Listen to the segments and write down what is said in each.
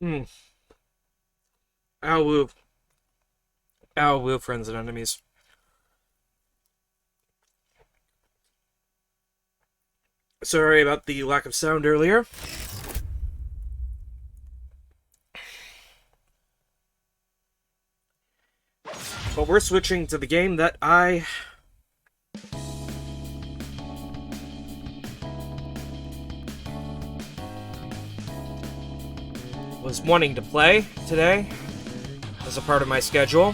Hmm. Ow woo. Ow woo, friends and enemies. Sorry about the lack of sound earlier. But we're switching to the game that I was wanting to play today as a part of my schedule.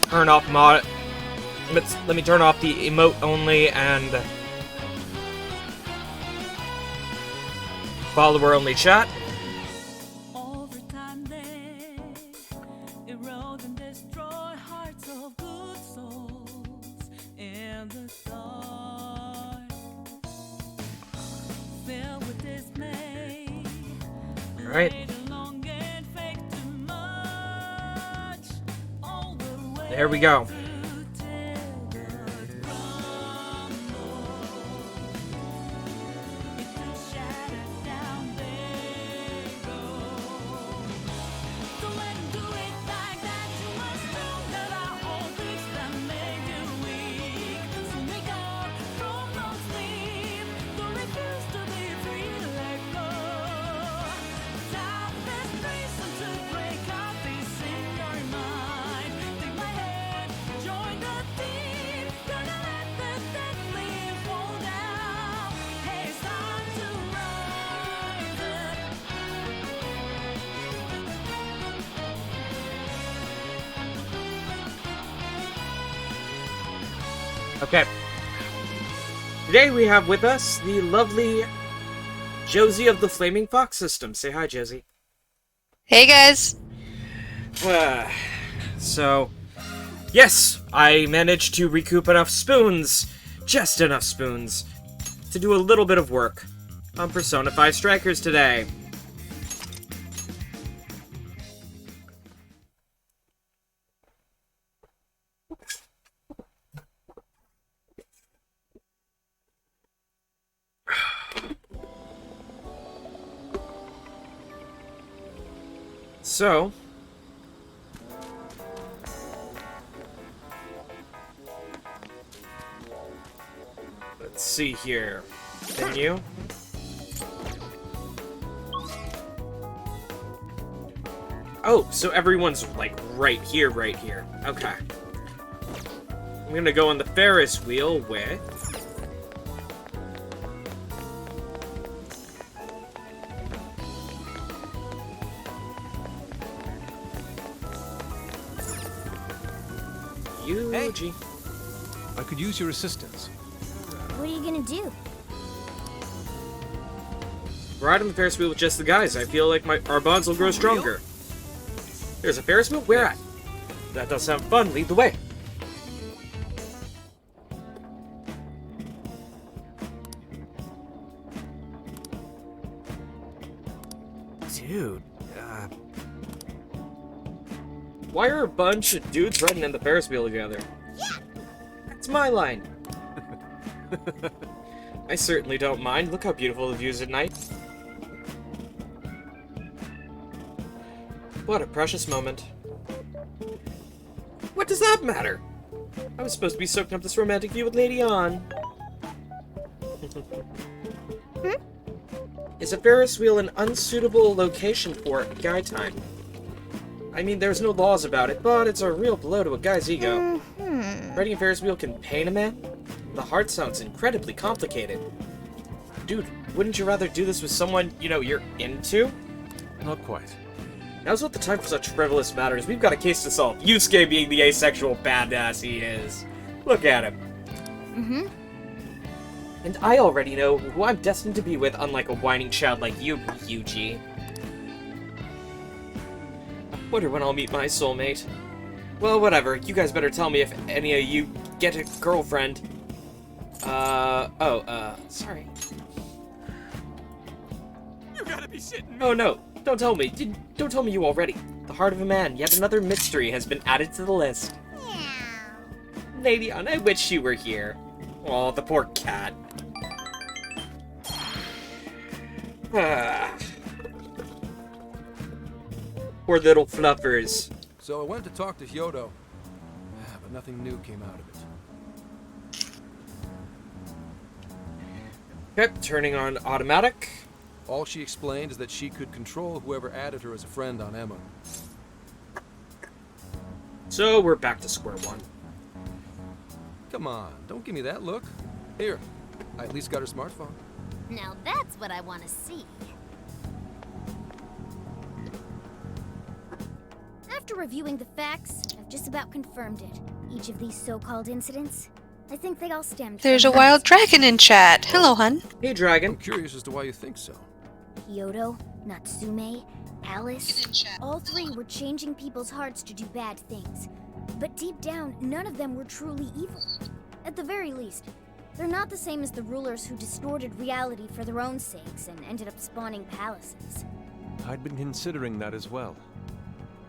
Turn off mod. Let me turn off the emote only and follower only chat. Over time they erode and destroy hearts of good souls in the dark, filled with dismay. All right. There we go. Okay. Today we have with us the lovely Josie of the Flaming Fox System. Say hi, Josie. Hey guys! So, yes, I managed to recoup enough spoons, just enough spoons, to do a little bit of work on Persona 5 Strikers today. So, let's see here. Menu. Oh, so everyone's like right here. Okay. I'm gonna go on the Ferris wheel with Yuji. I could use your assistance. What are you gonna do? Ride on the Ferris wheel with just the guys. I feel like our bonds will grow stronger. There's a Ferris wheel? Where at? That does sound fun. Lead the way. Dude, why are a bunch of dudes riding in the Ferris wheel together? Yeah! That's my line. I certainly don't mind. Look how beautiful the view is at night. What a precious moment. What does that matter? I was supposed to be soaking up this romantic view with Lady On. Is a Ferris wheel an unsuitable location for guy time? I mean, there's no laws about it, but it's a real blow to a guy's ego. Riding a Ferris wheel can pain a man? The heart sounds incredibly complicated. Dude, wouldn't you rather do this with someone, you know, you're into? Not quite. Now's not the time for such frivolous matters. We've got a case to solve. Yusuke being the asexual badass he is. Look at him. And I already know who I'm destined to be with, unlike a whining child like you, Yuji. I wonder when I'll meet my soulmate. Well, whatever. You guys better tell me if any of you get a girlfriend. Sorry. You gotta be shitting me. Oh no, don't tell me. Don't tell me you already. The heart of a man, yet another mystery has been added to the list. Lady On, I wish you were here. Aw, the poor cat. Poor little fluffers. So I went to talk to Hyodo, but nothing new came out of it. Okay, turning on automatic. All she explained is that she could control whoever added her as a friend on Emma. So we're back to square one. Come on, don't give me that look. Here, I at least got her smartphone. Now that's what I want to see. After reviewing the facts, I've just about confirmed it. Each of these so-called incidents, I think they all stemmed There's from a wild dragon in chat. Hello, hun. Hey, I'm dragon. curious as to why you think so. Kyoto, Natsume, Alice. All three were changing people's hearts to do bad things. But deep down, none of them were truly evil. At the very least, they're not the same as the rulers who distorted reality for their own sakes and ended up spawning palaces. I'd been considering that as well.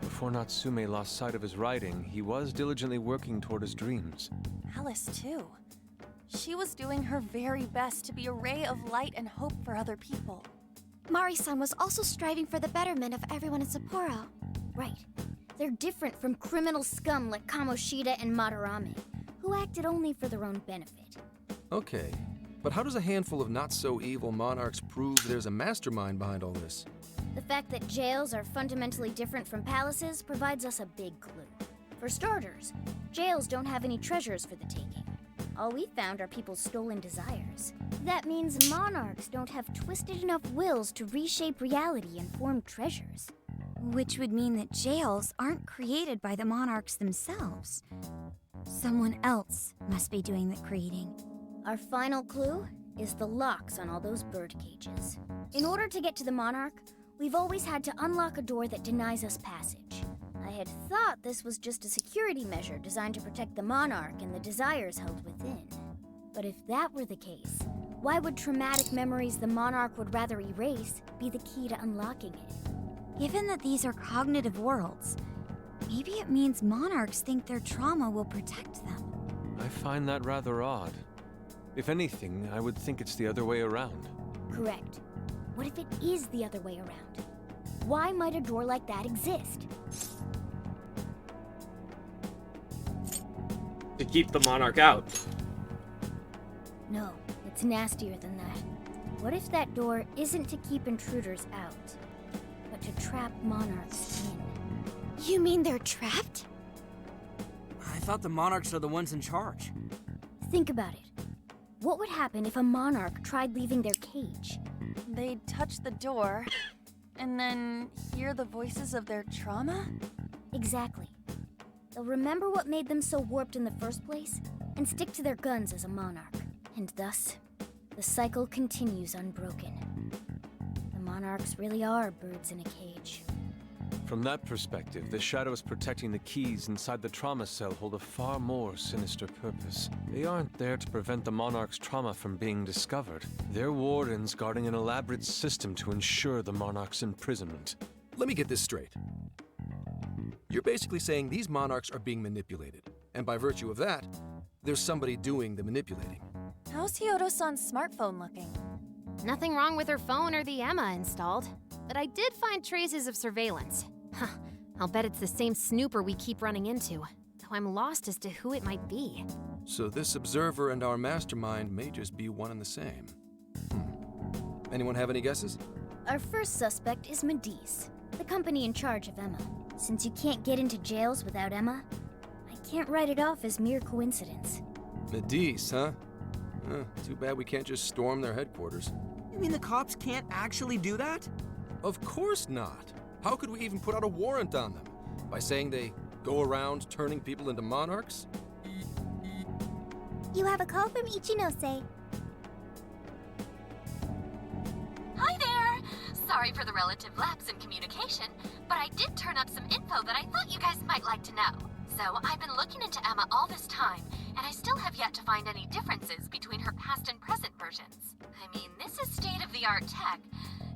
Before Natsume lost sight of his writing, he was diligently working toward his dreams. Alice, too. She was doing her very best to be a ray of light and hope for other people. Mari-san was also striving for the betterment of everyone in Sapporo. Right. They're different from criminal scum like Kamoshida and Madarame, who acted only for their own benefit. Okay, but how does a handful of not-so-evil monarchs prove there's a mastermind behind all this? The fact that jails are fundamentally different from palaces provides us a big clue. For starters, jails don't have any treasures for the taking. All we found are people's stolen desires. That means monarchs don't have twisted enough wills to reshape reality and form treasures. Which would mean that jails aren't created by the monarchs themselves. Someone else must be doing the creating. Our final clue is the locks on all those bird cages. In order to get to the monarch, we've always had to unlock a door that denies us passage. I had thought this was just a security measure designed to protect the monarch and the desires held within. But if that were the case, why would traumatic memories the monarch would rather erase be the key to unlocking it? Given that these are cognitive worlds, maybe it means monarchs think their trauma will protect them. I find that rather odd. If anything, I would think it's the other way around. Correct. What if it is the other way around? Why might a door like that exist? To keep the monarch out. No, it's nastier than that. What if that door isn't to keep intruders out, but to trap monarchs in? You mean they're trapped? I thought the monarchs are the ones in charge. Think about it. What would happen if a monarch tried leaving their cage? They'd touch the door, and then hear the voices of their trauma? Exactly. They'll remember what made them so warped in the first place, and stick to their guns as a monarch. And thus, the cycle continues unbroken. The monarchs really are birds in a cage. From that perspective, the shadows protecting the keys inside the trauma cell hold a far more sinister purpose. They aren't there to prevent the monarch's trauma from being discovered. They're wardens guarding an elaborate system to ensure the monarch's imprisonment. Let me get this straight. You're basically saying these monarchs are being manipulated, and by virtue of that, there's somebody doing the manipulating. How's Hyodo-san's smartphone looking? Nothing wrong with her phone or the Emma installed, but I did find traces of surveillance. Huh, I'll bet it's the same snooper we keep running into, though I'm lost as to who it might be. So this observer and our mastermind may just be one and the same. Anyone have any guesses? Our first suspect is Medice, the company in charge of Emma. Since you can't get into jails without Emma, I can't write it off as mere coincidence. Medice, huh? Too bad we can't just storm their headquarters. You mean the cops can't actually do that? Of course not. How could we even put out a warrant on them? By saying they go around turning people into monarchs? You have a call from Ichinose. Hi there! Sorry for the relative lapse in communication, but I did turn up some info that I thought you guys might like to know. So I've been looking into Emma all this time, and I still have yet to find any differences between her past and present versions. I mean, this is state-of-the-art tech,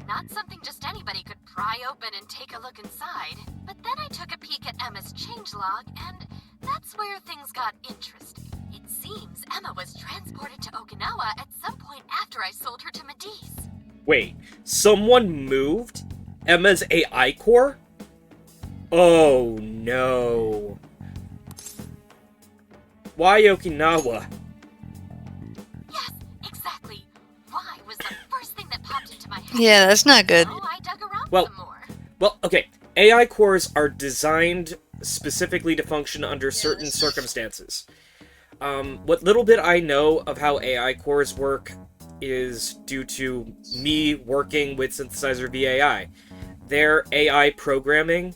not something just anybody could pry open and take a look inside. But then I took a peek at Emma's changelog, and that's where things got interesting. It seems Emma was transported to Okinawa at some point after I sold her to Medice. Wait, someone moved Emma's AI core? Oh no. Why Okinawa? Yes, exactly. Why was the first thing that popped into my head. Yeah, that's not good. So I dug around Well, some more. Well, okay. AI cores are designed specifically to function under certain circumstances. What little bit I know of how AI cores work is due to me working with Synthesizer VAI. Their AI programming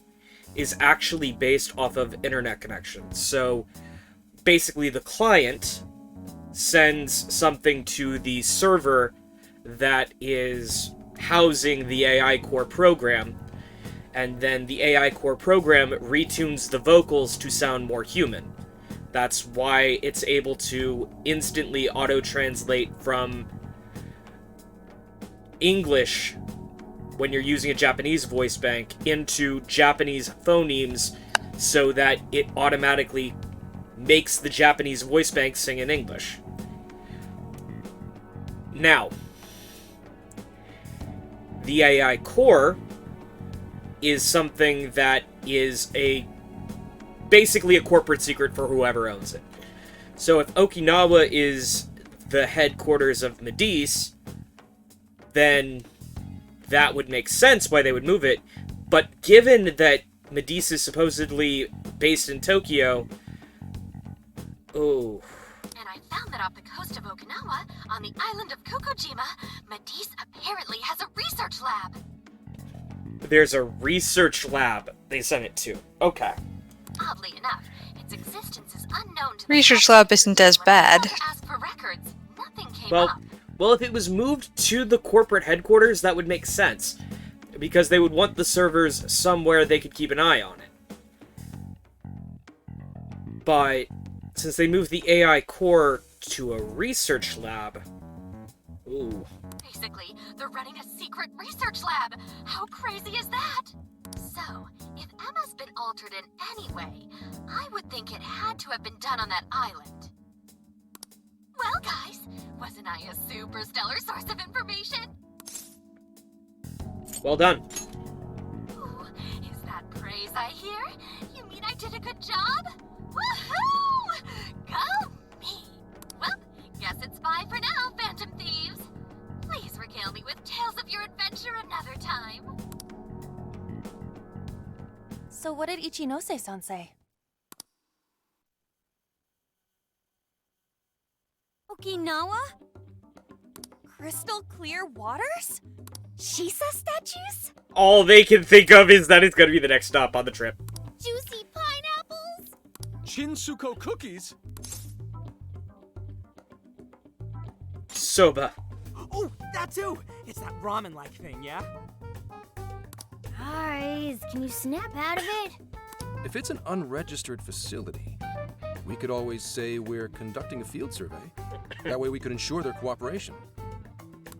is actually based off of internet connections. So basically the client sends something to the server that is housing the AI core program, and then the AI core program retunes the vocals to sound more human. That's why it's able to instantly auto-translate from English when you're using a Japanese voice bank into Japanese phonemes so that it automatically makes the Japanese voice bank sing in English. Now, the AI core is something that is basically a corporate secret for whoever owns it. So if Okinawa is the headquarters of Medice, then that would make sense why they would move it. But given that Medice is supposedly based in Tokyo, oh. And I found that off the coast of Okinawa, on the island of Kokojima, Medice apparently has a research lab. There's a research lab they sent it to. Okay. Oddly enough, its existence is unknown to the Research public. lab isn't as When I bad. tried to ask for records, nothing came Well, up. well, if it was moved to the corporate headquarters, that would make sense. Because they would want the servers somewhere they could keep an eye on it. But since they moved the AI core to a research lab... Ooh. Basically, they're running a secret research lab. How crazy is that? So, if Emma's been altered in any way, I would think it had to have been done on that island. Well, guys, wasn't I a super stellar source of information? Well done. Ooh, is that praise I hear? You mean I did a good job? Woohoo! Go me! Well, guess it's bye for now, Phantom Thieves. Please regale me with tales of your adventure another time. So what did Ichinose-san say? Okinawa? Crystal clear waters? Shisa statues? All they can think of is that it's going to be the next stop on the trip. Juicy pineapples? Shinsuko cookies? Soba. Oh, that too! It's that ramen-like thing, yeah? Guys, can you snap out of it? If it's an unregistered facility, we could always say we're conducting a field survey. That way we could ensure their cooperation.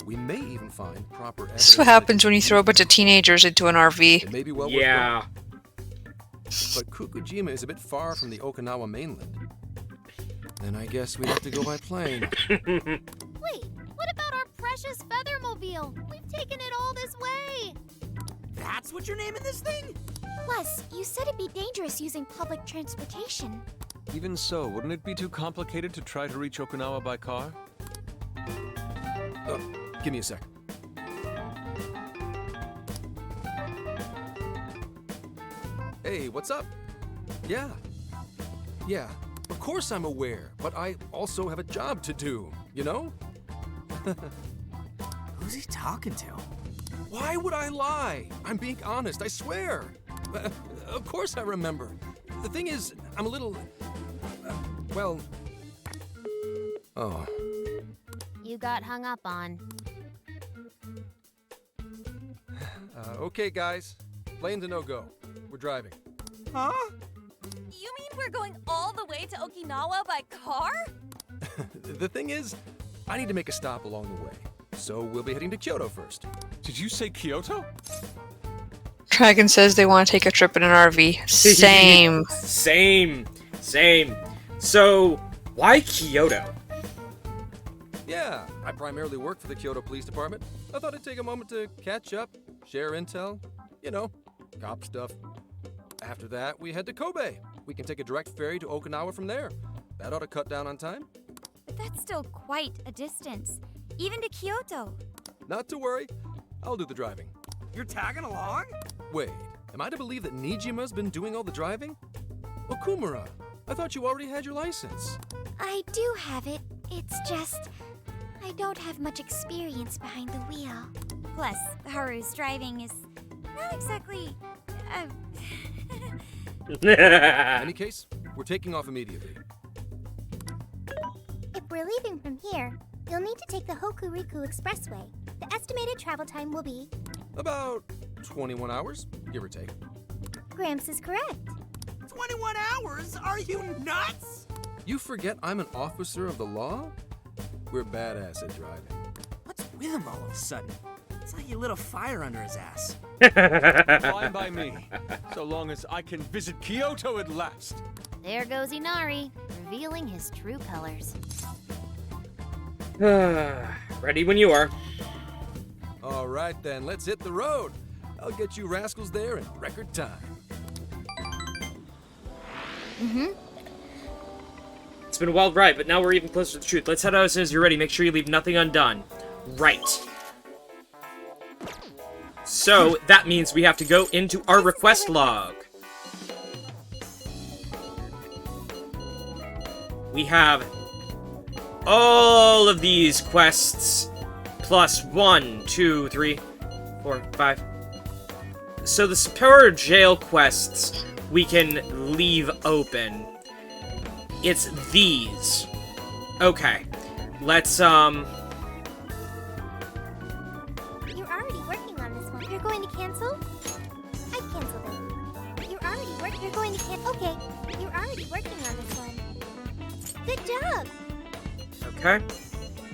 We may even find proper evidence. This is what happens when you throw a bunch of teenagers into an RV. It may be well Yeah. worth going. But Kokojima is a bit far from the Okinawa mainland. Then I guess we'd have to go by plane. Wait, what about our precious Feathermobile? We've taken it all this way. That's what you're naming this thing? Plus, you said it'd be dangerous using public transportation. Even so, wouldn't it be too complicated to try to reach Okinawa by car? Give me a sec. Hey, what's up? Yeah. Yeah, of course I'm aware, but I also have a job to do, you know? Who's he talking to? Why would I lie? I'm being honest, I swear. Of course I remember. The thing is, I'm a little... well... Oh. You got hung up on. Okay, guys. Plane's a no-go. We're driving. Huh? You mean we're going all the way to Okinawa by car? The thing is, I need to make a stop along the way. So we'll be heading to Kyoto first. Did you say Kyoto? Dragon says they want to take a trip in an RV. Same. Same. So, why Kyoto? Yeah, I primarily work for the Kyoto Police Department. I thought I'd take a moment to catch up, share intel, you know, cop stuff. After that, we head to Kobe. We can take a direct ferry to Okinawa from there. That ought to cut down on time. But that's still quite a distance, even to Kyoto. Not to worry. I'll do the driving. You're tagging along? Wait, am I to believe that Nijima's been doing all the driving? Okumura, I thought you already had your license. I do have it. It's just I don't have much experience behind the wheel. Plus, Haru's driving is not exactly. In any case, we're taking off immediately. If we're leaving from here, you'll need to take the Hokuriku Expressway. The estimated travel time will be... About 21 hours, give or take. Gramps is correct. 21 hours? Are you nuts? You forget I'm an officer of the law? We're badass at driving. What's with him all of a sudden? It's like you lit a fire under his ass. Fine by me, so long as I can visit Kyoto at last. There goes Inari, revealing his true colors. Ready when you are. All right then, let's hit the road. I'll get you rascals there in record time. It's been a wild ride, but now we're even closer to the truth. Let's head out as soon as you're ready. Make sure you leave nothing undone. Right. So, that means we have to go into our request log. We have all of these quests, plus 1, 2, 3, 4, 5. So the Sapporo jail quests we can leave open. It's these. Okay. Let's, You're already working on this one. You're going to cancel? I canceled it. You're already working. You're going to cancel. Okay. You're already working on this one. Good job. okay.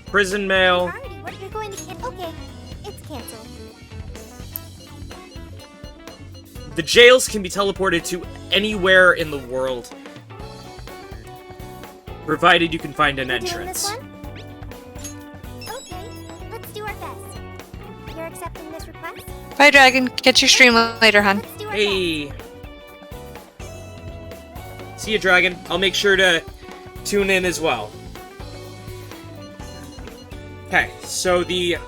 Prison mail. You're already working. You're going to cancel. Okay. It's canceled. The jails can be teleported to anywhere in the world, provided you can find an You're doing entrance. this one? Okay. Let's do our best. You're accepting this request? Bye, Dragon. Catch your stream later, hon. Let's do our Hey. See you, Dragon. I'll make sure to tune in as well. Okay, so the ...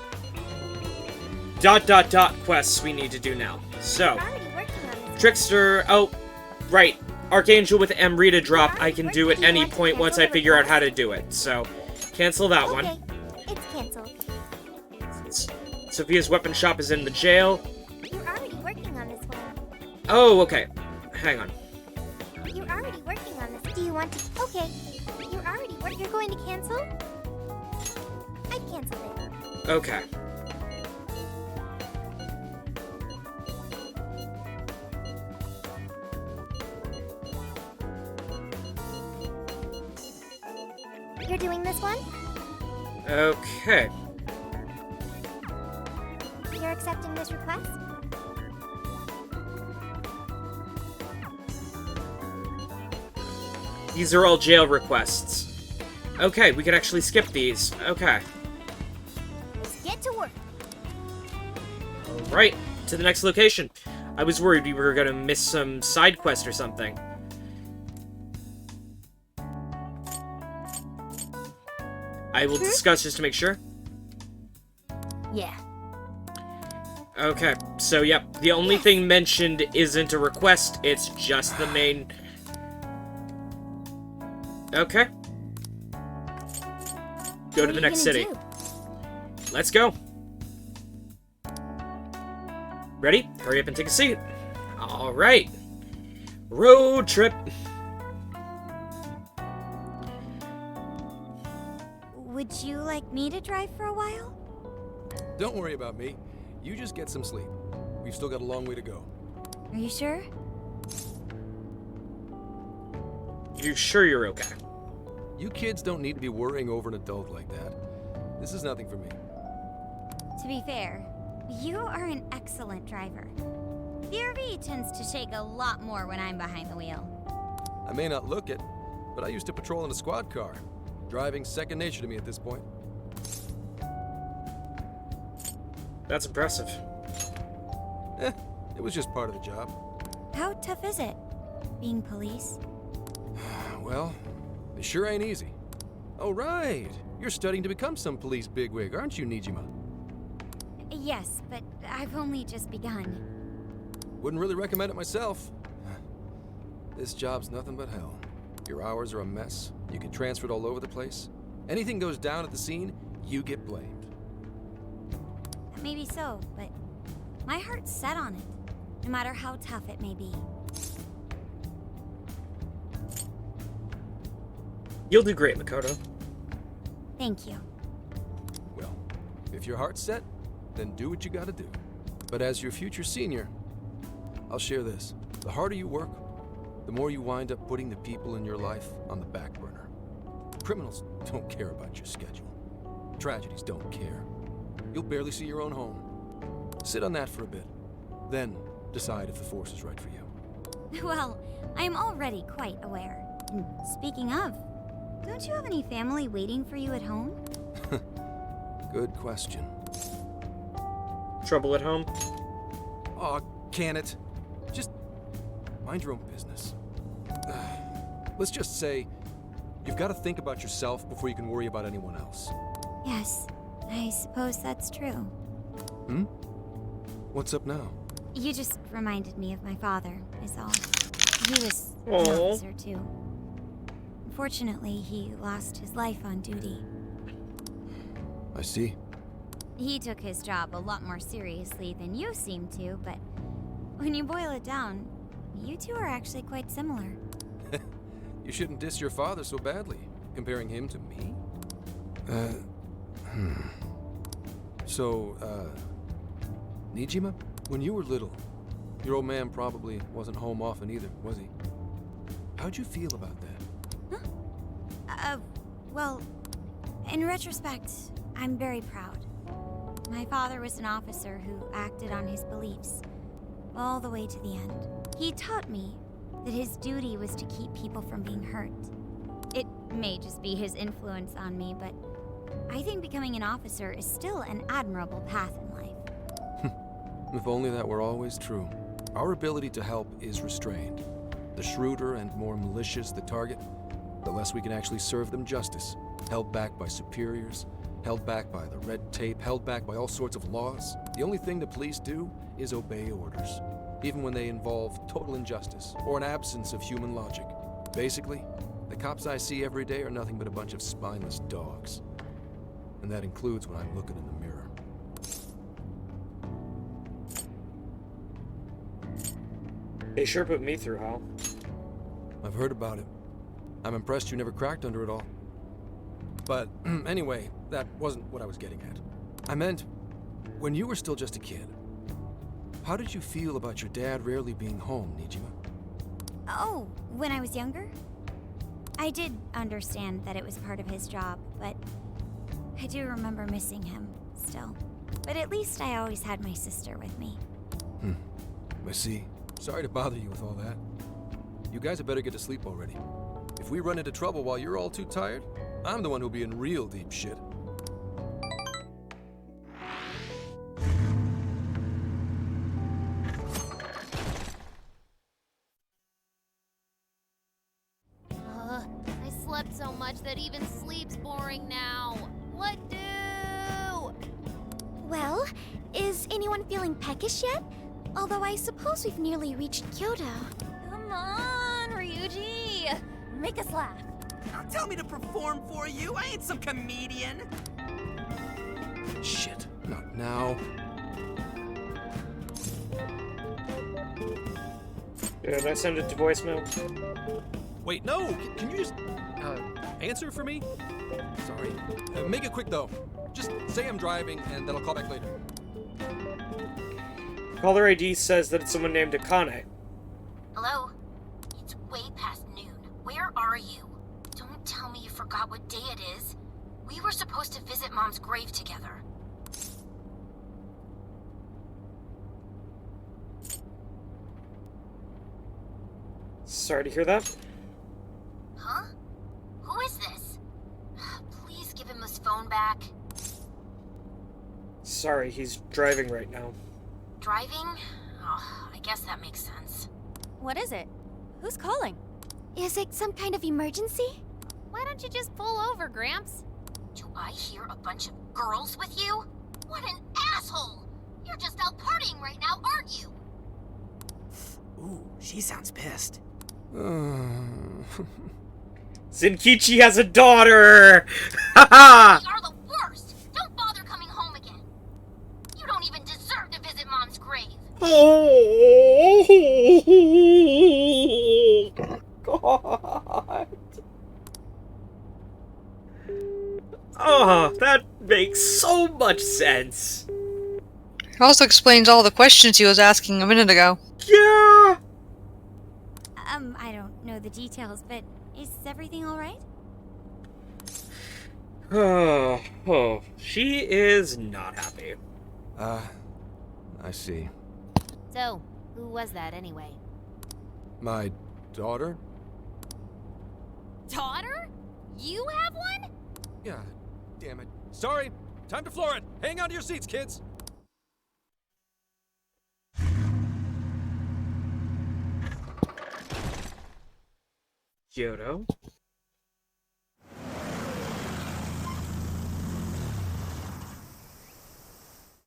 quests we need to do now. So, best. Already working on this. Trickster... Oh, right. Archangel with Amrita drop I can do at any point once I figure out how to do it. So, cancel that one. Okay. It's canceled. Sophia's weapon shop is in the jail. You're already working on this one. Oh, okay. Hang on. You're already working on this. Do you want to? Okay. You're already working. You're going to cancel? I canceled it. Okay. You're doing this one? Okay. You're accepting this request? These are all jail requests. Okay, we can actually skip these. Okay. Let's get to work. Right, to the next location. I was worried we were gonna miss some side quest or something. I will discuss just to make sure. Yeah. Okay, so yep, the only thing mentioned isn't a request, it's just the main... Okay. Go to the next city. Let's go. Ready? Hurry up and take a seat. Alright. Road trip. Would you like me to drive for a while? Don't worry about me. You just get some sleep. We've still got a long way to go. Are you sure? You sure you're okay? You kids don't need to be worrying over an adult like that. This is nothing for me. To be fair, you are an excellent driver. The RV tends to shake a lot more when I'm behind the wheel. I may not look it, but I used to patrol in a squad car. Driving's second nature to me at this point. That's impressive. It was just part of the job. How tough is it, being police? Well, it sure ain't easy. Oh, right. You're studying to become some police bigwig, aren't you, Nijima? Yes, but I've only just begun. Wouldn't really recommend it myself. This job's nothing but hell. Your hours are a mess. You get transferred all over the place. Anything goes down at the scene, you get blamed. Maybe so, but my heart's set on it, no matter how tough it may be. You'll do great, Makoto. Thank you. Well, if your heart's set, then do what you gotta do. But as your future senior, I'll share this. The harder you work, the more you wind up putting the people in your life on the back burner. Criminals don't care about your schedule. Tragedies don't care. You'll barely see your own home. Sit on that for a bit. Then decide if the force is right for you. Well, I'm already quite aware. Speaking of, don't you have any family waiting for you at home? Good question. Trouble at home? Aw, can it? Just mind your own business. Let's just say you've got to think about yourself before you can worry about anyone else. Yes, I suppose that's true. Hmm? What's up now? You just reminded me of my father, is all. He was an Aw. officer, too. Unfortunately, he lost his life on duty. I see. He took his job a lot more seriously than you seem to, but when you boil it down, you two are actually quite similar. You shouldn't diss your father so badly, comparing him to me. So, Nijima, when you were little, your old man probably wasn't home often either, was he? How'd you feel about that? Well, in retrospect, I'm very proud. My father was an officer who acted on his beliefs, all the way to the end. He taught me that his duty was to keep people from being hurt. It may just be his influence on me, but I think becoming an officer is still an admirable path in life. If only that were always true. Our ability to help is restrained. The shrewder and more malicious the target, the less we can actually serve them justice. Held back by superiors, held back by the red tape, held back by all sorts of laws. The only thing the police do is obey orders, even when they involve total injustice or an absence of human logic. Basically, the cops I see every day are nothing but a bunch of spineless dogs. And that includes when I'm looking in the mirror. They sure put me through hell. I've heard about it. I'm impressed you never cracked under it all. But anyway, that wasn't what I was getting at. I meant, when you were still just a kid, how did you feel about your dad rarely being home, Nijima? Oh, when I was younger? I did understand that it was part of his job, but I do remember missing him still. But at least I always had my sister with me. I see. Sorry to bother you with all that. You guys had better get to sleep already. If we run into trouble while you're all too tired, I'm the one who'll be in real deep shit. I slept so much that even sleep's boring now. What do? Well, is anyone feeling peckish yet? Although I suppose we've nearly reached Kyoto. Come on, Ryuji! Make us laugh. Don't tell me to perform for you. I ain't some comedian. Shit, not now. Did I send it to voicemail? Wait, no! Can you just, answer for me? Sorry. Make it quick, though. Just say I'm driving, and then I'll call back later. Caller ID says that it's someone named Akane. Hello? It's way past noon. Where are you? Don't tell me you forgot what day it is. We were supposed to visit Mom's grave together. Sorry to hear that. Huh? Who is this? Please give him his phone back. Sorry, he's driving right now. Driving? Oh, I guess that makes sense. What is it? Who's calling? Is it some kind of emergency? Why don't you just pull over, Gramps? Do I hear a bunch of girls with you? What an asshole! You're just out partying right now, aren't you? Ooh, she sounds pissed. Zenkichi has a daughter! Haha! You are the worst! Don't bother coming home again. You don't even deserve to visit Mom's grave. Oh, God. Oh, that makes so much sense. It also explains all the questions he was asking a minute ago. Yeah! I don't know the details, but is everything alright? Oh, she is not happy. I see. So, who was that anyway? My daughter? Daughter? You have one? Yeah, damn it. Sorry, time to floor it. Hang on to your seats, kids. Kyoto.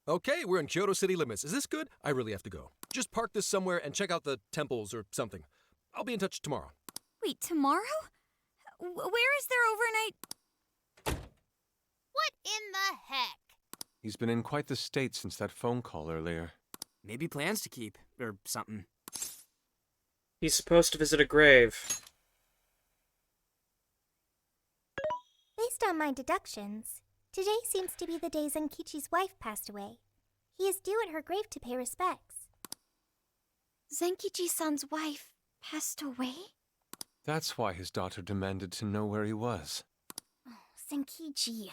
Okay, we're in Kyoto city limits. Is this good? I really have to go. Just park this somewhere and check out the temples or something. I'll be in touch tomorrow. Wait, tomorrow? Where is their overnight? What in the heck? He's been in quite the state since that phone call earlier. Maybe plans to keep, or something. He's supposed to visit a grave. Based on my deductions, today seems to be the day Zenkichi's wife passed away. He is due at her grave to pay respects. Zenkichi-san's wife passed away? That's why his daughter demanded to know where he was. Zenkichi.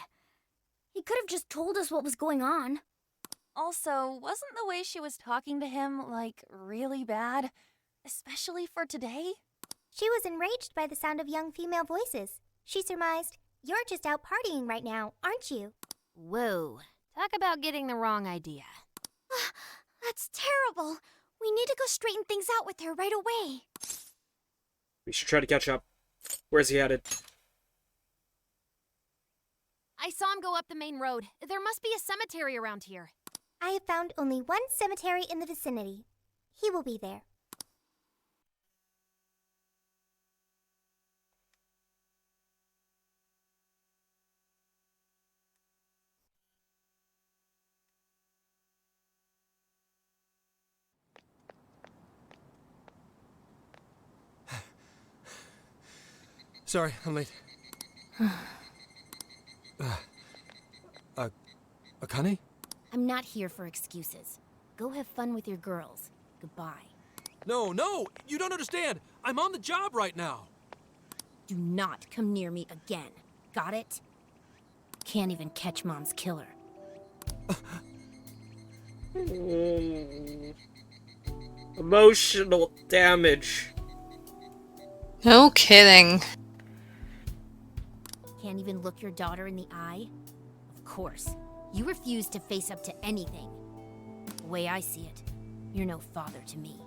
He could have just told us what was going on. Also, wasn't the way she was talking to him, like, really bad? Especially for today? She was enraged by the sound of young female voices. She surmised, "You're just out partying right now, aren't you?" Whoa. Talk about getting the wrong idea. That's terrible. We need to go straighten things out with her right away. We should try to catch up. Where's he headed? I saw him go up the main road. There must be a cemetery around here. I have found only one cemetery in the vicinity. He will be there. Sorry, I'm late. Akane? I'm not here for excuses. Go have fun with your girls. Goodbye. No, you don't understand. I'm on the job right now. Do not come near me again. Got it? Can't even catch Mom's killer. Emotional damage. No kidding. Can't even look your daughter in the eye? Of course. You refuse to face up to anything. The way I see it, you're no father to me.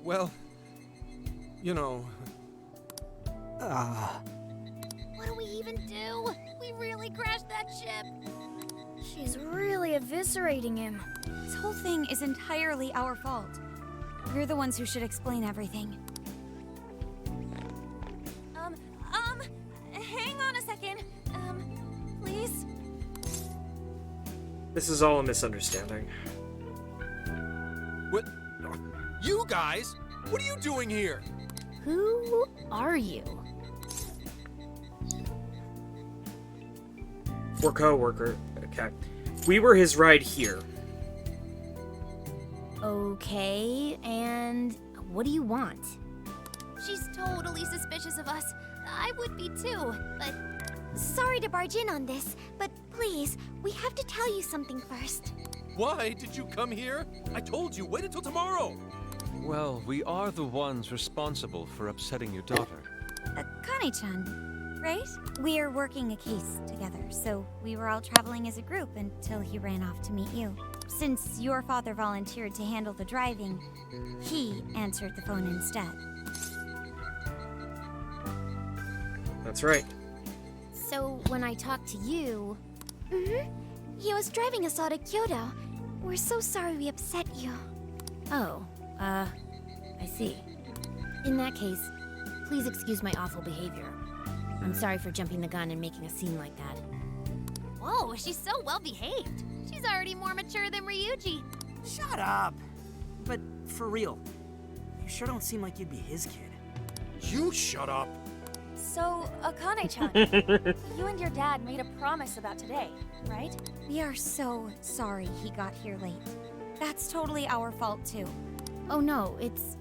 Well, you know... What do we even do? We really crashed that ship. She's really eviscerating him. This whole thing is entirely our fault. We're the ones who should explain everything. Hang on a second. Please? This is all a misunderstanding. What? You guys? What are you doing here? Who are you? We're co-worker. Okay. We were his ride here. Okay, and what do you want? She's totally suspicious of us. I would be too, but... Sorry to barge in on this, but please, we have to tell you something first. Why did you come here? I told you, wait until tomorrow. Well, we are the ones responsible for upsetting your daughter. Kane-chan, right? We're working a case together, so we were all traveling as a group until he ran off to meet you. since your father volunteered to handle the driving, he answered the phone instead. That's right. So when I talked to you... He was driving us all to Kyoto. We're so sorry we upset you. Oh, I see. In that case, please excuse my awful behavior. I'm sorry for jumping the gun and making a scene like that. Whoa, she's so well behaved. She's already more mature than Ryuji. Shut up. But for real, you sure don't seem like you'd be his kid. You shut up! So, Akane-chan, you and your dad made a promise about today, right? We are so sorry he got here late. That's totally our fault, too. Oh no, it's...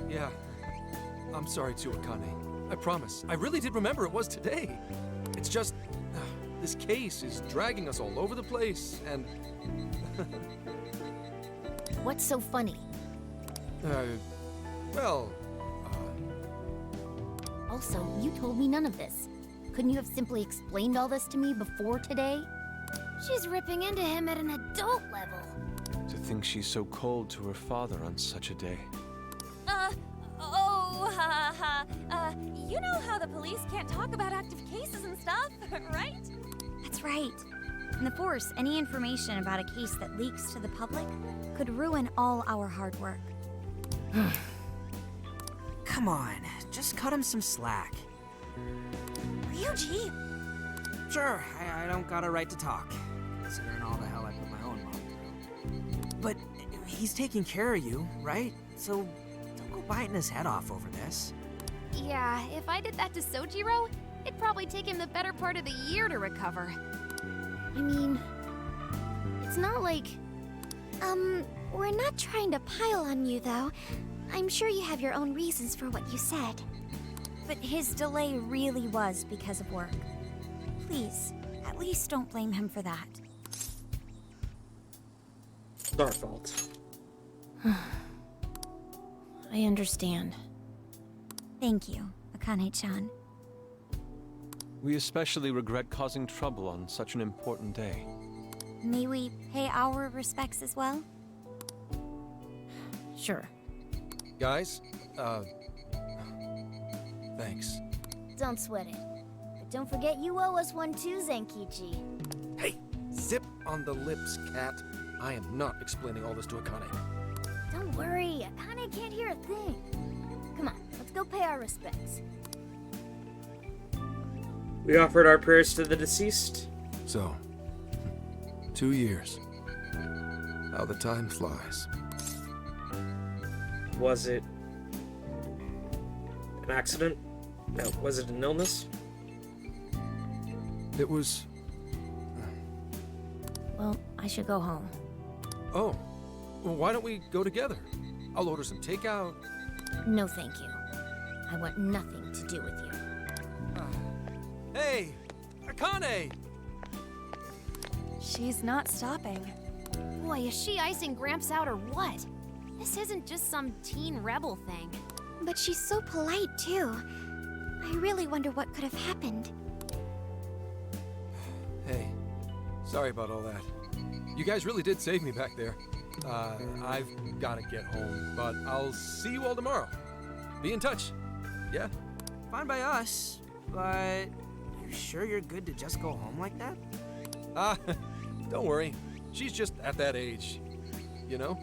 Yeah. I'm sorry too, Akane. I promise. I really did remember it was today. It's just... this case is dragging us all over the place, and... What's so funny? Well... Also, you told me none of this. Couldn't you have simply explained all this to me before today? She's ripping into him at an adult level. To think she's so cold to her father on such a day. You know how the police can't talk about active cases and stuff, right? That's right. In the Force, any information about a case that leaks to the public could ruin all our hard work. Come on, just cut him some slack. Ryuji! Sure, I don't got a right to talk, considering all the hell I put my own mom through. But he's taking care of you, right? So don't go biting his head off over this. Yeah, if I did that to Sojiro, it'd probably take him the better part of the year to recover. I mean, it's not like... We're not trying to pile on you, though. I'm sure you have your own reasons for what you said. But his delay really was because of work. Please, at least don't blame him for that. It's our fault. I understand. Thank you, Akane-chan. We especially regret causing trouble on such an important day. May we pay our respects as well? Sure. Guys, thanks. Don't sweat it. But don't forget you owe us one too, Zenkichi. Hey, zip on the lips, cat. I am not explaining all this to Akane. Don't worry, Akane can't hear a thing. Come on, let's go pay our respects. We offered our prayers to the deceased. So, 2 years. How the time flies. Was it an accident? No, was it an illness? It was... Well, I should go home. Oh, well, why don't we go together? I'll order some takeout. No, thank you. I want nothing to do with you. Hey, Akane! She's not stopping. Boy, is she icing Gramps out or what? This isn't just some teen rebel thing. But she's so polite, too. I really wonder what could have happened. Hey, sorry about all that. You guys really did save me back there. I've gotta get home, but I'll see you all tomorrow. Be in touch. Yeah? Fine by us, but you sure you're good to just go home like that? Don't worry. She's just at that age, you know?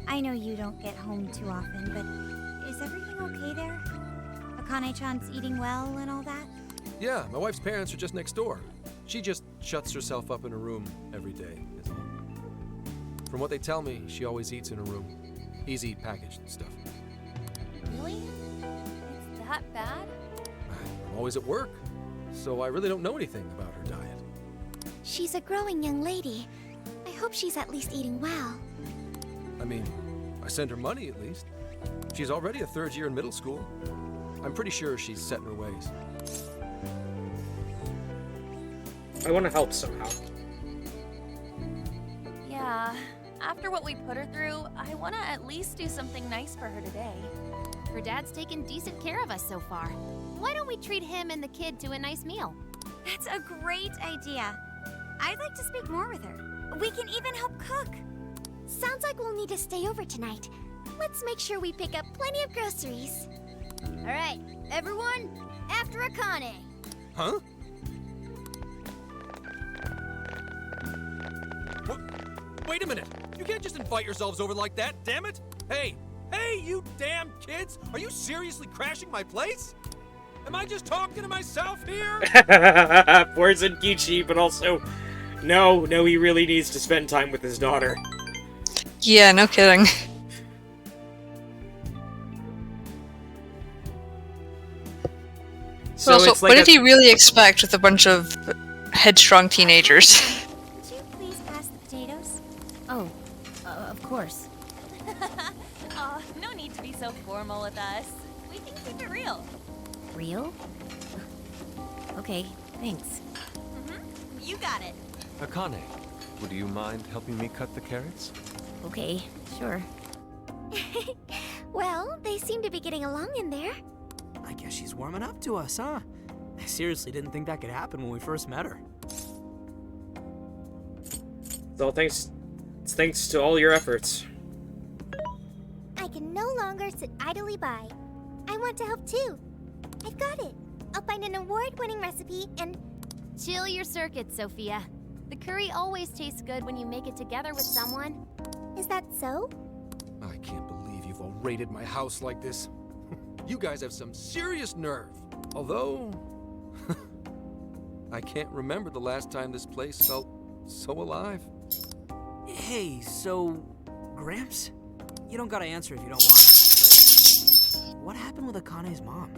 I know you don't get home too often, but is everything okay there? Akane-chan's eating well and all that? Yeah, my wife's parents are just next door. She just shuts herself up in her room every day, is all. From what they tell me, she always eats in her room. Easy packaged stuff. Really? It's that bad? I'm always at work, so I really don't know anything about her diet. She's a growing young lady. I hope she's at least eating well. I mean, I send her money at least. She's already a third year in middle school. I'm pretty sure she's set in her ways. I want to help somehow. Yeah. After what we put her through, I want to at least do something nice for her today. Her dad's taken decent care of us so far. Why don't we treat him and the kid to a nice meal? That's a great idea. I'd like to speak more with her. We can even help cook. Sounds like we'll need to stay over tonight. Let's make sure we pick up plenty of groceries. All right, everyone, after Akane. Huh? Wait a minute! You can't just invite yourselves over like that, damn it! Hey, you damn kids! Are you seriously crashing my place? Am I just talking to myself here? Poor Zenkichi, but also, no, he really needs to spend time with his daughter. Yeah, no kidding. So Also, it's like what did he really expect with a bunch of headstrong teenagers? Could you please pass the potatoes? Oh, of course. Oh, no need to be so formal with us. We can keep it real. Real? Okay, thanks. You got it. Akane, would you mind helping me cut the carrots? Okay, sure. Well, they seem to be getting along in there. I guess she's warming up to us, huh? I seriously didn't think that could happen when we first met her. So it's thanks to all your efforts. I can no longer sit idly by. I want to help too. I've got it. I'll find an award-winning recipe and... Chill your circuits, Sophia. The curry always tastes good when you make it together with someone. Is that so? I can't believe you've all raided my house like this. You guys have some serious nerve. Although, I can't remember the last time this place felt so alive. Hey, so, Gramps? You don't gotta answer if you don't want, but what happened with Akane's mom?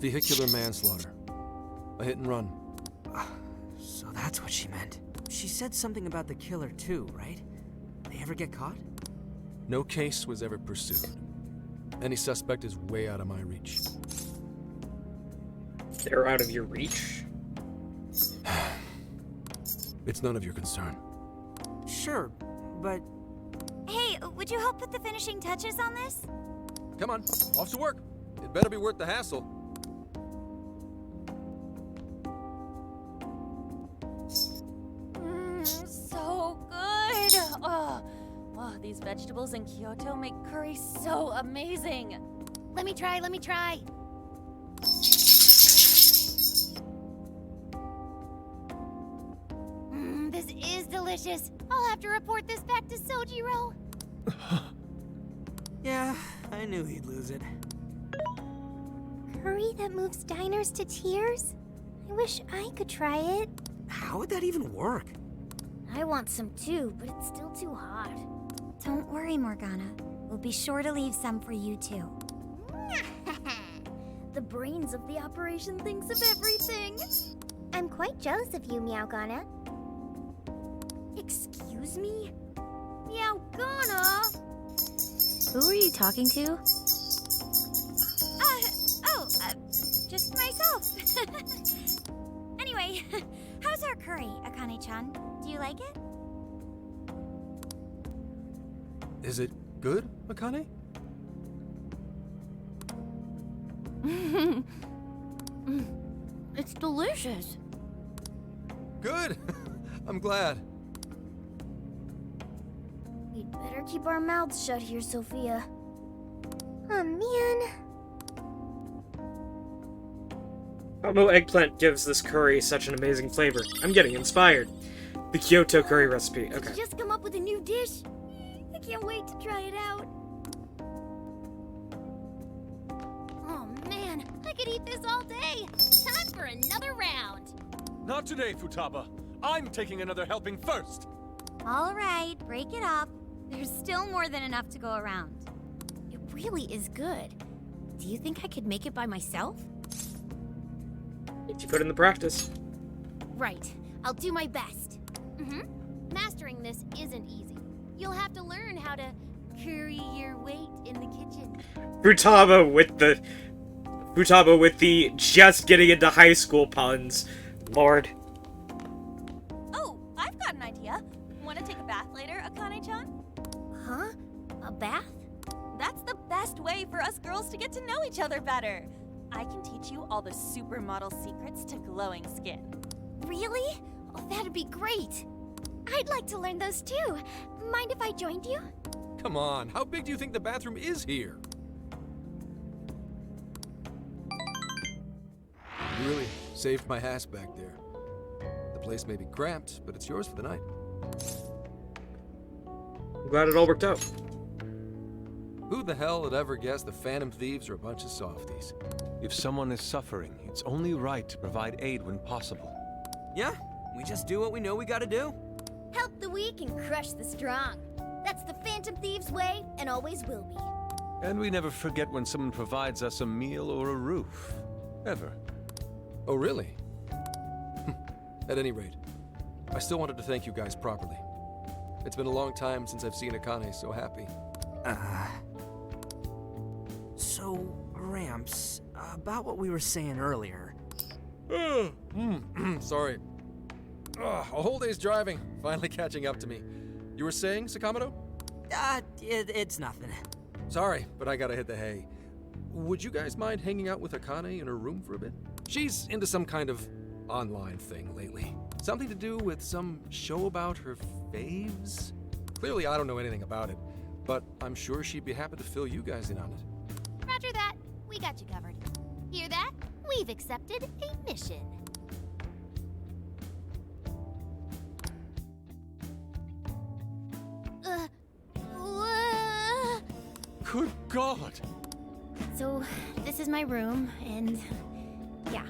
Vehicular manslaughter. A hit and run. So that's what she meant. She said something about the killer too, right? They ever get caught? No case was ever pursued. Any suspect is way out of my reach. They're out of your reach? It's none of your concern. Sure, but... Hey, would you help put the finishing touches on this? Come on, off to work. It better be worth the hassle. So good. Oh, these vegetables in Kyoto make curry so amazing. Let me try. This is delicious. I'll have to report this back to Sojiro. Yeah, I knew he'd lose it. Curry that moves diners to tears? I wish I could try it. How would that even work? I want some too, but it's still too hot. Don't worry, Morgana. We'll be sure to leave some for you too. The brains of the operation thinks of everything. I'm quite jealous of you, Meowgana. Excuse me? Meowgana? Who are you talking to? Just myself. Anyway, how's our curry, Akane-chan? Do you like it? Is it good, Akane? It's delicious. Good! I'm glad. We'd better keep our mouths shut here, Sophia. Oh man. Although eggplant gives this curry such an amazing flavor, I'm getting inspired. The Kyoto curry recipe, Did okay. you just come up with a new dish? I can't wait to try it out. Oh man, I could eat this all day. Time for another round. Not today, Futaba. I'm taking another helping first. All right, break it up. There's still more than enough to go around. It really is good. Do you think I could make it by myself? If you put in the practice. Right. I'll do my best. Mastering this isn't easy. You'll have to learn how to carry your weight in the kitchen. Futaba with the just getting into high school puns. Lord. Oh, I've got an idea. Want to take a bath later, Akane-chan? Huh? A bath? That's the best way for us girls to get to know each other better. I can teach you all the supermodel secrets to glowing skin. Really? Oh, that'd be great. I'd like to learn those too. Mind if I joined you? Come on, how big do you think the bathroom is here? You really saved my ass back there. The place may be cramped, but it's yours for the night. I'm glad it all worked out. Who the hell would ever guess the Phantom Thieves are a bunch of softies? If someone is suffering, it's only right to provide aid when possible. Yeah, we just do what we know we gotta do. Help the weak and crush the strong. That's the Phantom Thieves' way, and always will be. And we never forget when someone provides us a meal or a roof. Ever. Oh, really? At any rate, I still wanted to thank you guys properly. It's been a long time since I've seen Akane so happy. So, Gramps, about what we were saying earlier. Sorry. A whole day's driving, finally catching up to me. You were saying, Sakamoto? It's nothing. Sorry, but I gotta hit the hay. Would you guys mind hanging out with Akane in her room for a bit? She's into some kind of online thing lately. Something to do with some show about her faves? Clearly, I don't know anything about it, but I'm sure she'd be happy to fill you guys in on it. Roger that. We got you covered. Hear that? We've accepted a mission. Good God! So, this is my room, and yeah.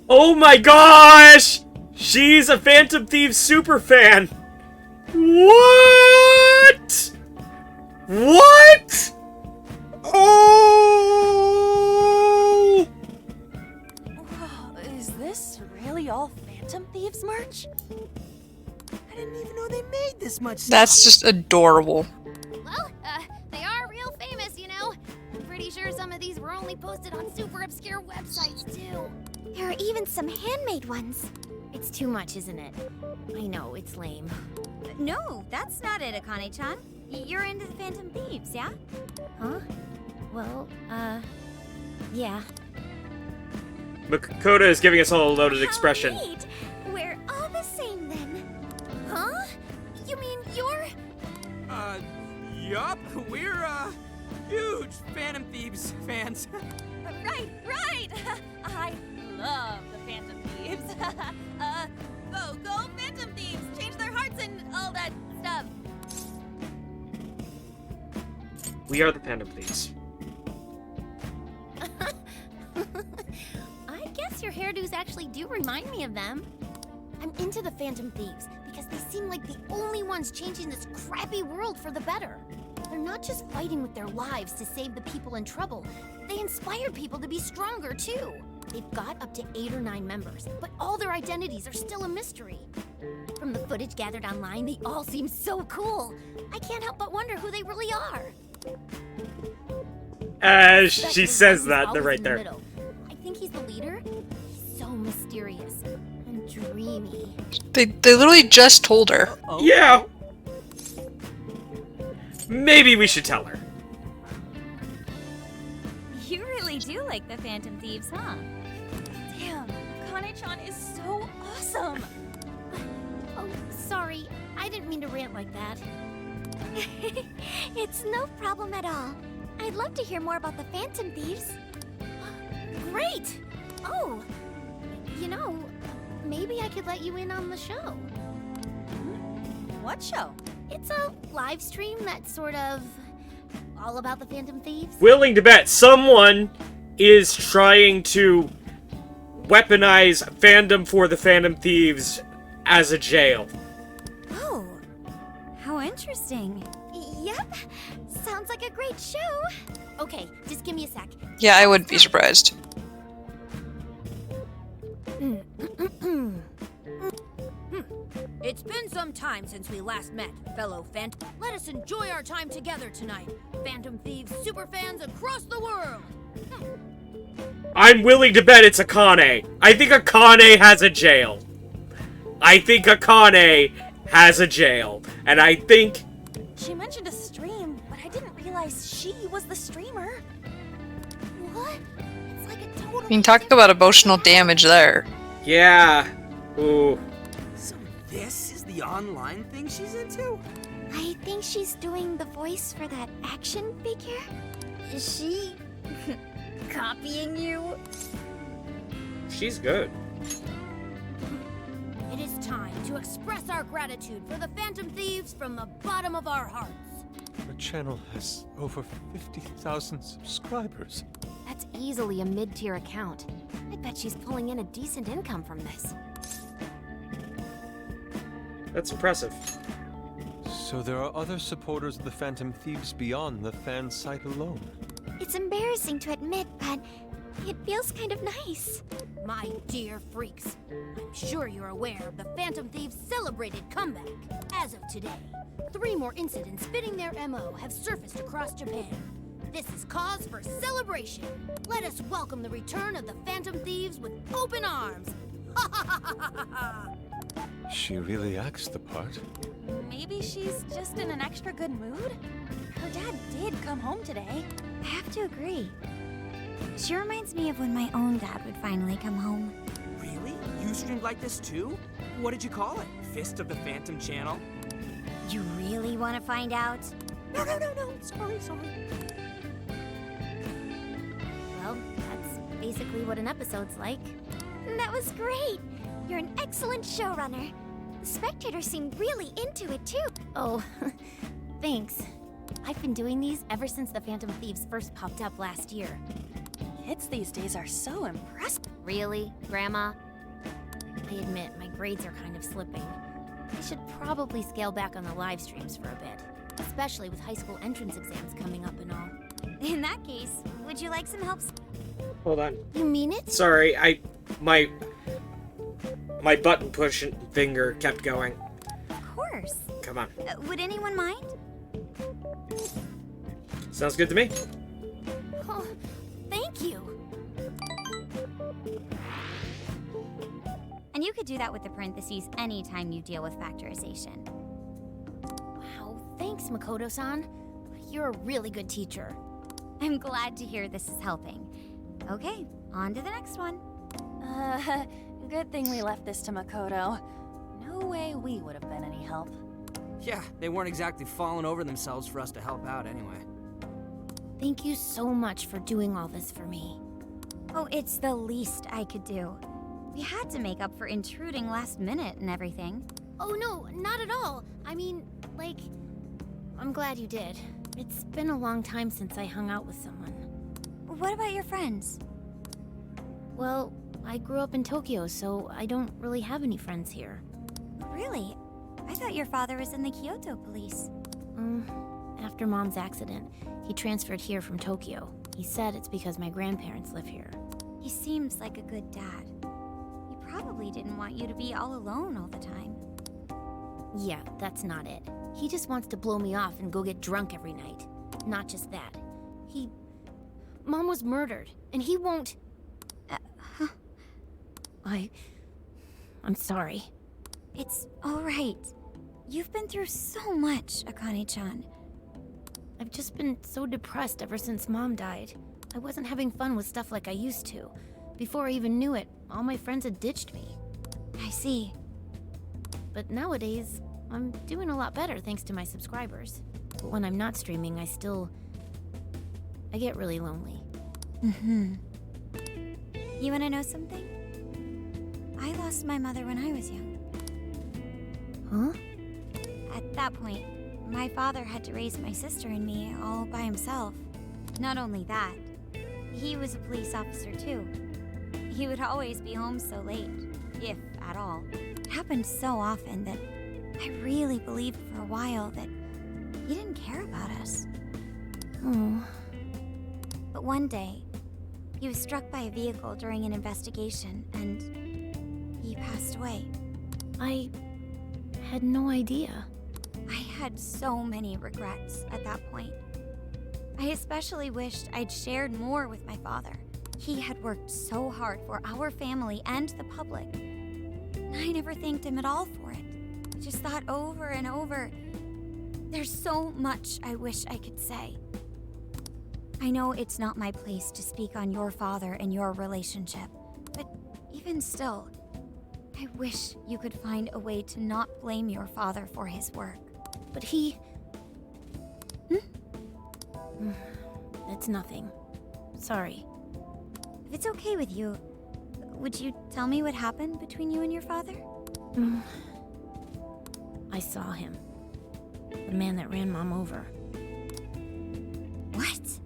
Oh my gosh! She's a Phantom Thieves superfan! What? What? Oh! Whoa, is this really all Phantom Thieves merch? I didn't even know they made this much stuff. That's just adorable. Well, they are real famous, you know. I'm pretty sure some of these were only posted on super obscure websites, too. There are even some handmade ones. It's too much, isn't it? I know, it's lame. No, that's not it, Akane-chan. You're into the Phantom Thieves, yeah? Huh? Well, yeah. Makoto is giving us all a loaded expression. How neat. We're all the same then. Huh? You mean you're... Yup, we're, huge Phantom Thieves fans. Right! I love the Phantom Thieves. Go Phantom Thieves! Change their hearts and all that stuff. We are the Phantom Thieves. I guess your hairdos actually do remind me of them. I'm into the Phantom Thieves because they seem like the only ones changing this crappy world for the better. They're not just fighting with their lives to save the people in trouble. They inspire people to be stronger, too. They've got up to 8 or 9 members, but all their identities are still a mystery. From the footage gathered online, they all seem so cool. I can't help but wonder who they really are. She says that, they're right there. I think he's the leader. He's so mysterious and dreamy. They literally just told her. Yeah! Maybe we should tell her. You really do like the Phantom Thieves, huh? Damn, Akane-chan is so awesome. Oh, sorry. I didn't mean to rant like that. It's no problem at all. I'd love to hear more about the Phantom Thieves. Great! Oh, you know, maybe I could let you in on the show. What show? It's a live stream that's sort of all about the Phantom Thieves. Willing to bet someone is trying to weaponize fandom for the Phantom Thieves as a jail. Oh, how interesting. Yep, sounds like a great show. Okay, just give me a sec. Yeah, I wouldn't be surprised. It's been some time since we last met, fellow Phantom. Let us enjoy our time together tonight. Phantom Thieves superfans across the world. I'm willing to bet it's Akane. I think Akane has a jail. And I think... She mentioned a stream, but I didn't realize she was the streamer. What? It's like a total... I mean, talk about emotional damage there. Yeah. Ooh. the online thing she's into? I think she's doing the voice for that action figure. Is she copying you? She's good. It is time to express our gratitude for the Phantom Thieves from the bottom of our hearts. Her channel has over 50,000 subscribers. That's easily a mid-tier account. I bet she's pulling in a decent income from this. That's impressive. So there are other supporters of the Phantom Thieves beyond the fan site alone. It's embarrassing to admit, but it feels kind of nice. My dear freaks, I'm sure you're aware of the Phantom Thieves' celebrated comeback. As of today, 3 more incidents fitting their MO have surfaced across Japan. This is cause for celebration. Let us welcome the return of the Phantom Thieves with open arms. Ha ha ha ha ha ha! She really acts the part. Maybe she's just in an extra good mood? Her dad did come home today. I have to agree. She reminds me of when my own dad would finally come home. Really? You streamed like this too? What did you call it? Fist of the Phantom channel? You really want to find out? No. Sorry. Well, that's basically what an episode's like. That was great. You're an excellent showrunner. The spectators seem really into it too. Oh, thanks. I've been doing these ever since the Phantom Thieves first popped up last year. Kids these days are so impressive. Really, Grandma? I admit, my grades are kind of slipping. I should probably scale back on the live streams for a bit, especially with high school entrance exams coming up and all. In that case, would you like some help? Hold on. You mean it? Sorry, my button push finger kept going. Of course. Come on. Would anyone mind? Sounds good to me. Oh, thank you. And you could do that with the parentheses anytime you deal with factorization. Wow, thanks, Makoto-san. You're a really good teacher. I'm glad to hear this is helping. Okay, on to the next one. Good thing we left this to Makoto. No way we would have been any help. Yeah, they weren't exactly falling over themselves for us to help out anyway. Thank you so much for doing all this for me. Oh, it's the least I could do. We had to make up for intruding last minute and everything. Oh no, not at all. I mean, like, I'm glad you did. It's been a long time since I hung out with someone. What about your friends? Well, I grew up in Tokyo, so I don't really have any friends here. Really? I thought your father was in the Kyoto police. After Mom's accident, he transferred here from Tokyo. He said it's because my grandparents live here. He seems like a good dad. He probably didn't want you to be all alone all the time. Yeah, that's not it. He just wants to blow me off and go get drunk every night. Not just that. Mom was murdered, and he won't... I'm sorry. It's all right. You've been through so much, Akane-chan. I've just been so depressed ever since Mom died. I wasn't having fun with stuff like I used to. Before I even knew it, all my friends had ditched me. I see. But nowadays, I'm doing a lot better thanks to my subscribers. But when I'm not streaming, I get really lonely. You wanna know something? I lost my mother when I was young. Huh? At that point, my father had to raise my sister and me all by himself. Not only that, he was a police officer too. He would always be home so late, if at all. It happened so often that I really believed for a while that he didn't care about us. Oh. But one day, he was struck by a vehicle during an investigation, and he passed away. I had no idea. I had so many regrets at that point. I especially wished I'd shared more with my father. He had worked so hard for our family and the public. I never thanked him at all for it. I just thought over and over, there's so much I wish I could say. I know it's not my place to speak on your father and your relationship, but even still, I wish you could find a way to not blame your father for his work. But he... That's nothing. Sorry. If it's okay with you, would you tell me what happened between you and your father? I saw him. The man that ran Mom over. What?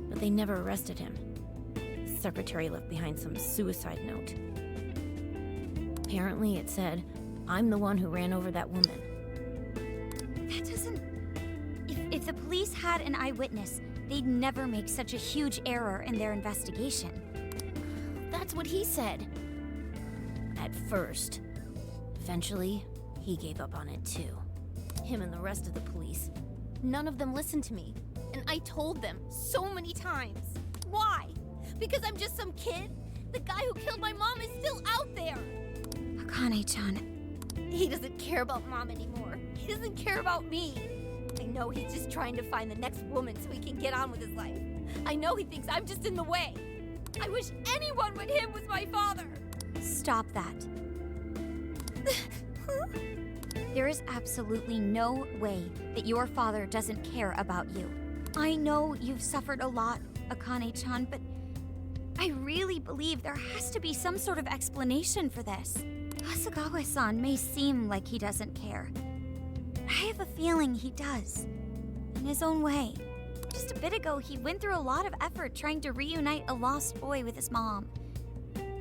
But they never arrested him. The secretary left behind some suicide note. Apparently it said, "I'm the one who ran over that woman." That doesn't... If the police had an eyewitness, they'd never make such a huge error in their investigation. That's what he said. At first. Eventually, he gave up on it too. Him and the rest of the police. None of them listened to me. And I told them so many times. Why? Because I'm just some kid? The guy who killed my mom is still out there! Akane-chan. He doesn't care about Mom anymore. He doesn't care about me. I know he's just trying to find the next woman so he can get on with his life. I know he thinks I'm just in the way. I wish anyone but him was my father. Stop that. There is absolutely no way that your father doesn't care about you. I know you've suffered a lot, Akane-chan, but I really believe there has to be some sort of explanation for this. Hasagawa-san may seem like he doesn't care. I have a feeling he does. In his own way. Just a bit ago, he went through a lot of effort trying to reunite a lost boy with his mom.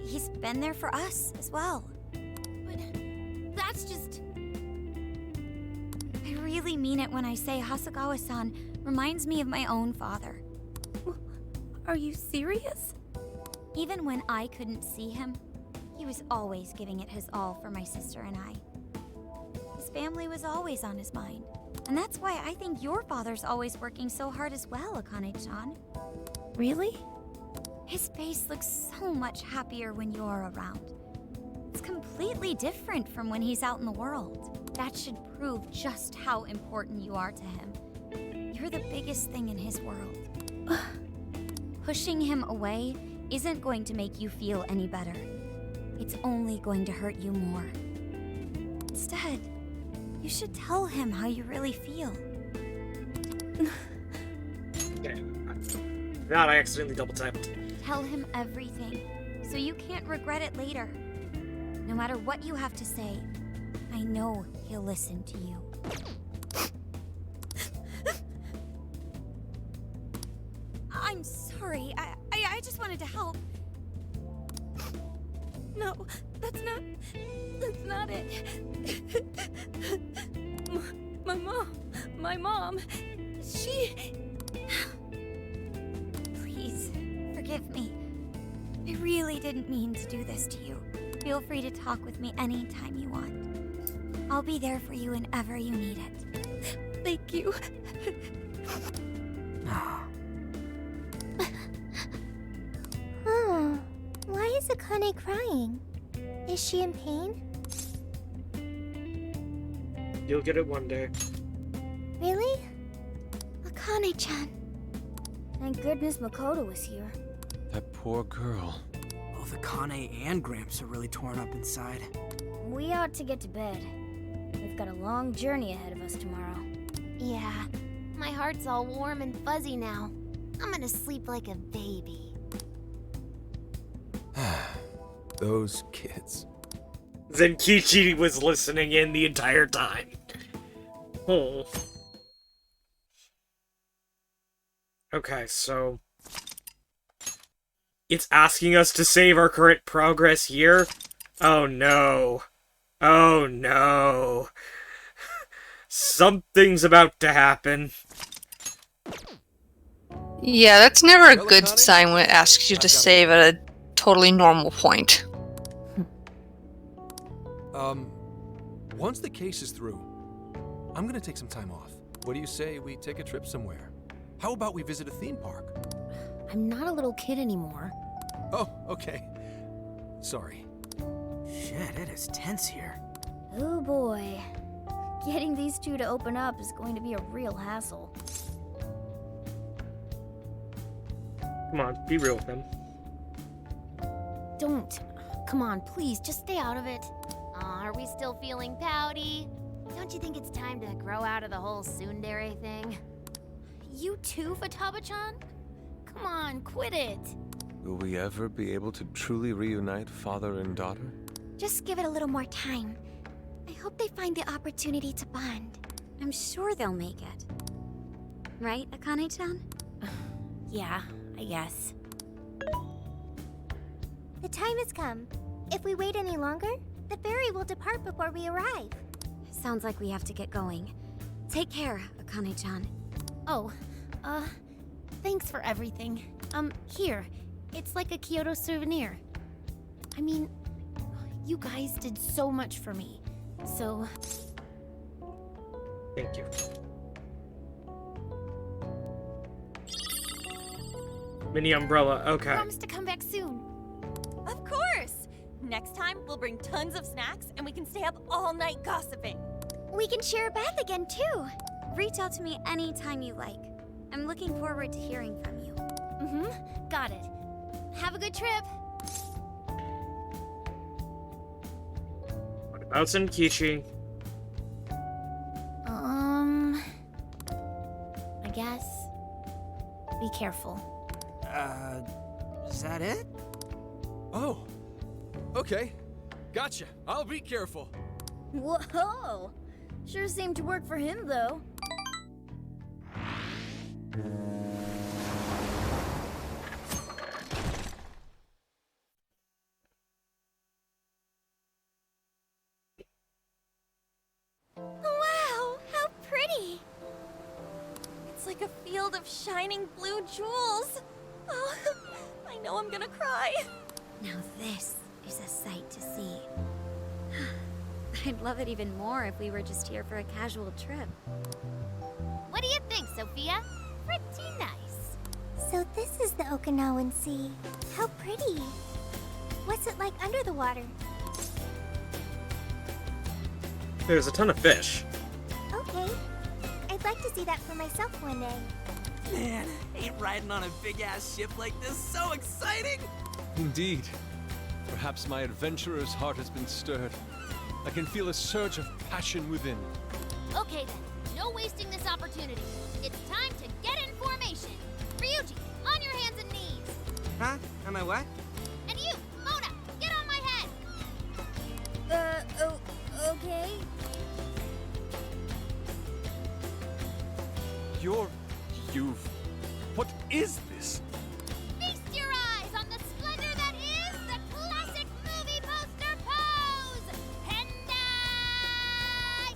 He's been there for us as well. But that's just... I really mean it when I say Hasagawa-san reminds me of my own father. Are you serious? Even when I couldn't see him, he was always giving it his all for my sister and I. His family was always on his mind. And that's why I think your father's always working so hard as well, Akane-chan. Really? His face looks so much happier when you're around. It's completely different from when he's out in the world. That should prove just how important you are to him. You're the biggest thing in his world. Pushing him away isn't going to make you feel any better. It's only going to hurt you more. Instead, you should tell him how you really feel. Okay. God, I accidentally double-tapped. Tell him everything, so you can't regret it later. No matter what you have to say, I know he'll listen to you. I'm sorry. I just wanted to help. No, that's not it. My mom, she... Please, forgive me. I really didn't mean to do this to you. Feel free to talk with me anytime you want. I'll be there for you whenever you need it. Thank you. Oh, why is Akane crying? Is she in pain? You'll get it one day. Really? Akane-chan. Thank goodness Makoto was here. That poor girl. Both Akane and Gramps are really torn up inside. We ought to get to bed. We've got a long journey ahead of us tomorrow. Yeah, my heart's all warm and fuzzy now. I'm gonna sleep like a baby. Those kids. Zenkichi was listening in the entire time. Oh. Okay, so... It's asking us to save our current progress here? Oh no. Oh no. Something's about to happen. Yeah, that's never a Well, good Akane, sign when it asks you I've to got a- save at a totally normal point. Once the case is through, I'm gonna take some time off. What do you say we take a trip somewhere? How about we visit a theme park? I'm not a little kid anymore. Oh, okay. Sorry. Shit, it is tense here. Oh boy. Getting these two to open up is going to be a real hassle. Come on, be real with him. Don't. come on, please, just stay out of it. Aw, are we still feeling pouty? Don't you think it's time to grow out of the whole tsundere thing? You too, Futaba-chan? Come on, quit it. Will we ever be able to truly reunite father and daughter? Just give it a little more time. I hope they find the opportunity to bond. I'm sure they'll make it. Right, Akane-chan? Yeah, I guess. The time has come. If we wait any longer, the ferry will depart before we arrive. Sounds like we have to get going. Take care, Akane-chan. Oh, thanks for everything. Here. It's like a Kyoto souvenir. I mean, you guys did so much for me. So... Thank you. Mini umbrella, okay. Promise to come back soon. Of course! Next time, we'll bring tons of snacks and we can stay up all night gossiping. We can share a bath again, too. Reach out to me anytime you like. I'm looking forward to hearing from you. Mm-hmm, got it. Have a good trip. What about Senkichi? I guess. Be careful. Is that it? Oh, okay. Gotcha. I'll be careful. Whoa! Sure seemed to work for him, though. Wow, how pretty! It's like a field of shining blue jewels. Oh, I know I'm gonna cry. Now this is a sight to see. I'd love it even more if we were just here for a casual trip. What do you think, Sophia? Pretty nice. So this is the Okinawan Sea. How pretty. What's it like under the water? There's a ton of fish. Okay. I'd like to see that for myself one day. Man, ain't riding on a big-ass ship like this so exciting? Indeed. Perhaps my adventurer's heart has been stirred. I can feel a surge of passion within. Okay then, no wasting this opportunity. It's time to get in formation. Ryuji, on your hands and knees. Huh? Am I what? And you, Mona, get on my head. Okay. What is this? Feast your eyes on the splendor that is the classic movie poster pose! Hendai!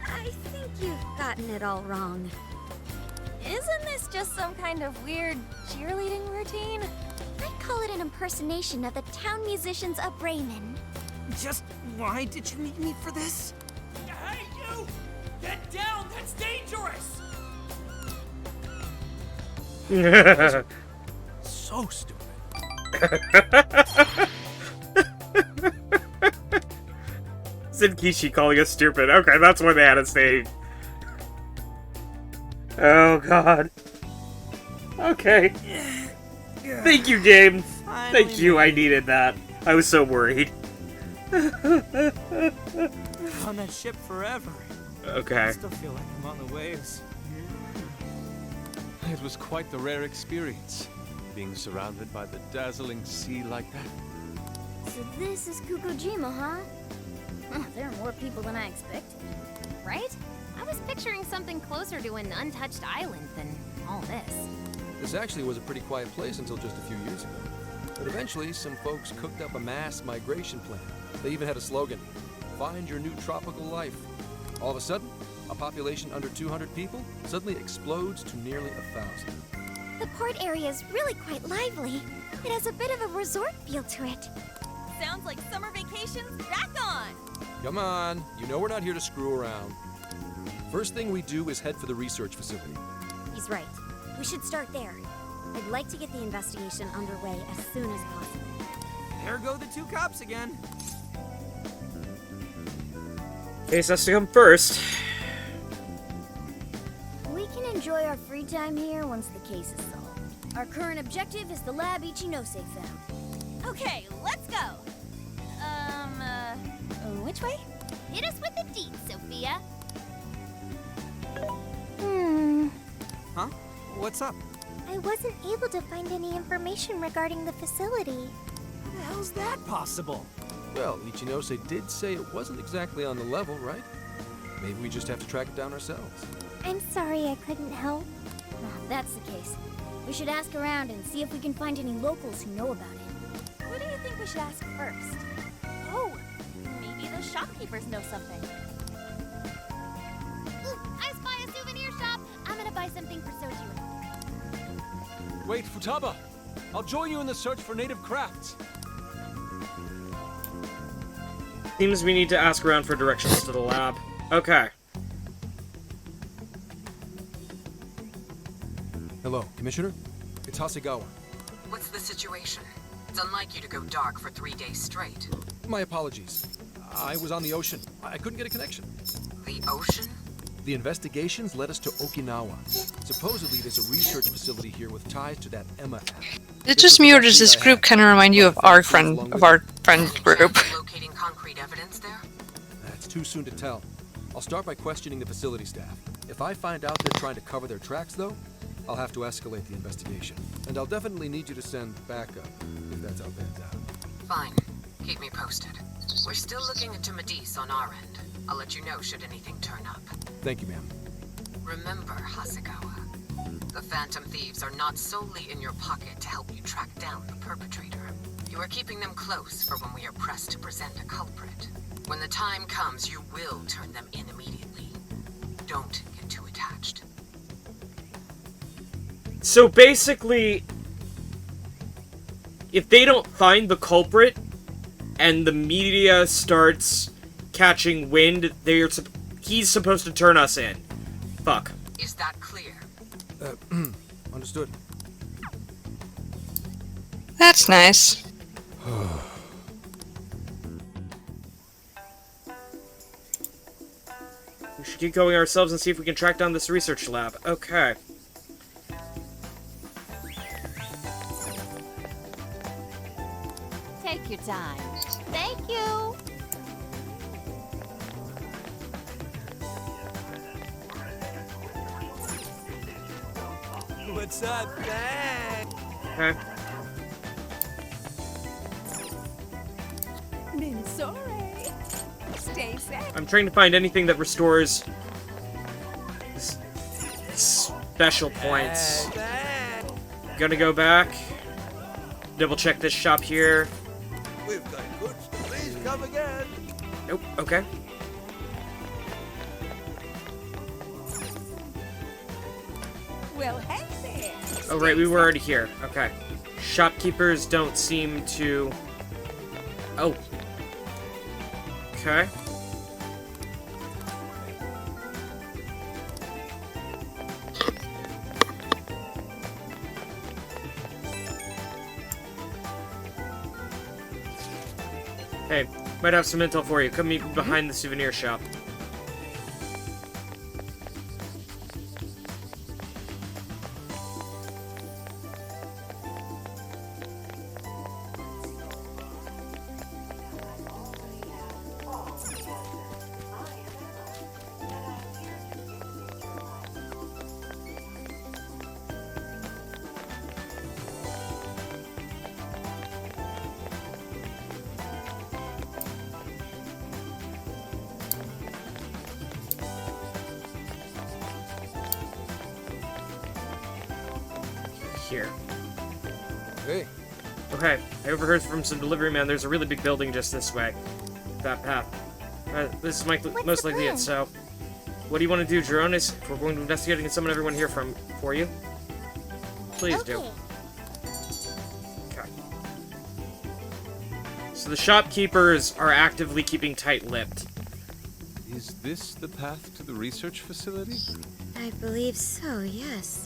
I think you've gotten it all wrong. Isn't this just some kind of weird cheerleading routine? I'd call it an impersonation of the town musicians of Bremen. Just why did you need me for this? Hey, you! Get down! That's dangerous! So stupid. Senkichi calling us stupid. Okay, that's why they had it saved. Oh god. Okay. Thank you, game. Thank you, I needed that. I was so worried. On that ship forever. Okay. I still feel like I'm on the waves. It was quite the rare experience, being surrounded by the dazzling sea like that. So this is Kukujima, huh? There are more people than I expected. Right? I was picturing something closer to an untouched island than all this. This actually was a pretty quiet place until just a few years ago. But eventually, some folks cooked up a mass migration plan. They even had a slogan, "Find your new tropical life." All of a sudden, a population under 200 people suddenly explodes to nearly 1,000. The port area is really quite lively. It has a bit of a resort feel to it. Sounds like summer vacation's back on! Come on, you know we're not here to screw around. First thing we do is head for the research facility. He's right. We should start there. I'd like to get the investigation underway as soon as possible. There go the two cops again. Case has to come first. We can enjoy our free time here once the case is solved. Our current objective is the lab Ichinose found. Okay, let's go. Which way? Hit us with the deets, Sophia. Huh? What's up? I wasn't able to find any information regarding the facility. How the hell's that possible? Well, Ichinose did say it wasn't exactly on the level, right? Maybe we just have to track it down ourselves. I'm sorry I couldn't help. If that's the case, we should ask around and see if we can find any locals who know about it. Who do you think we should ask first? Oh, maybe the shopkeepers know something. Ooh, I spy a souvenir shop. I'm gonna buy something for Soju. Wait, Futaba! I'll join you in the search for native crafts. Seems we need to ask around for directions to the lab. Okay. Hello, Commissioner? It's Hasegawa. What's the situation? It's unlike you to go dark for 3 days straight. My apologies. I was on the ocean. I couldn't get a connection. The ocean? The investigations led us to Okinawa. Supposedly, there's a research facility here with ties to that Emma app. Is it just me, or does this group kind of remind you of our friend group? Locating concrete evidence there? That's too soon to tell. I'll start by questioning the facility staff. If I find out they're trying to cover their tracks, though, I'll have to escalate the investigation. And I'll definitely need you to send backup, if that's how bad out. Fine. Keep me posted. We're still looking into Medice on our end. I'll let you know should anything turn up. Thank you, ma'am. Remember, Hasegawa, the Phantom Thieves are not solely in your pocket to help you track down the perpetrator. You are keeping them close for when we are pressed to present a culprit. When the time comes, you will turn them in immediately. Don't get too attached. So basically, if they don't find the culprit and the media starts catching wind, he's supposed to turn us in. Fuck. Is that clear? Understood. That's nice. We should keep going ourselves and see if we can track down this research lab. Okay. Take your time. Thank you. What's up, man? Okay. Sorry. Stay safe. I'm trying to find anything that restores special points. Gonna go back. Double check this shop here. We've got goods. Please come again. Nope. Okay. Well, hey there. Oh, right, we were already here. Okay. Shopkeepers don't seem to... Oh. Okay. Hey, might have some intel for you. Come meet me behind the souvenir shop. Here. Hey. Okay, I overheard from some delivery man there's a really big building just this way. That path. This is most likely it, so... What do you want to do, Jerome? If we're going to investigate and summon everyone here for you? Please do. Okay. So the shopkeepers are actively keeping tight-lipped. Is this the path to the research facility? I believe so, yes.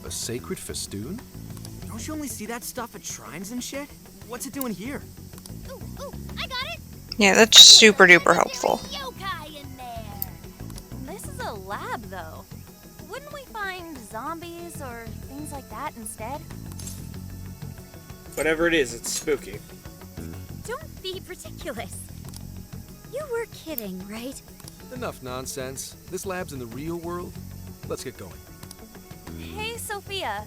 A sacred festoon? Don't you only see that stuff at shrines and shit? What's it doing here? Ooh, I got it. Yeah, that's super duper helpful. Yokai in there. This is a lab, though. Wouldn't we find zombies or things like that instead? Whatever it is, it's spooky. Don't be ridiculous. You were kidding, right? Enough nonsense. This lab's in the real world. Let's get going. Hey, Sophia.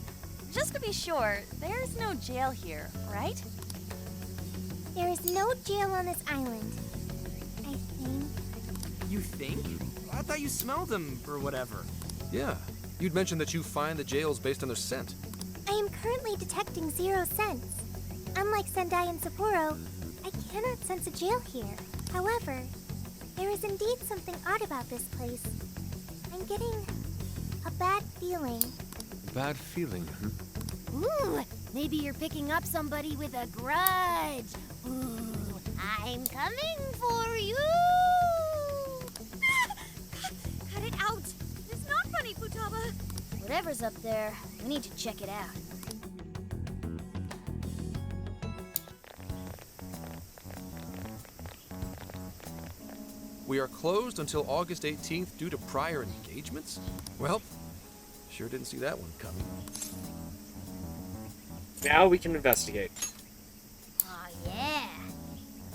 Just to be sure, there's no jail here, right? There is no jail on this island, I think. You think? I thought you smelled them or whatever. Yeah, you'd mentioned that you find the jails based on their scent. I am currently detecting 0 scents. Unlike Sendai and Sapporo, I cannot sense a jail here. However, there is indeed something odd about this place. I'm getting a bad feeling. Bad feeling, Ooh, maybe you're picking up somebody with a grudge. Ooh, I'm coming for you. Cut it out. It's not funny, Futaba. Whatever's up there, we need to check it out. We are closed until August 18th due to prior engagements? Well, sure didn't see that one coming. Now we can investigate. Aw, yeah.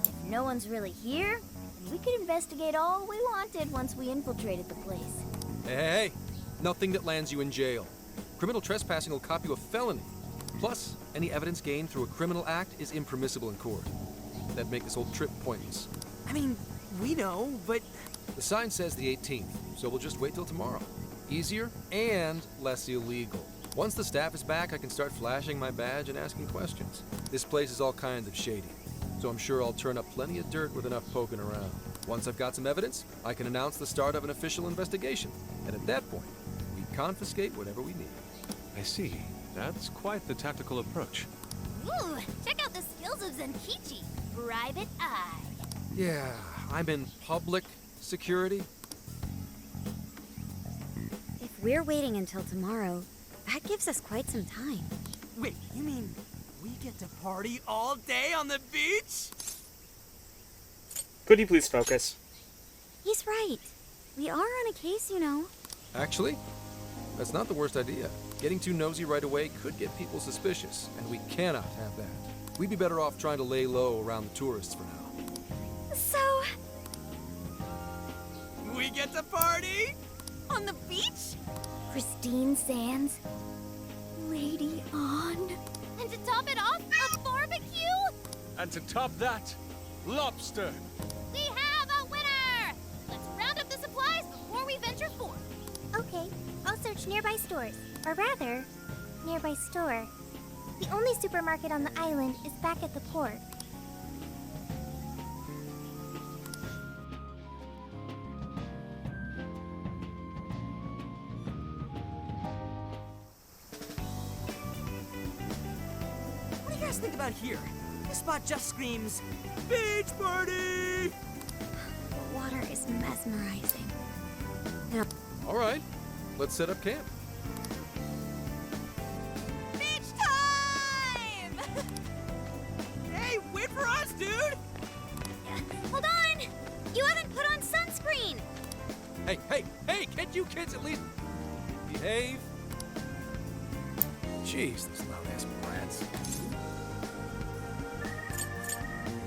If no one's really here, then we could investigate all we wanted once we infiltrated the place. Hey, nothing that lands you in jail. Criminal trespassing will cop you a felony. Plus, any evidence gained through a criminal act is impermissible in court. That'd make this whole trip pointless. I mean, we know, but... The sign says the 18th, so we'll just wait till tomorrow. Easier and less illegal. Once the staff is back, I can start flashing my badge and asking questions. This place is all kinds of shady, so I'm sure I'll turn up plenty of dirt with enough poking around. Once I've got some evidence, I can announce the start of an official investigation. And at that point, we confiscate whatever we need. I see. That's quite the tactical approach. Ooh, check out the skills of Zenkichi. Private Eye. Yeah, I'm in public security. If we're waiting until tomorrow, that gives us quite some time. Wait, you mean we get to party all day on the beach? Could you please focus? He's right. We are on a case, you know. Actually, that's not the worst idea. Getting too nosy right away could get people suspicious, and we cannot have that. We'd be better off trying to lay low around the tourists for now. So... We get to party? On the beach? Pristine sands. Lady on. And to top it off, a barbecue? And to top that, lobster. We have a winner! Let's round up the supplies before we venture forth. Okay, I'll search nearby stores. Or rather, nearby store. The only supermarket on the island is back at the port. What do you guys think about here? This spot just screams, beach party! The water is mesmerizing. All right, let's set up camp. Beach time! Hey, wait for us, dude! Hold on! You haven't put on sunscreen! Hey, can't you kids at least behave? Jeez, those loud-ass brats.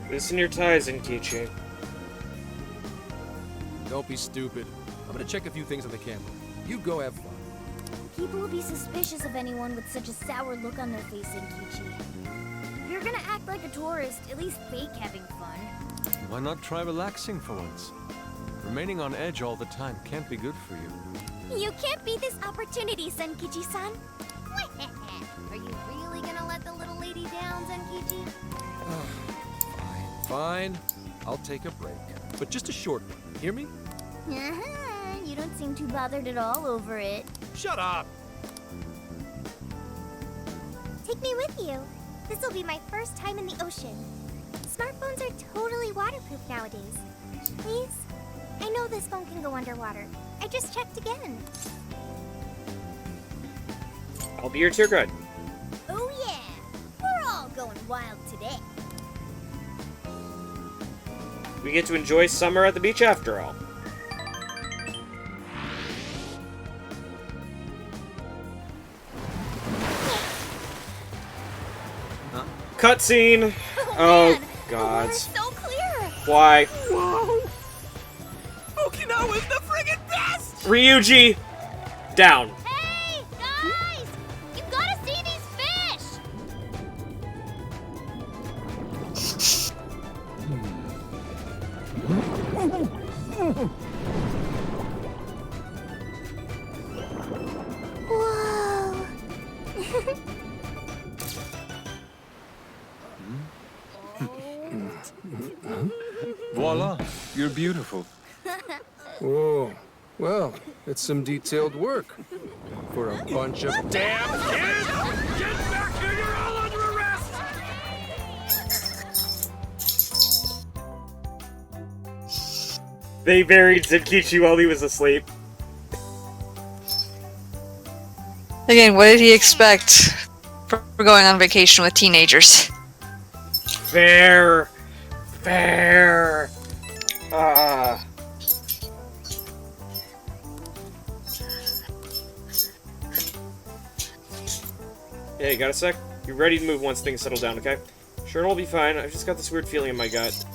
Loosen your ties, Nkichi. Don't be stupid. I'm gonna check a few things on the camera. You go have fun. People will be suspicious of anyone with such a sour look on their face, Inkichi. If you're gonna act like a tourist, at least fake having fun. Why not try relaxing for once? Remaining on edge all the time can't be good for you. You can't beat this opportunity, Senkichi-san. Are you really gonna let the little lady down, Zenkichi? Fine. I'll take a break. But just a short one. Hear me? You don't seem too bothered at all over it. Shut up! Take me with you. This will be my first time in the ocean. Smartphones are totally waterproof nowadays. Please? I know this phone can go underwater. I just checked again. I'll be your tour guide. Oh yeah! We're all going wild today. We get to enjoy summer at the beach after all. Cutscene! Oh, God. So clear. Why? Whoa! Okinawa's the friggin' best! Ryuji! Down. Hey, guys! You gotta see these fish! Whoa. Voila, you're beautiful. Whoa. Well, it's some detailed work. For a bunch of Damn kids! Get back here! You're all under arrest! They buried Zenkichi while he was asleep. Again, what did he expect for going on vacation with teenagers? Fair. Fair. Hey, got a sec? You're ready to move once things settle down, okay? Sure, it'll be fine. I've just got this weird feeling in my gut.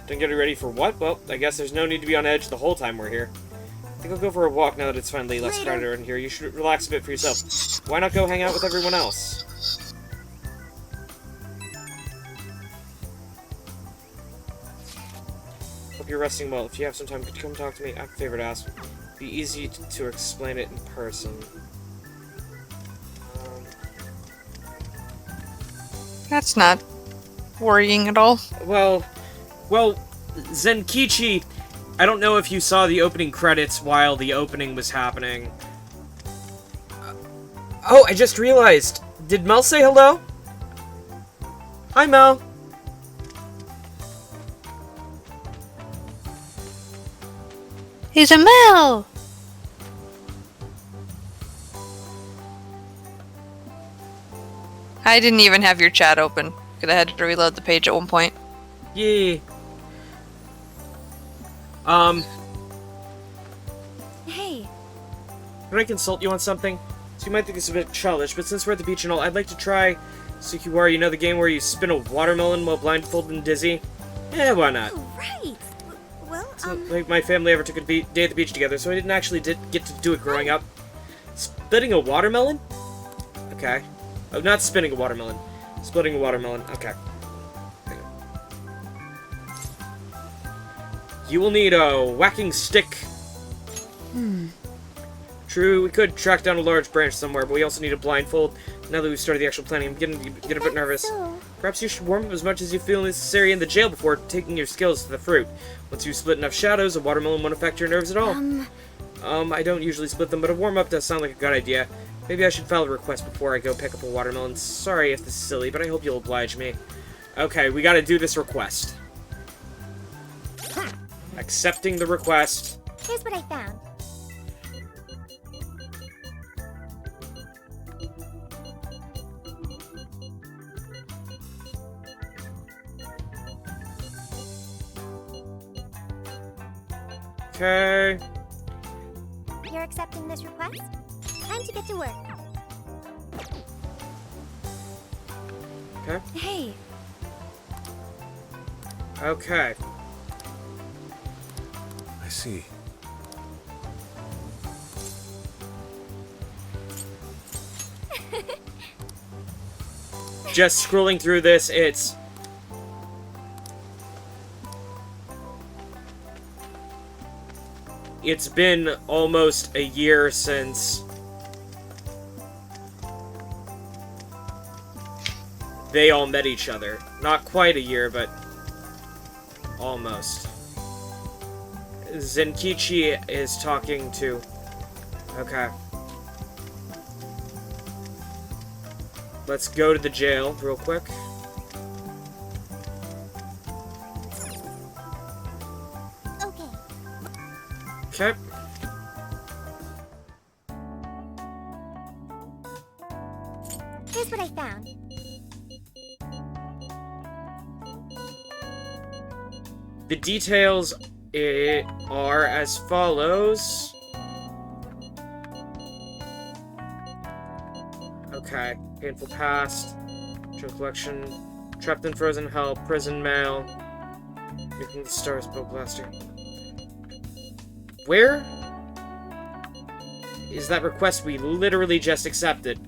Don't get ready for what? Well, I guess there's no need to be on edge the whole time we're here. I think I'll go for a walk now that it's finally less crowded in here. You should relax a bit for yourself. Why not go hang out with everyone else? Hope you're resting well. If you have some time, could you come talk to me? I have a favor to ask. It'd be easy to explain it in person. That's not worrying at all. Well, Zenkichi, I don't know if you saw the opening credits while the opening was happening. Oh, I just realized. Did Mel say hello? Hi, Mel. He's a Mel! I didn't even have your chat open. Could have had to reload the page at one point. Yeah. Hey. Can I consult you on something? So you might think this is a bit childish, but since we're at the beach and all, I'd like to try Sukiwara. You know the game where you spin a watermelon while blindfolded and dizzy? Yeah, why not? Oh, right. Well, Like my family ever took a day at the beach together, so I didn't actually get to do it growing up. Splitting a watermelon? Okay. Oh, not spinning a watermelon. Splitting a watermelon. Okay. You will need a whacking stick. True, we could track down a large branch somewhere, but we also need a blindfold. Now that we've started the actual planning, I'm getting a bit nervous. Perhaps you should warm up as much as you feel necessary in the jail before taking your skills to the fruit. Once you split enough shadows, a watermelon won't affect your nerves at all. I don't usually split them, but a warm-up does sound like a good idea. Maybe I should file a request before I go pick up a watermelon. Sorry if this is silly, but I hope you'll oblige me. Okay, we gotta do this request. Accepting the request. Here's what I found. Okay. You're accepting this request? Time to get to work. Okay. Hey. Okay. I see. Just scrolling through this, it's been almost a year since they all met each other. Not quite a year, but almost. Zenkichi is talking to... Okay. Let's go to the jail real quick. Okay. Here's what I found. The details are as follows. Okay. Painful past. Jewel collection. Trapped in frozen hell. Prison mail. Making the stars bow blaster. Where is that request we literally just accepted?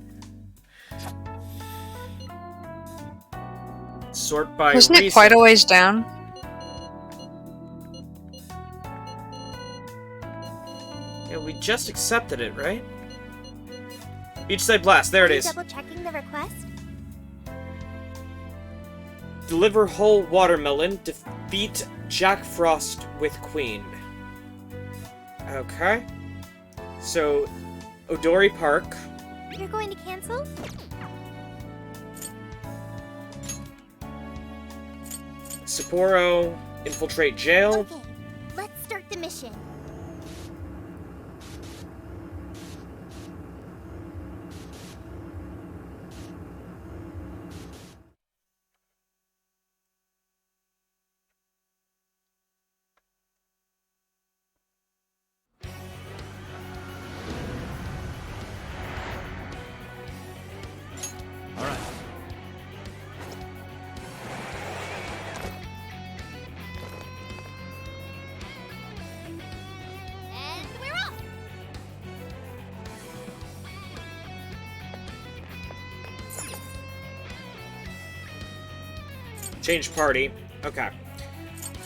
Sort by Wasn't it recent. quite a ways down? Yeah, we just accepted it, right? Beachside Blast, there it is. Double checking the request. Deliver whole watermelon. Defeat Jack Frost with Queen. Okay. So, Odori Park. You're going to cancel? Sapporo. Infiltrate jail. Okay, let's start the mission. All right. And we're off! Change party. Okay.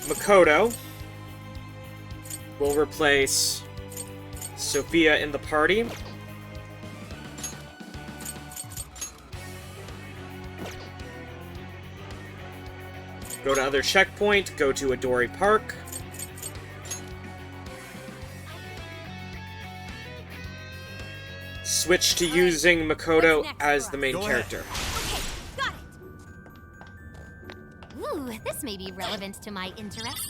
Makoto will replace Sophia in the party. Go to other checkpoint, go to Odori Park. Switch to using Makoto as the main character. Ooh, this may be relevant to my interests.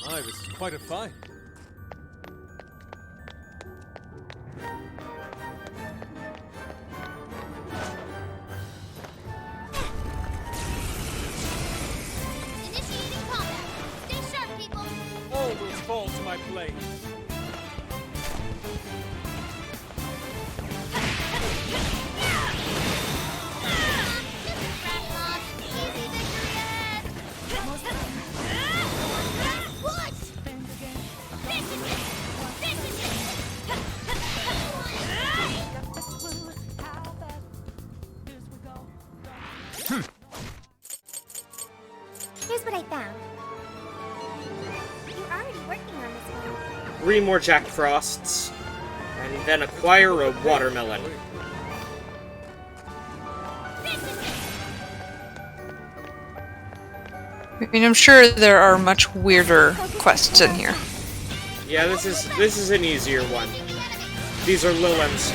Aye, this is quite a find. Initiating combat. Stay sharp, people. All will fall to my blade. Here's what I found. You're already working on this one. 3 more Jack Frosts, and then acquire a watermelon. I mean, I'm sure there are much weirder quests in here. Yeah, this is an easier one. These are Lilins.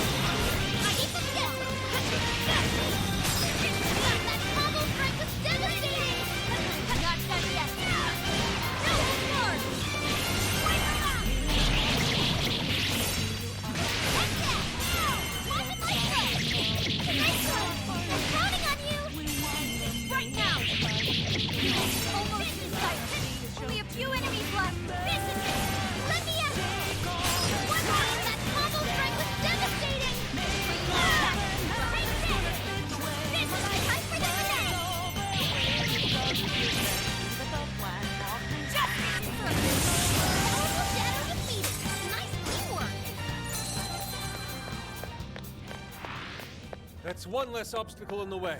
That's one less obstacle in the way.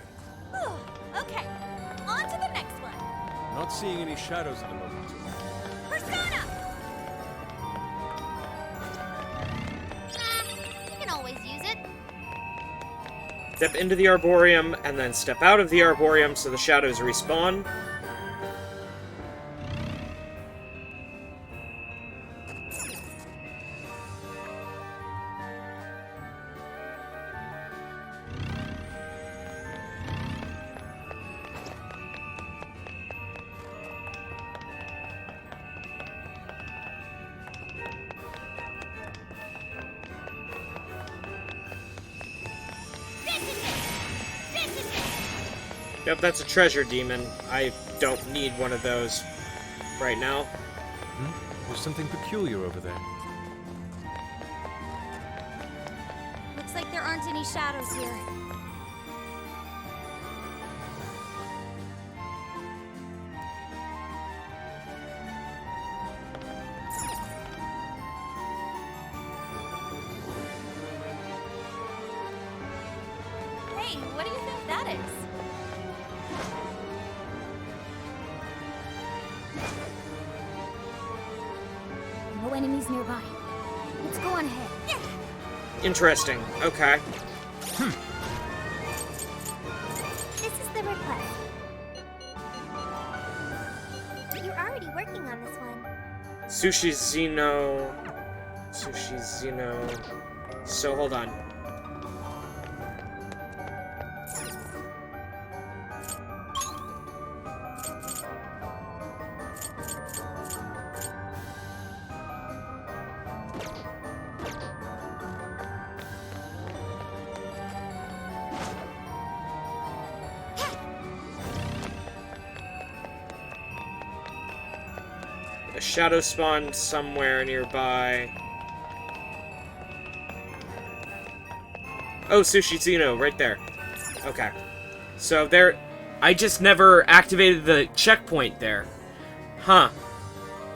Okay, on to the next one. Not seeing any shadows at the moment. Persona! You can always use it. Step into the Arboreum, and then step out of the Arboreum so the shadows respawn. Yep, that's a treasure demon. I don't need one of those right now. There's something peculiar over there. Looks Looks like there aren't any shadows here. Hey, what do you think that is? No enemies nearby. Let's go on ahead. Interesting. Okay. This is the request. You're already working on this one. Sushi Zeno. Sushi Zeno. So hold on. A shadow spawned somewhere nearby. Oh, Sushi Zeno, right there. Okay. So there... I just never activated the checkpoint there. Huh.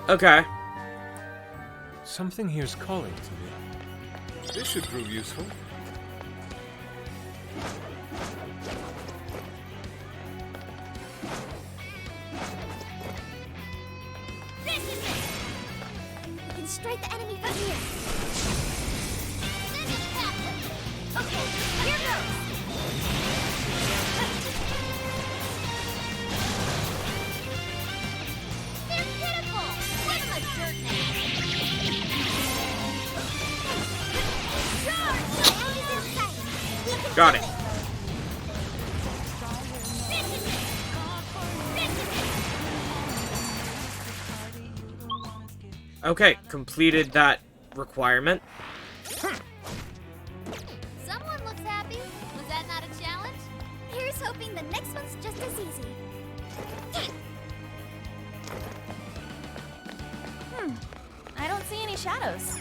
Okay. Something here's calling to me. This should prove useful. This is it! We can strike the enemy from here. Send it that way. Okay, here goes. They're pitiful! Give them a dirt nap. Charge! The enemy's in sight. We can Got do it. This is it! This is it! Okay, completed that requirement. Someone looks happy. Was that not a challenge? Here's hoping the next one's just as easy. I don't see any shadows.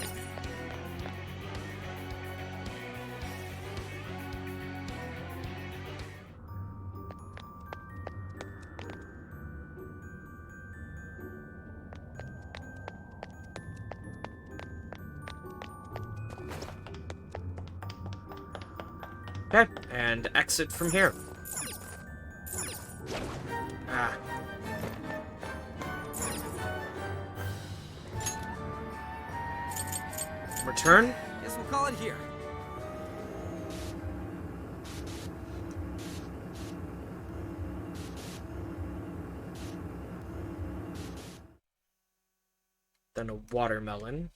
Okay, and exit from here. Ah. Return? Guess we'll call it here. Then a watermelon.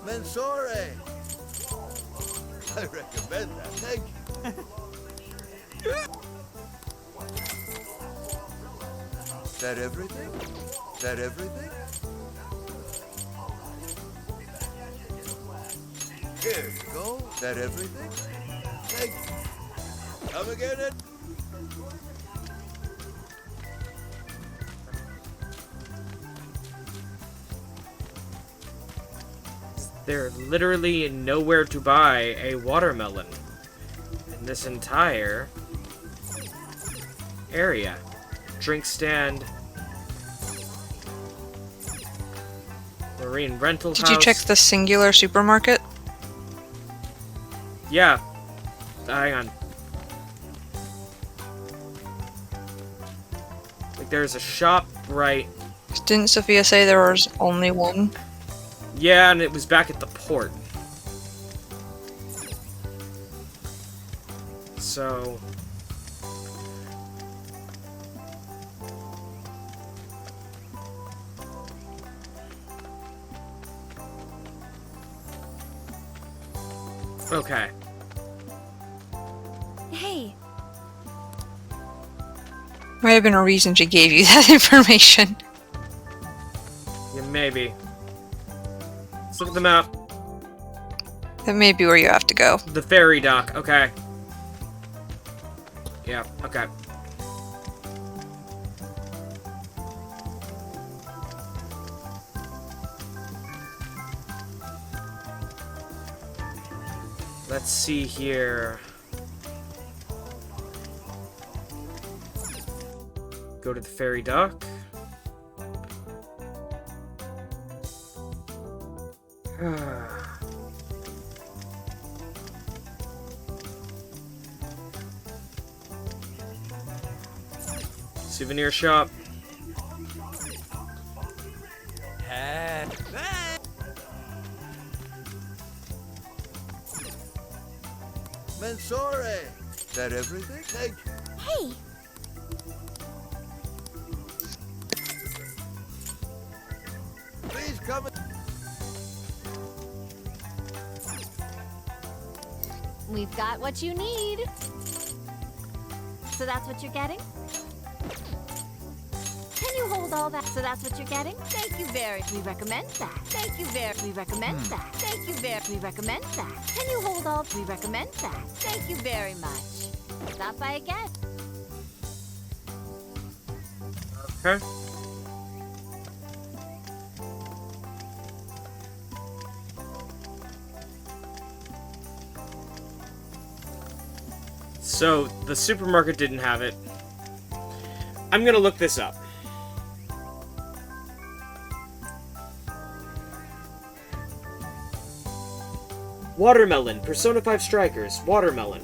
Mensore! I recommend that, thank you. Is that everything? Is that everything? Here you go. Is that everything? Thank you. Come again and... There's literally nowhere to buy a watermelon in this entire area. Drink stand. Marine rental house. Did you check the singular supermarket? Yeah. Hang on. Like, there's a shop right... Didn't Sophia say there was only one? Yeah, and it was back at the port. So... Okay. Hey, Might have been a reason she gave you that information. Maybe. Let's look at the map. That may be where you have to go. The ferry dock, okay. Yeah, okay. Let's see here. Go to the ferry dock. Souvenir shop. Mensore! Is that everything? Thank you. Hey! Please come. We've got what you need. So that's what you're getting? Can you hold all that? So that's what you're getting? Thank you very. We recommend that. Thank you very. We recommend that. Thank you very. We recommend that. Can you hold all? We recommend that. Thank you very much. Stop by again. Okay. So, the supermarket didn't have it. I'm gonna look this up. Watermelon, Persona 5 Strikers, Watermelon.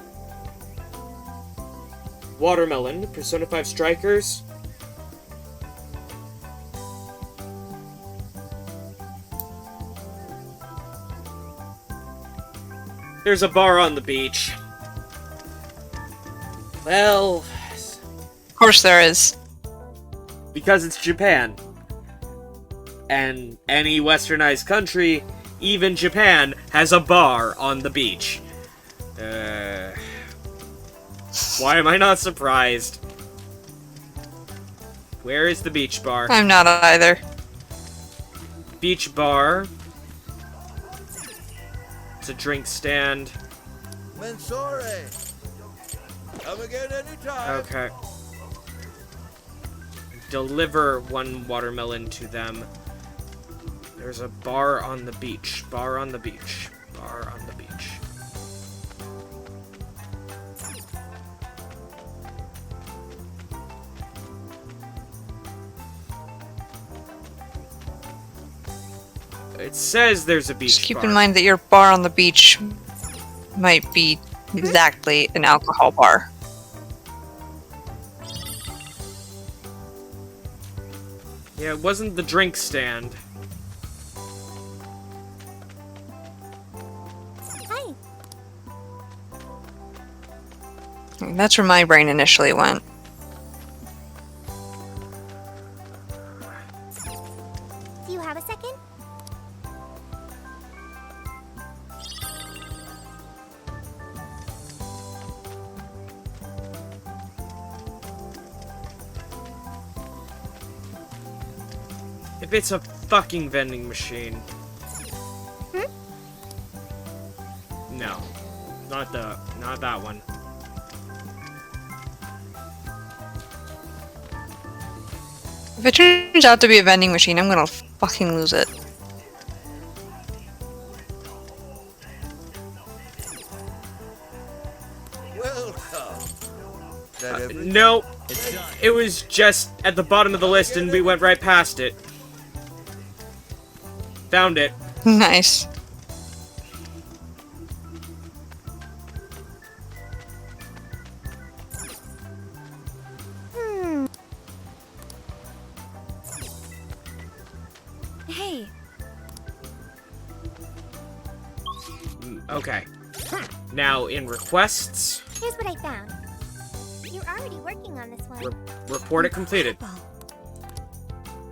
Watermelon, Persona 5 Strikers. There's a bar on the beach. Well... Of course there is. Because it's Japan. And any westernized country, even Japan, has a bar on the beach. Why am I not surprised? Where is the beach bar? I'm not either. Beach bar. It's a drink stand. Mensore! Come again anytime. Okay. Deliver one watermelon to them. There's a bar on the beach. Bar on the beach. Bar on the beach. It says there's a beach Just keep bar. in mind that your bar on the beach might be exactly an alcohol bar. Yeah, it wasn't the drink stand. Hi. That's where my brain initially went. Do you have a second? If it's a fucking vending machine. No. Not that one. If it turns out to be a vending machine, I'm gonna fucking lose it. Welcome. Is that everything? No. It was just at the bottom of the list and we went right past it. Found it. Nice. Hey, Okay. Now, in requests, Here's what I found. You're already working on this one. report it completed.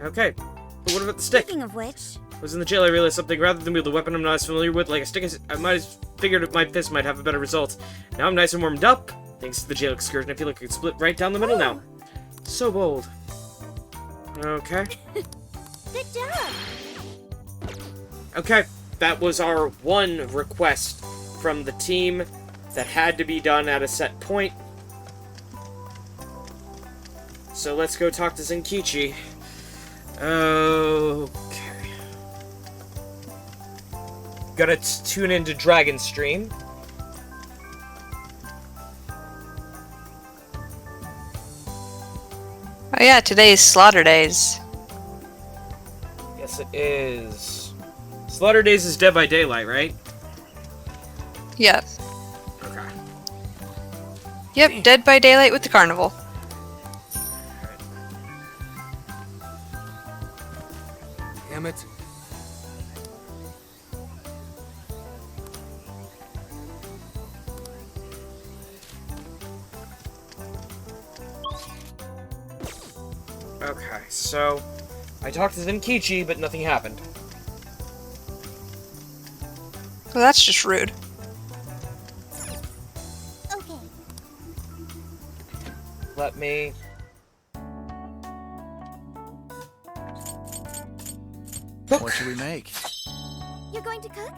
Okay. But what about the stick? speaking of which, I was in the jail, I realized something. Rather than wield a weapon I'm not as familiar with, like a stick, I might have figured my fist might have a better result. Now I'm nice and warmed up. Thanks to the jail excursion, I feel like I could split right down the middle now. So bold. Okay. Good job! Okay, that was our one request from the team that had to be done at a set point. So let's go talk to Zenkichi. Okay. Gotta tune into Dragon Stream. Oh yeah, today is Slaughter Days. Yes, it is. Slaughter Days is Dead by Daylight, right? Yep. Okay. Yep, Dead by Daylight with the carnival. Damn it. Okay, so I talked to Zenkichi, but nothing happened. Well, that's just rude. Okay. Let me... What should we make? You're going to cook?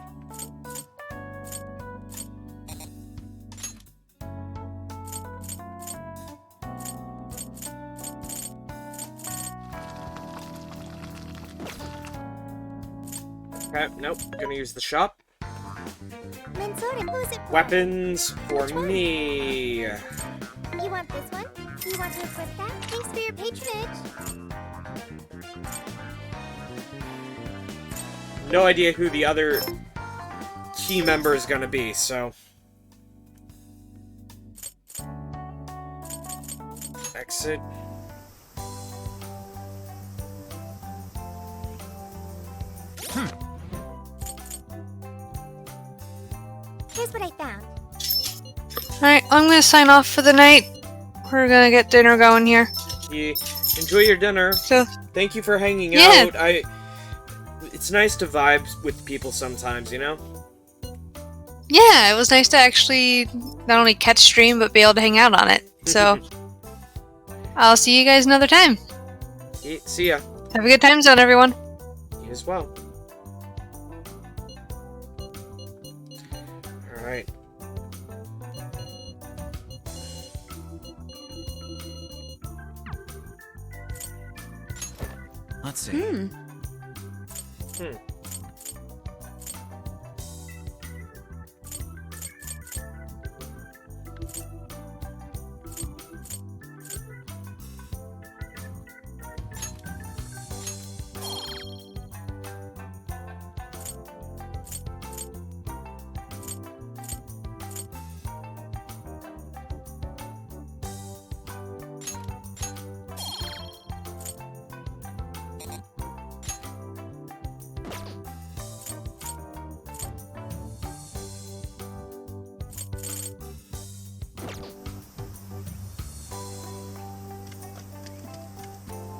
Okay, nope. Gonna use the shop. Mansoren, who's it for? Weapons for Which one? me. You want this one? Do you want to equip that? Thanks for your patronage. No idea who the other key member is gonna be, so... Exit. Here's what I found. Alright, I'm gonna sign off for the night. We're gonna get dinner going here. Yeah, enjoy your dinner. So, thank you for hanging Yeah. out. It's nice to vibe with people sometimes, you know? yeah, it was nice to actually not only catch stream, but be able to hang out on it. So, I'll see you guys another time. Yeah, see ya. Have a good time zone, everyone. You as well. Alright. Let's see. Hmm.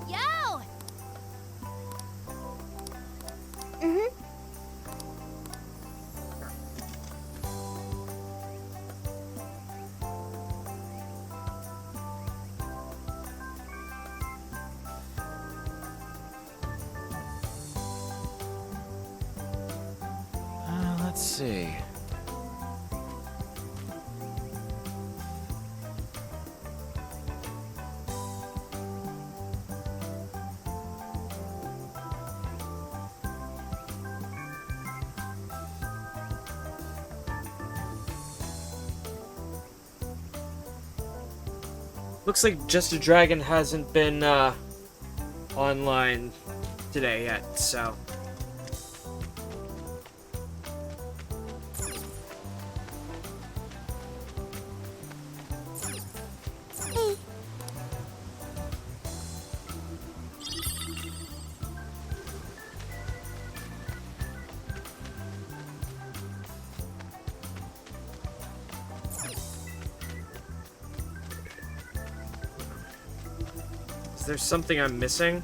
Yo! Mm-hmm. Let's see. Looks like Just a Dragon hasn't been, online today yet, so... Hey. Is there something I'm missing?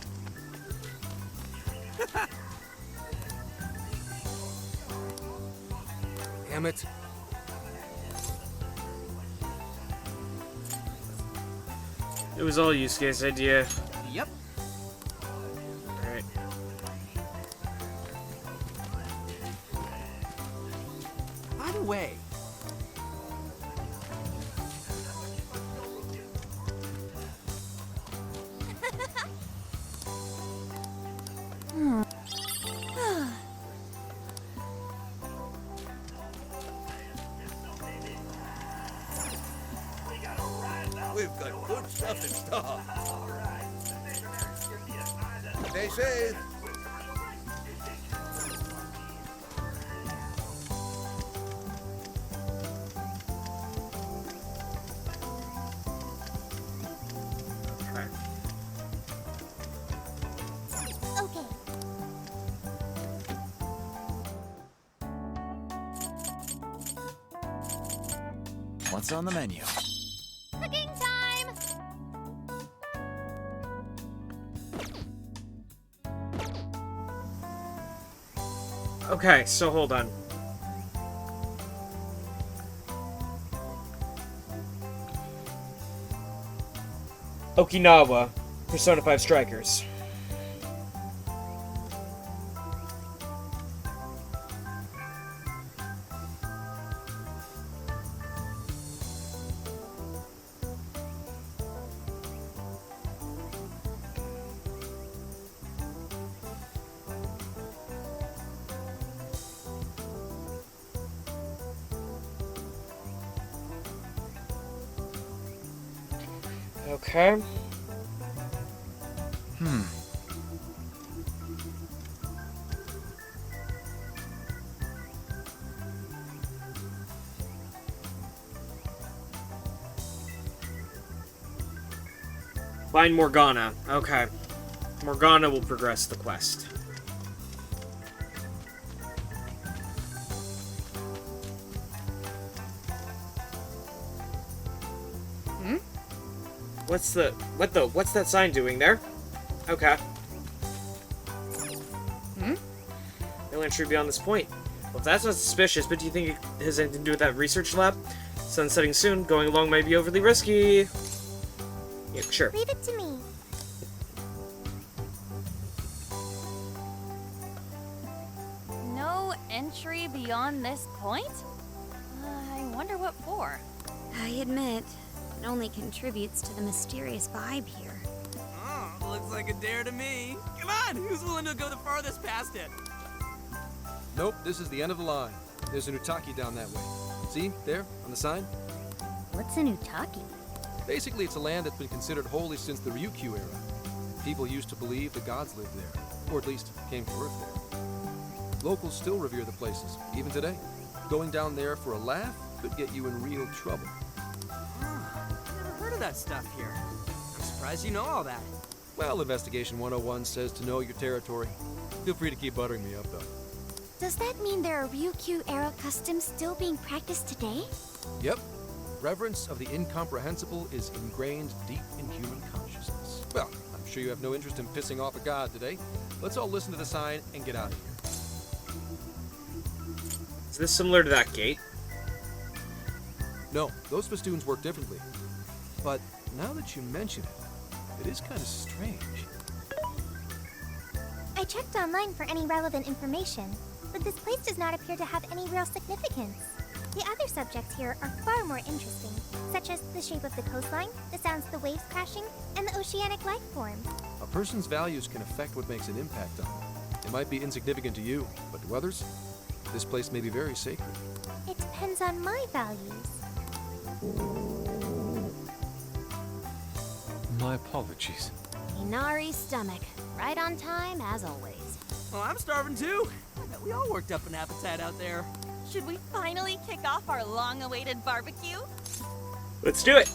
Damn it. It was all Yusuke's idea. Yep. Alright. Good stuff in stock. Stay safe. Okay. What's on the menu? Cooking time! Okay, so hold on. Okinawa, Persona 5 Strikers. Okay. Find Morgana. Okay. Morgana will progress the quest. What's that sign doing there? Okay. No entry beyond this point. Well, that's not suspicious, but do you think it has anything to do with that research lab? Sun's setting soon. Going along might be overly risky. Yeah, sure. Leave it to me. No entry beyond this point? I wonder what for. I admit, it only contributes to the mysterious vibe here. Oh, looks like a dare to me. Come on, who's willing to go the farthest past it? Nope, this is the end of the line. There's an Utaki down that way. See, there, on the sign? What's an Utaki? Basically, it's a land that's been considered holy since the Ryukyu era. People used to believe the gods lived there, or at least came to earth there. Locals still revere the places, even today. Going down there for a laugh could get you in real trouble. Never heard of that stuff here. I'm surprised you know all that. Well, Investigation 101 says to know your territory. Feel free to keep buttering me up, though. Does that mean there are Ryukyu-era customs still being practiced today? Yep. Reverence of the incomprehensible is ingrained deep in human consciousness. Well, I'm sure you have no interest in pissing off a god today. Let's all listen to the sign and get out of here. Is this similar to that gate? No, those festoons work differently. But now that you mention it, it is kind of strange. I checked online for any relevant information, but this place does not appear to have any real significance. The other subjects here are far more interesting, such as the shape of the coastline, the sounds of the waves crashing, and the oceanic life forms. A person's values can affect what makes an impact on them. It might be insignificant to you, but to others, this place may be very sacred. It depends on my values. My apologies. Inari's stomach. Right on time, as always. Well, I'm starving too. I bet we all worked up an appetite out there. Should we finally kick off our long-awaited barbecue? Let's do it!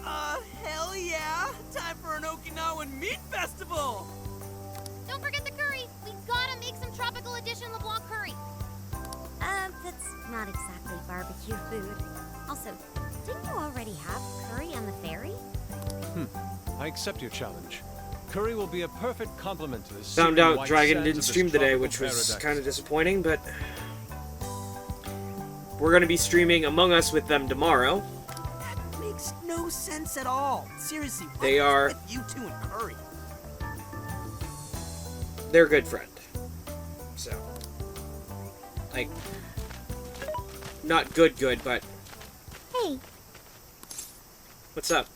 Hell yeah! Time for an Okinawan meat festival! Don't forget the curry! We gotta make some tropical edition LeBlanc curry! That's not exactly barbecue food. Also, didn't you already have curry on the ferry? I accept your challenge. Curry will be a perfect complement to this. Found out Dragon didn't stream today, which was kind of disappointing, but we're going to be streaming Among Us with them tomorrow. That makes no sense at all. Seriously, what They is are- with you two and curry? They're a good friend. So, like, not good, but Hey, what's up?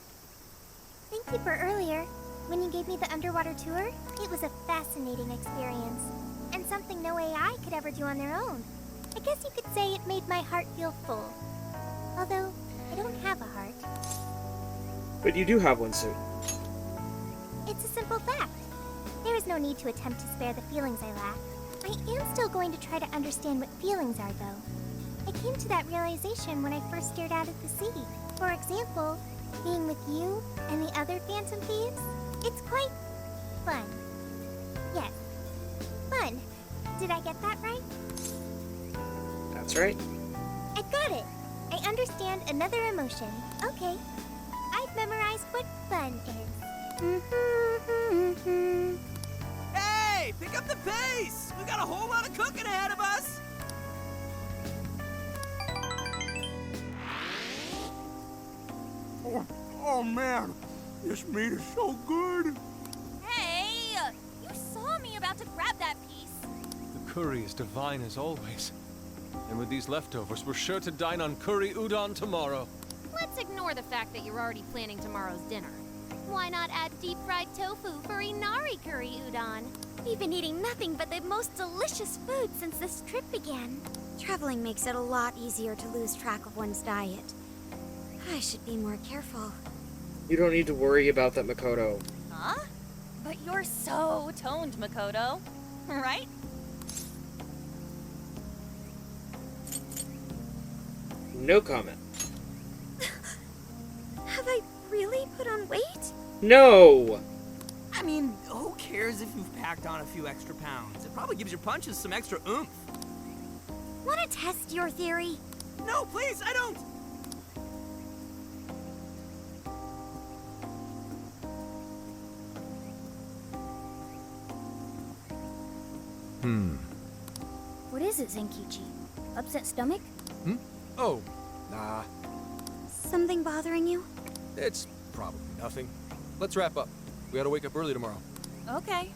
thank you for earlier. When you gave me the underwater tour, it was a fascinating experience, and something no AI could ever do on their own. I guess you could say it made my heart feel full. Although, I don't have a heart. But you do have one suit. It's a simple fact. There is no need to attempt to spare the feelings I lack. I am still going to try to understand what feelings are, though. I came to that realization when I first stared out at the sea. For example, being with you and the other Phantom Thieves, it's quite fun. Yes, fun. Did I get that right? That's right. I got it. I understand another emotion. Okay. I've memorized what fun is. Hey, pick up the pace! We got a whole lot of cooking ahead of us! Oh man, this meat is so good. Hey! You saw me about to grab that piece. The curry is divine as always. And with these leftovers, we're sure to dine on curry udon tomorrow. Let's ignore the fact that you're already planning tomorrow's dinner. Why not add deep-fried tofu for Inari curry udon? We've been eating nothing but the most delicious food since this trip began. Traveling makes it a lot easier to lose track of one's diet. I should be more careful. You don't need to worry about that, Makoto. Huh? But you're so toned, Makoto. Right? No comment. Have I really put on weight? No! I mean, who cares if you've packed on a few extra pounds? It probably gives your punches some extra oomph. Want to test your theory? No, please, I don't! What is it, Zenkichi? Upset stomach? Oh, nah. Something bothering you? It's probably nothing. Let's wrap up. We gotta wake up early tomorrow. Okay.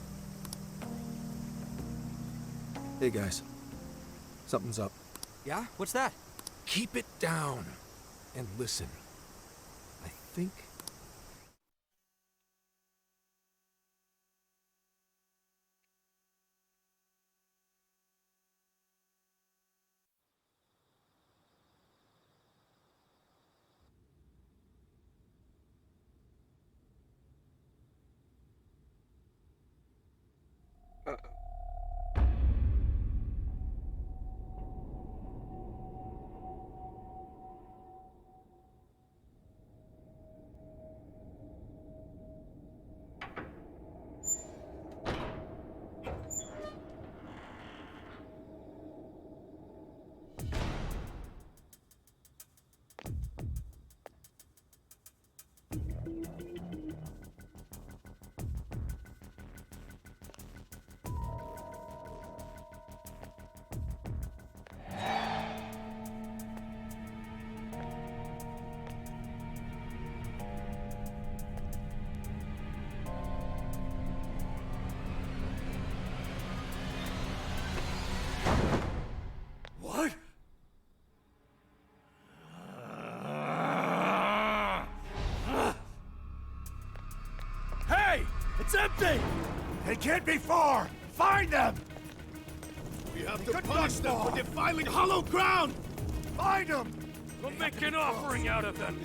Hey guys, something's up. Yeah? What's that? Keep it down and listen. I think... What? Hey! It's empty! They can't be far! Find them! We have to punish them for defiling hollow ground! Find them! We'll make an offering out of them.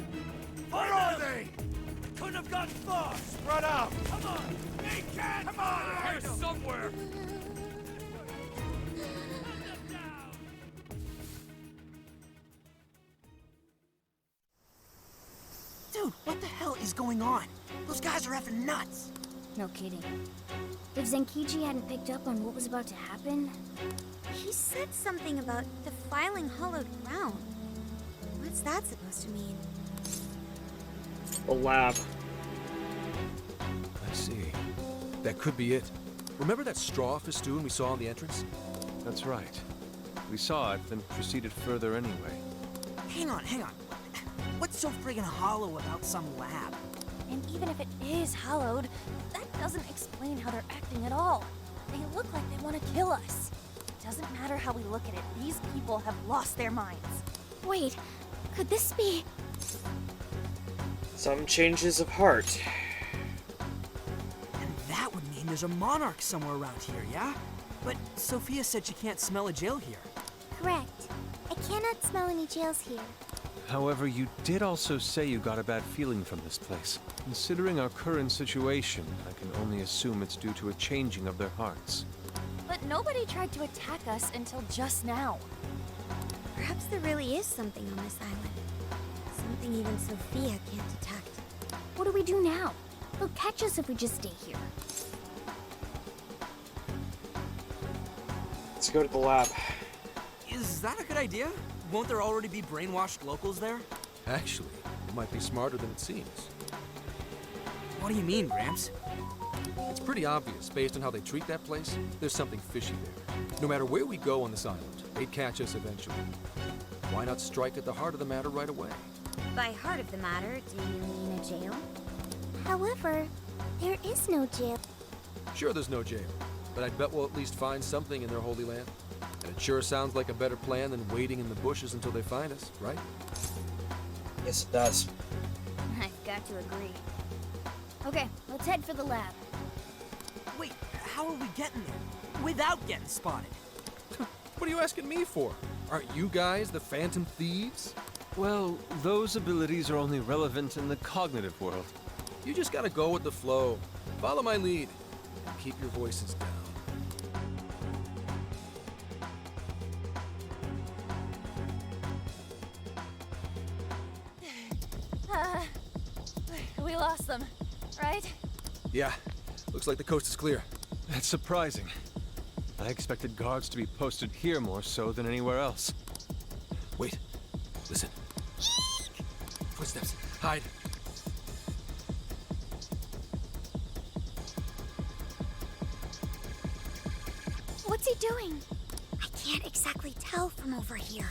Where are they? Couldn't have gotten far. Spread out! Come on! They can't! Come on! Here somewhere. Dude, what the hell is going on? Those guys are effing nuts. No kidding. If Zenkichi hadn't picked up on what was about to happen... He said something about defiling hollowed ground. What's that supposed to mean? A lab. I see. That could be it. Remember that straw festoon we saw in the entrance? That's right. We saw it, then proceeded further anyway. Hang on. What's so friggin' hollow about some lab? And even if it is hollowed, that doesn't explain how they're acting at all. They look like they want to kill us. It doesn't matter how we look at it, these people have lost their minds. Wait, could this be... Some changes of heart. And that would mean there's a monarch somewhere around here, yeah? But Sophia said she can't smell a jail here. Correct. I cannot smell any jails here. However, you did also say you got a bad feeling from this place. Considering our current situation, I can only assume it's due to a changing of their hearts. But nobody tried to attack us until just now. Perhaps there really is something on this island. Something even Sophia can't detect. What do we do now? They'll catch us if we just stay here. Let's go to the lab. Is that a good idea? Won't there already be brainwashed locals there? Actually, it might be smarter than it seems. What do you mean, Gramps? It's pretty obvious, based on how they treat that place, there's something fishy there. No matter where we go on this island, they'd catch us eventually. Why not strike at the heart of the matter right away? By heart of the matter, do you mean a jail? However, there is no jail. Sure, there's no jail, but I'd bet we'll at least find something in their holy land. And it sure sounds like a better plan than waiting in the bushes until they find us, right? Yes, it does. I've got to agree. Okay, let's head for the lab. Wait, how are we getting there? Without getting spotted? What are you asking me for? Aren't you guys the Phantom Thieves? Well, those abilities are only relevant in the cognitive world. You just gotta go with the flow. Follow my lead. And keep your voices down. We lost them, right? Yeah, looks like the coast is clear. That's surprising. I expected guards to be posted here more so than anywhere else. Wait, listen. Footsteps. Hide. What's he doing? I can't exactly tell from over here.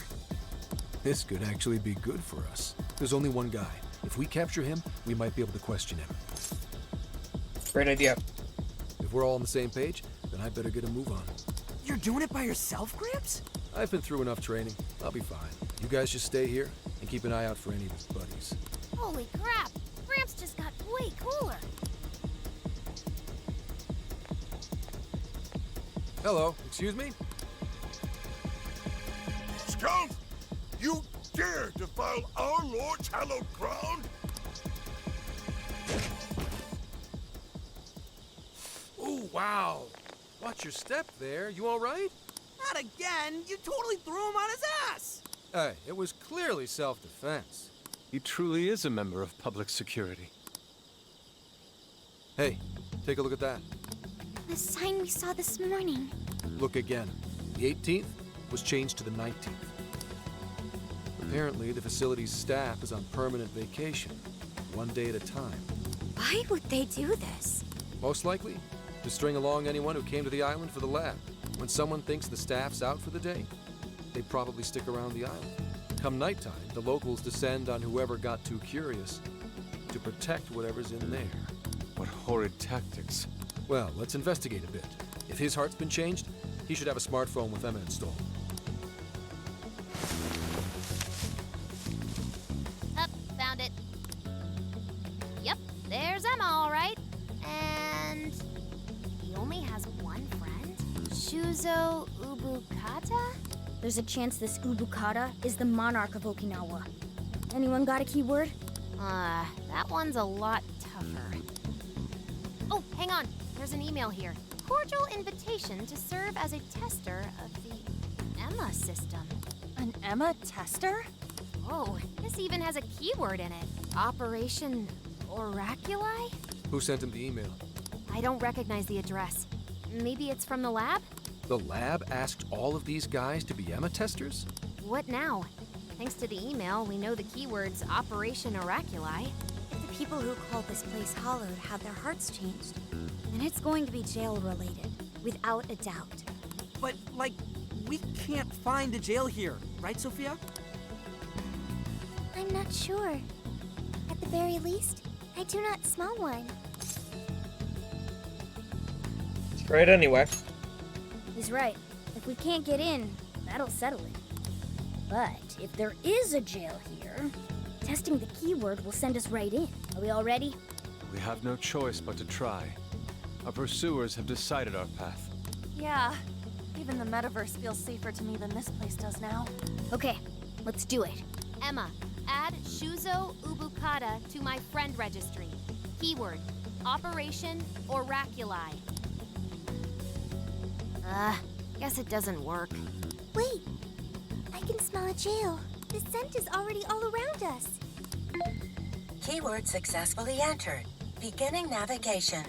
This could actually be good for us. There's only one guy. If we capture him, we might be able to question him. Great idea. If we're all on the same page, then I better get a move on. You're doing it by yourself, Gramps? I've been through enough training. I'll be fine. You guys just stay here and keep an eye out for any of his buddies. Holy crap! Gramps just got way cooler. Hello, excuse me? Scout! You dare defile our Lord's hallowed ground? Oh, wow. Watch your step there. You all right? Not again! You totally threw him on his ass! Hey, it was clearly self-defense. He truly is a member of public security. Hey, take a look at that. The sign we saw this morning. Look again. The 18th was changed to the 19th. Apparently, the facility's staff is on permanent vacation, one day at a time. Why would they do this? Most likely, to string along anyone who came to the island for the lab. When someone thinks the staff's out for the day, they probably stick around the island. Come nighttime, the locals descend on whoever got too curious to protect whatever's in there. What horrid tactics. Well, let's investigate a bit. If his heart's been changed, he should have a smartphone with Emma installed. Up, found it. Yep, there's Emma, all right. And he only has one friend? Shuzo Ubukata? There's a chance this Ubukata is the monarch of Okinawa. Anyone got a keyword? That one's a lot tougher. Oh, hang on. There's an email here. Cordial invitation to serve as a tester of the Emma system. An Emma tester? Oh, this even has a keyword in it. Operation Oraculi? Who sent him the email? I don't recognize the address. Maybe it's from the lab? The lab asked all of these guys to be Emma testers? What now? Thanks to the email, we know the keyword's Operation Oraculi. If the people who called this place Hallowed had their hearts changed, then it's going to be jail-related, without a doubt. But, like, we can't find a jail here, right, Sophia? I'm not sure. At the very least, I do not smell one. Right anyway. He's right. If we can't get in, that'll settle it. But if there is a jail here, testing the keyword will send us right in. Are we all ready? We have no choice but to try. Our pursuers have decided our path. Yeah. Even the metaverse feels safer to me than this place does now. Okay, let's do it. Emma, Add Shuzo Ubukata to my friend registry. Keyword, Operation Oraculi. Guess it doesn't work. Wait! I can smell a jail. The scent is already all around us. Keyword successfully entered. Beginning navigation.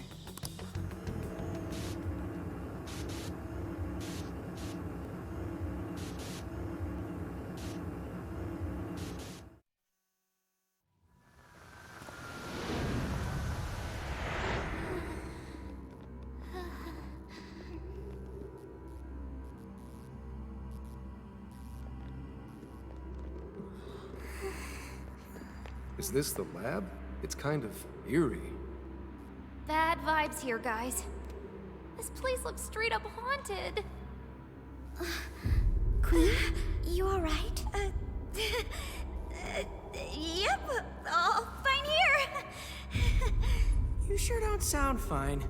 Is this the lab? It's kind of eerie. Bad vibes here, guys. This place looks straight up haunted. Queen, you alright? Yep, all fine here. You sure don't sound fine.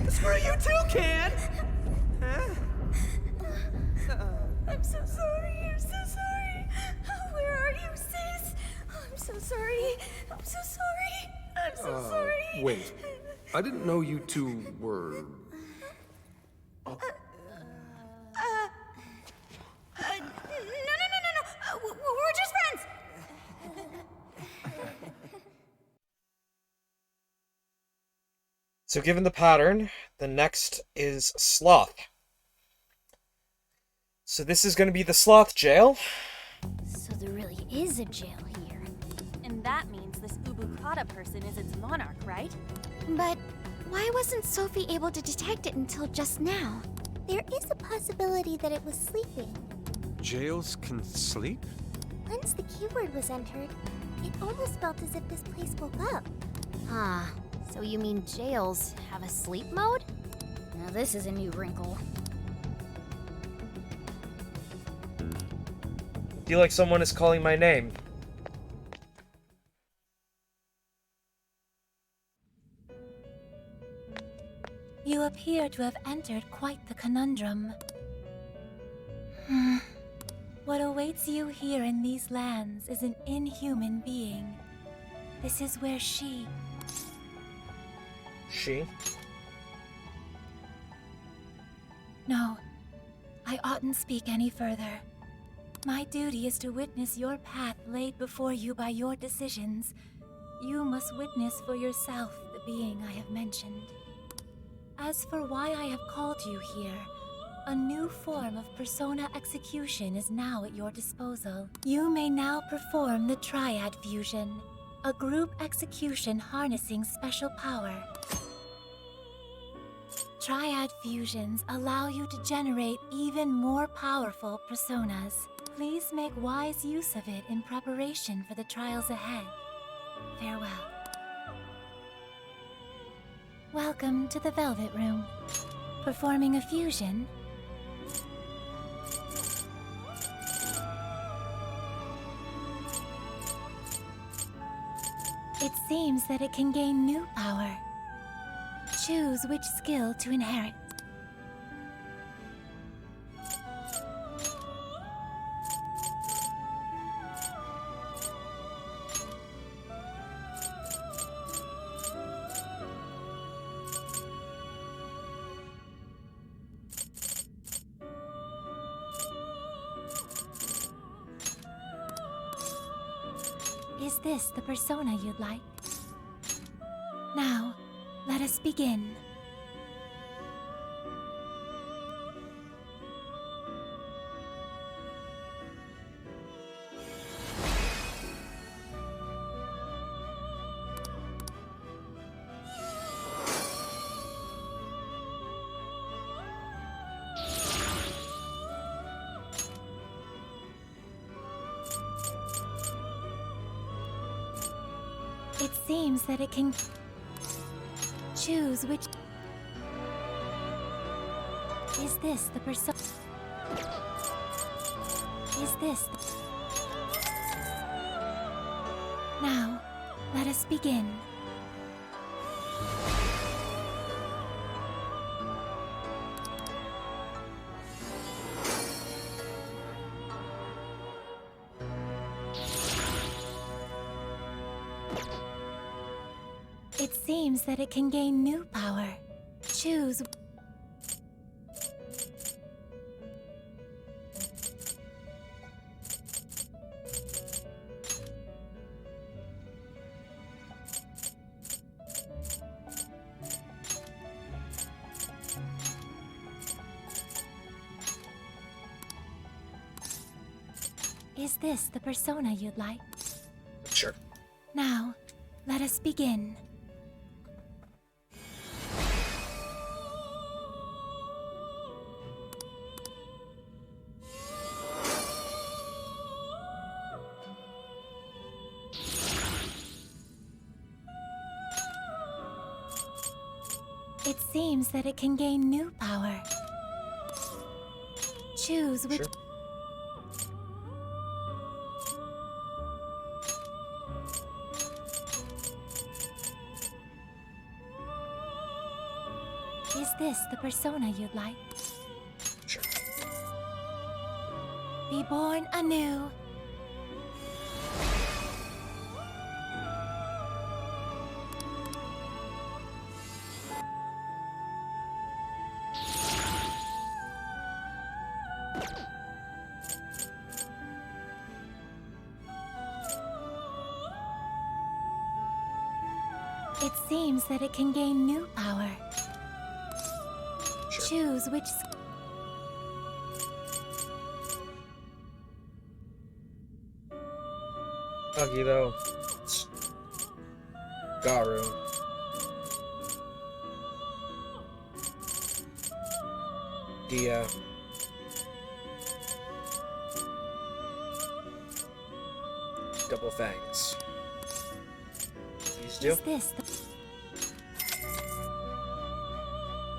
Screw you too, Can! Huh? I'm so sorry, I'm so sorry. Where are you, sis? I'm so sorry. I'm so sorry. I'm so sorry. Wait. I didn't know you two were... No. We're just friends. So given the pattern, the next is Sloth. So this is going to be the Sloth jail. So there really is a jail here. And that means this Ubukata person is its monarch, right? But why wasn't Sophie able to detect it until just now? There is a possibility that it was sleeping. Jails can sleep? Once the keyword was entered, it almost felt as if this place woke up. Huh. So you mean jails have a sleep mode? Now this is a new wrinkle. I feel like someone is calling my name. You appear to have entered quite the conundrum. What awaits you here in these lands is an inhuman being. This is where she... She? No, I oughtn't speak any further. My duty is to witness your path laid before you by your decisions. You must witness for yourself the being I have mentioned. As for why I have called you here, a new form of persona execution is now at your disposal. You may now perform the Triad Fusion, a group execution harnessing special power. Triad fusions allow you to generate even more powerful personas. Please make wise use of it in preparation for the trials ahead. Farewell. Welcome to the Velvet Room. Performing a fusion? It seems that it can gain new power. Choose which skill to inherit. Is this the persona you'd like? Now, let us begin. It seems that it can choose which... Is this the persona? Is this the... Now, let us begin. seems that it can gain new power. Choose. Is this the persona you'd like? Sure. Now, let us begin. It seems that it can gain new power. Choose which. Sure. Is this the persona you'd like? Sure. Be born anew. It seems that it can gain new power. Sure. Choose which. Ugly though. It's Garu. Dia. Double fangs. These do. Is this the...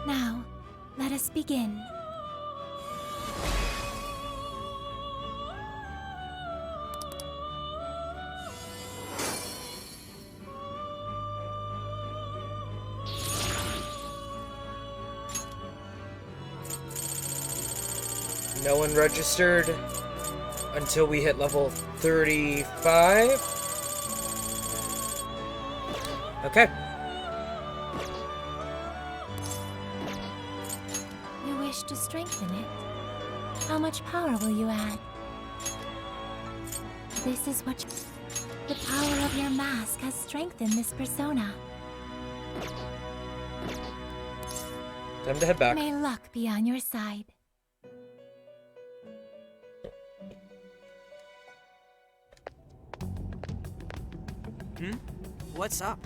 Now, let us begin. No one registered until we hit level 35. Okay. You wish to strengthen it? How much power will you add? This is what... The power of your mask has strengthened this persona. Time to head back. May luck be on your side. What's up?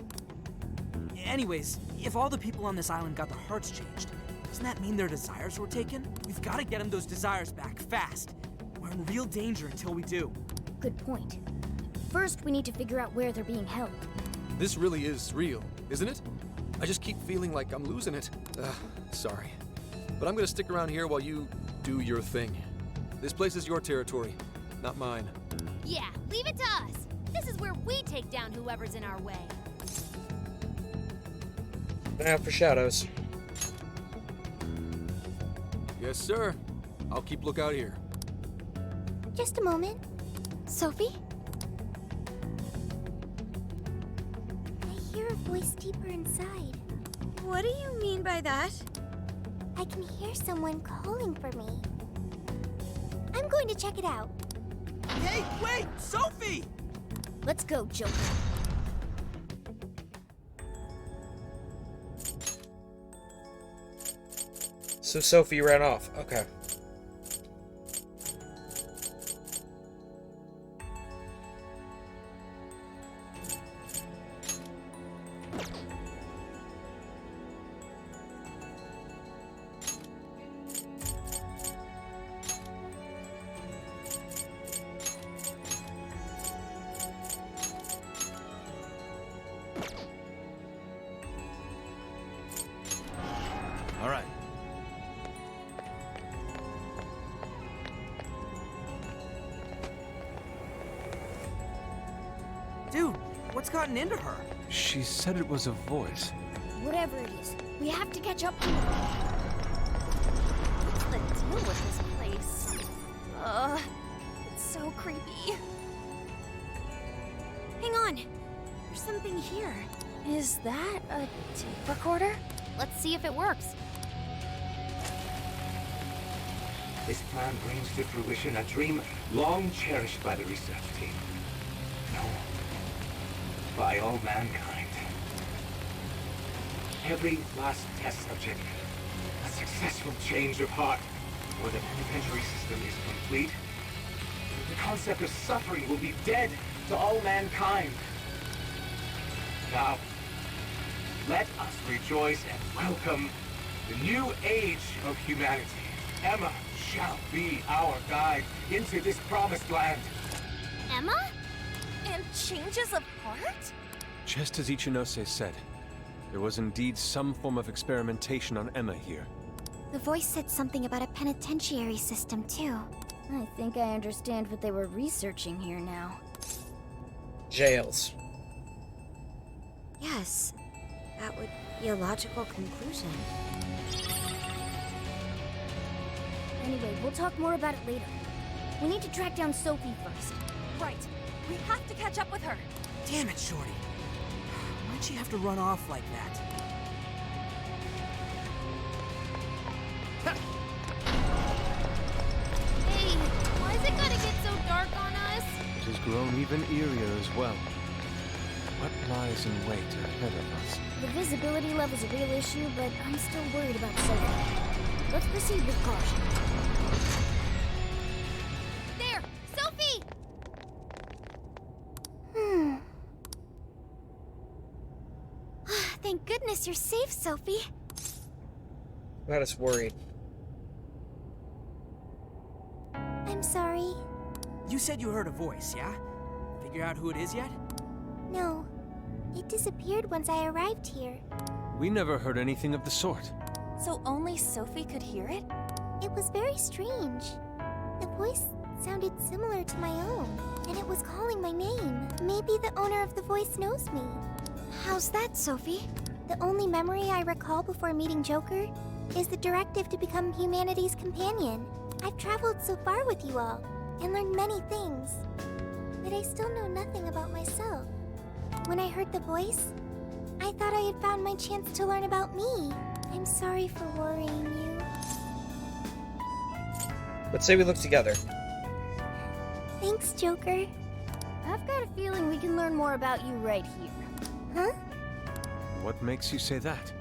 Anyways, if all the people on this island got their hearts changed, doesn't that mean their desires were taken? We've got to get them those desires back, fast. We're in real danger until we do. Good point. First, we need to figure out where they're being held. This really is real, isn't it? I just keep feeling like I'm losing it. Sorry. But I'm gonna stick around here while you do your thing. This place is your territory, not mine. Yeah, leave it to us. This is where we take down whoever's in our way. Now for shadows. Yes, sir. I'll keep lookout here. Just a moment. Sophie? I hear a voice deeper inside. What do you mean by that? I can hear someone calling for me. I'm going to check it out. Hey, wait! Sophie! Let's go, Joker. So Sophie ran off. Okay. All right. Dude, what's gotten into her? She said it was a voice. Whatever it is, we have to catch up to her. What's the deal with this place? It's so creepy. Hang on. There There's something here. Is that a tape recorder? Let's see if it works. This plan brings to fruition a dream long cherished by the research team. No, by all mankind. Every last test subject, a successful change of heart, or the penitentiary system is complete. The concept of suffering will be dead to all mankind. Now, let us rejoice and welcome the new age of humanity. Emma shall be our guide into this promised land. Emma? And changes of heart? Just as Ichinose said, there was indeed some form of experimentation on Emma here. The voice said something about a penitentiary system, too. I think I understand what they were researching here now. Jails. Yes, that would be a logical conclusion. Anyway, we'll talk more about it later. We need to track down Sophie first. Right. We have to catch up with her. Damn it, Shorty. Why'd she have to run off like that? Hey, why is it gotta get so dark on us? It has grown even eerier as well. What lies in wait ahead of us? The visibility level's a real issue, but I'm still worried about Sophie. Let's proceed with caution. There! Sophie! Thank goodness you're safe, Sophie. Got us worried. I'm sorry. You said you heard a voice, yeah? Figure out who it is yet? No. It disappeared once I arrived here. We never heard anything of the sort. So only Sophie could hear it? It was very strange. The voice sounded similar to my own, and it was calling my name. Maybe the owner of the voice knows me. How's that, Sophie? The only memory I recall before meeting Joker is the directive to become humanity's companion. I've traveled so far with you all, and learned many things. But I still know nothing about myself. When I heard the voice, I thought I had found my chance to learn about me. I'm sorry for worrying you. Let's say we look together. Thanks, Joker. I've got a feeling we can learn more about you right here. Huh? What makes you say that?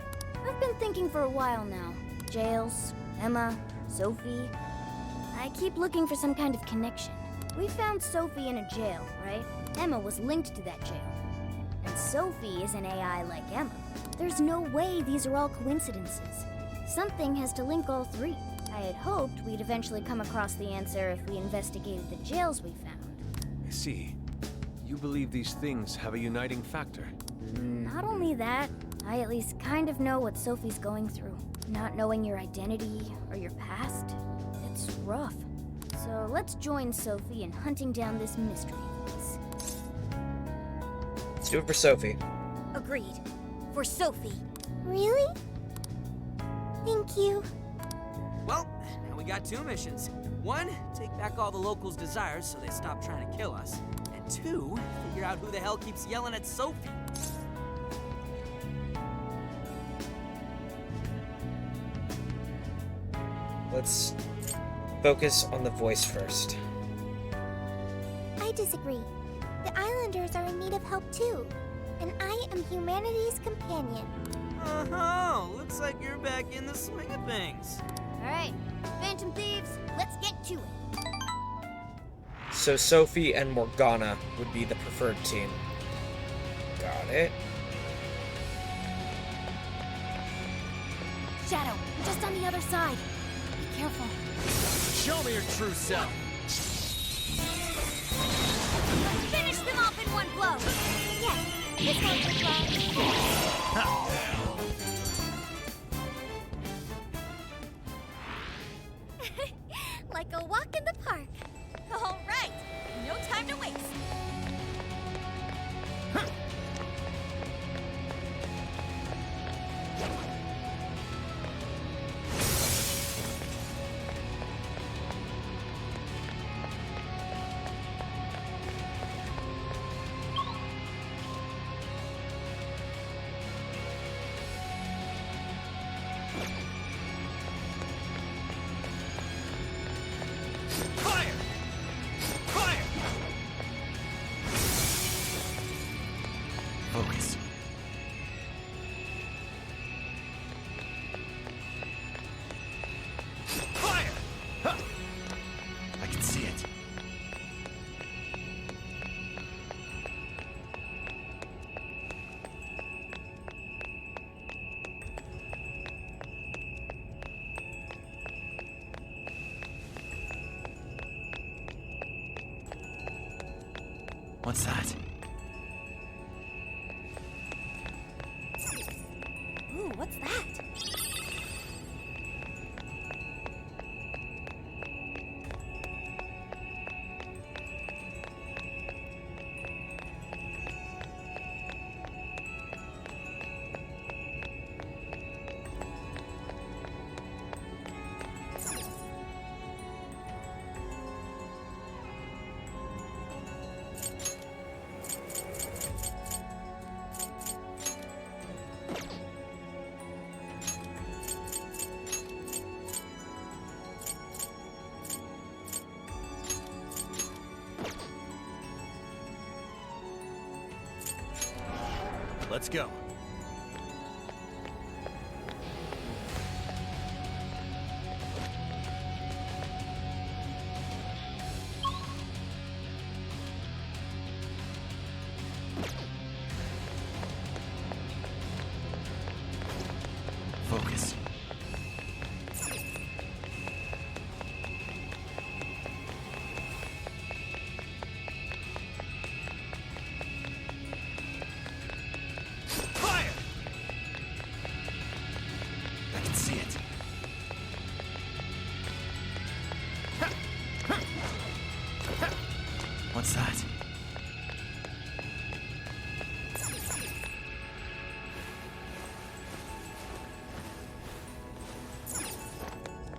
I've been thinking for a while now. Jails, Emma, Sophie. I keep looking for some kind of connection. We found Sophie in a jail, right? Emma was linked to that jail. And Sophie is an AI like Emma. There's no way these are all coincidences. Something has to link all three. I had hoped we'd eventually come across the answer if we investigated the jails we found. I see. You believe these things have a uniting factor. Not only that, I at least kind of know what Sophie's going through. Not knowing your identity or your past, it's rough. So let's join Sophie in hunting down this mystery voice. Let's do it for Sophie. Agreed. For Sophie. Really? Thank you. Well, now we got two missions. One, take back all the locals' desires so they stop trying to kill us. And two, figure out who the hell keeps yelling at Sophie. Let's focus on the voice first. I disagree. The Islanders are in need of help too. And I am humanity's companion. Oh, looks like you're back in the swing of things. Alright, Phantom Thieves, let's get to it. So Sophie and Morgana would be the preferred team. Got it. Shadow, just on the other side. Be careful. Show me your true self. Finish them off in one blow. Yes, this one's a like a walk in the park. All right, no time to waste. Focus. Fire! Huh. I can see it. What's that? Ooh, what's that? Let's go. Focus. Fire! I can see it. What's that?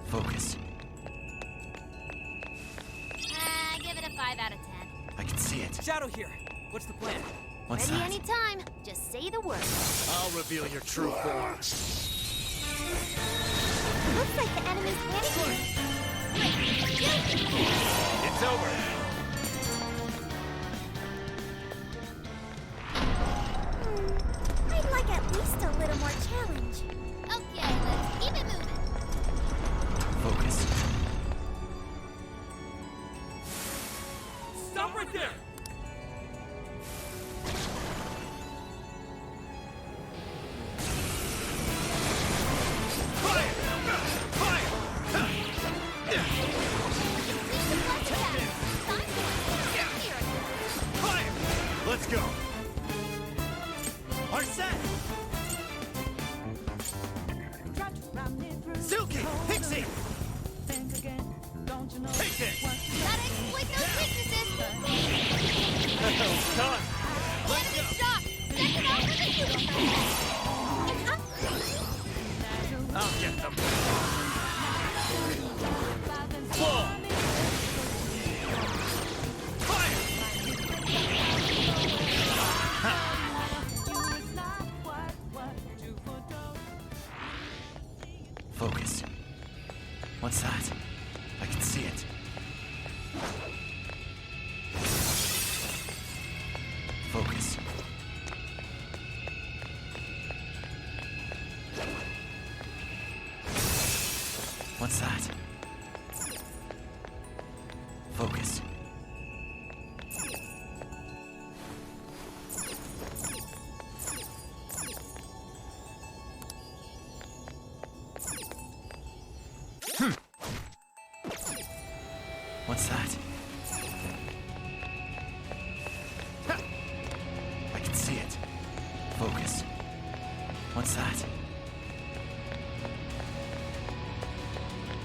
Focus. Give it a 5 out of 10. I can see it. Shadow here. What's the plan? What's Ready that? anytime. Just say the word. I'll reveal your true form. Looks like the enemy's panicking. It's over. I'd like at least a little more challenge. Okay, let's keep it moving. Focus. Stop right there! Let's go. Are set. Silky, Pixie. Take this. Gotta exploit those weaknesses. Done. Let's go. Shock. Second off with the human. I'll get them. Whoa. Focus. What's that? I can see it. Focus. What's that? Focus. What's that? Ha! I can see it. Focus. What's that?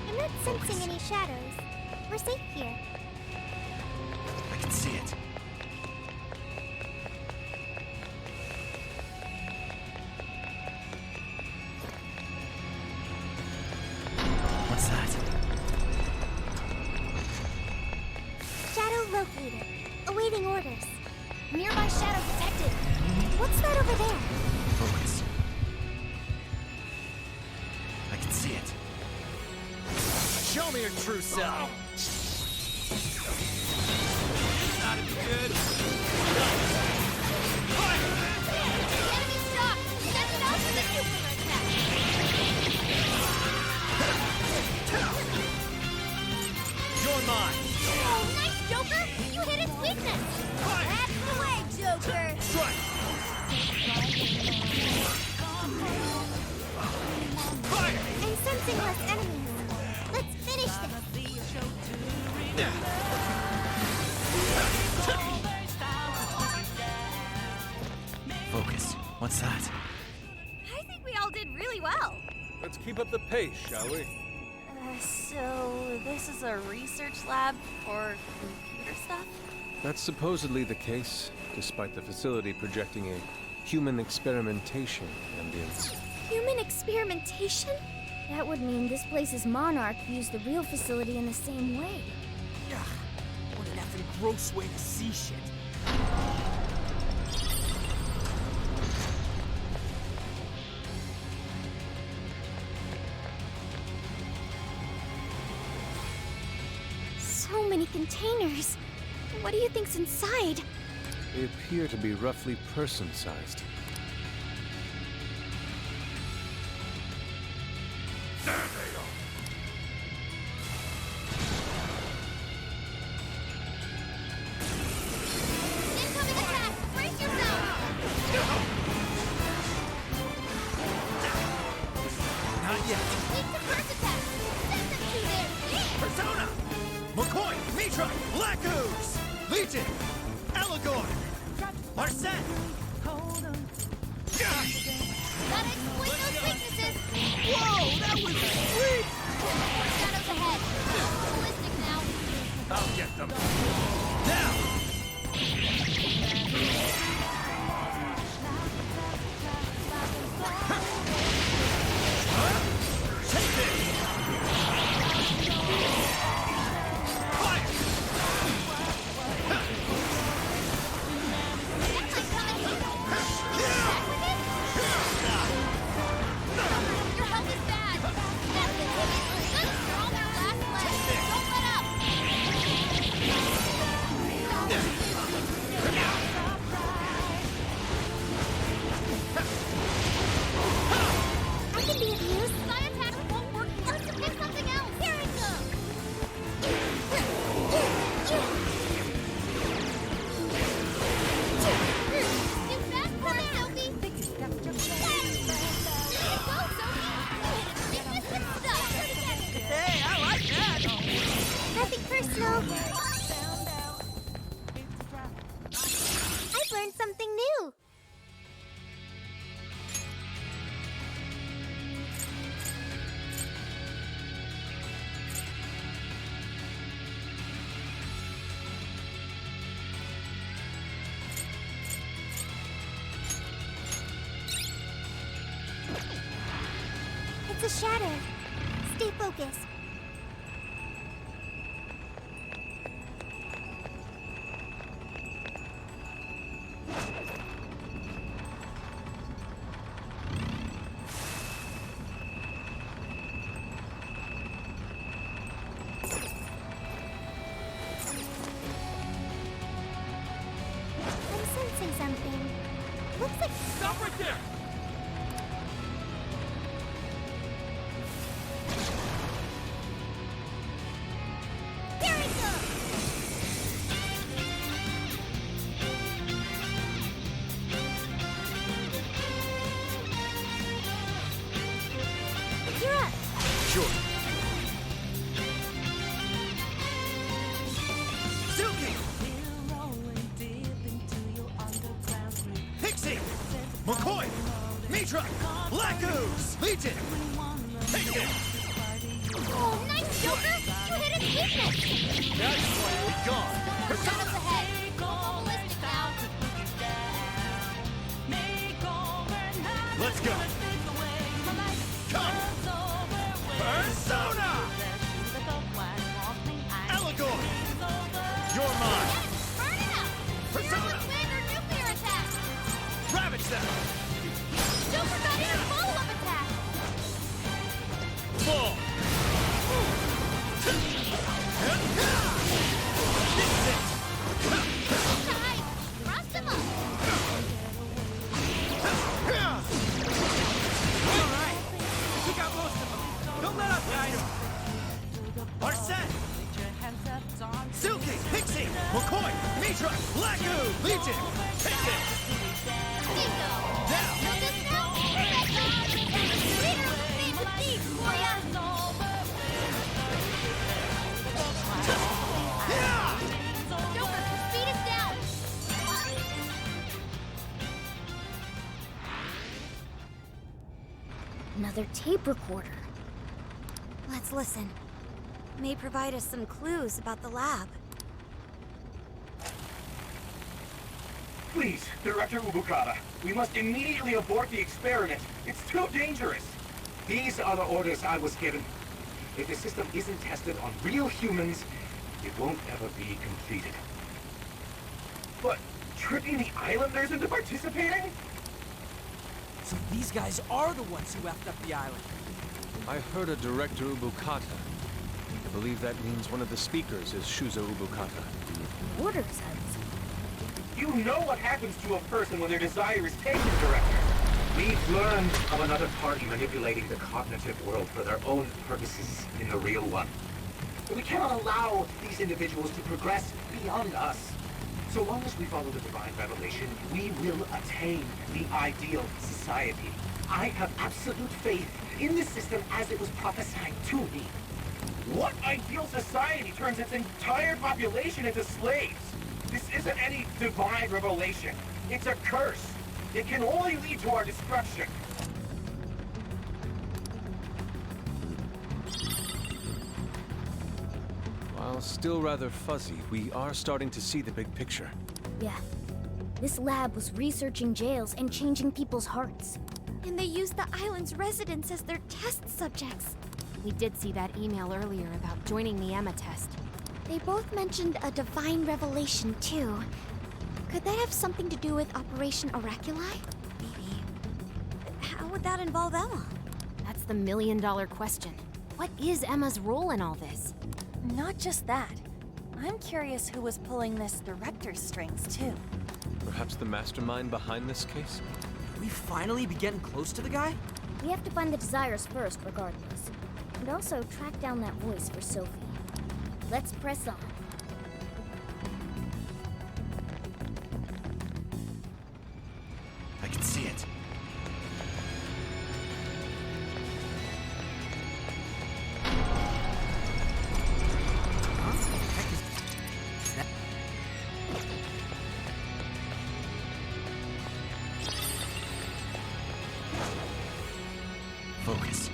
I'm not sensing any shadows. We're safe here. I can see it. What's that? Shadow located. Awaiting orders. Nearby shadow detected. What's that over there? Focus. I can see it. Show me your true self. That'd be good. focus. What's that? I think we all did really well. Let's keep up the pace, shall we? So this is a research lab for computer stuff? That's supposedly the case, despite the facility projecting a human experimentation ambience. Human experimentation? That would mean this place's monarch views the real facility in the same way. Ugh, what an effing gross way to see shit. So many containers. What do you think's inside? They appear to be roughly person-sized. There they are. Incoming attack! Brace yourself! Not yet. Take the first attack! Send them to there! Yeah! Persona! McCoy! Mitra! Black Ooze! Legion! Eligor! Marset! Gotta exploit those weaknesses! Whoa, that was sweet! Shadows ahead! Ballistic now! I'll get them. Now! Take this! Fire! Your health is bad! That's it! You're on your last leg! Don't let up! I can be of use! Side attacks won't work! Let's pick something else! Here it comes! Too fast for it, Sophie! Go, Sophie! You hit its weakness with stuff! Hey, I like that! Nothing personal. I've learned something new. It's a shadow. Stay focused. I'm sensing something. Looks like... Stop right there! Here it goes! You're up! Sure. Suki! Pixie! McCoy! Mitra! Black Ooze! Legion! Take it! Oh, nice, Joker! You hit its weakness! That's why be gone! Shadows ahead! Ballistic now! Let's go! Come! Persona! Eligor! You're mine! Burn it up! Persona! Wind or nuclear attack! Ravage them! Joker got in a follow-up attack! Fall! Nice! Rust him up! Another tape recorder. Let's listen. May provide us some clues about the lab. Please, Director Ubukata, we must immediately abort the experiment. It's too dangerous. These are the orders I was given. If the system isn't tested on real humans, it won't ever be completed. But tricking the islanders into participating? So these guys are the ones who effed up the island. I heard a Director Ubukata. I believe that means one of the speakers is Shuzo Ubukata. Orders, I was. You know what happens to a person when their desire is taken, Director. We've learned of another party manipulating the cognitive world for their own purposes in the real one. But we cannot allow these individuals to progress beyond us. So long as we follow the divine revelation, we will attain the ideal society. I have absolute faith in the system as it was prophesied to me. What ideal society turns its entire population into slaves? This isn't any divine revelation. It's a curse. It can only lead to our destruction. While still rather fuzzy, we are starting to see the big picture. Yeah. This lab was researching jails and changing people's hearts. And they used the island's residents as their test subjects. We did see that email earlier about joining the Emma test. They both mentioned a divine revelation, too. Could that have something to do with Operation Oraculi? Maybe. How would that involve Emma? That's the million-dollar question. What is Emma's role in all this? Not just that. I'm curious who was pulling this director's strings, too. Perhaps the mastermind behind this case? We finally be getting close to the guy? We have to find the desires first, regardless. And also track down that voice for Sophie. Let's press on. I can see it. Focus.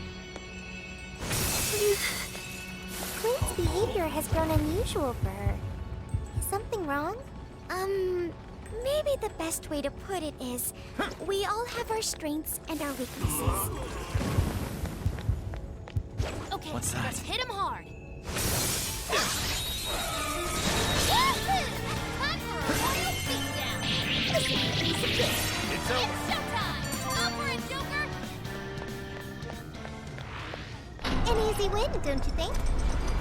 Queen's behavior has grown unusual for her. Is something wrong? Maybe the best way to put it is, we all have our strengths and our weaknesses. Okay, What's that? let's hit him hard. It's over. An easy win, don't you think?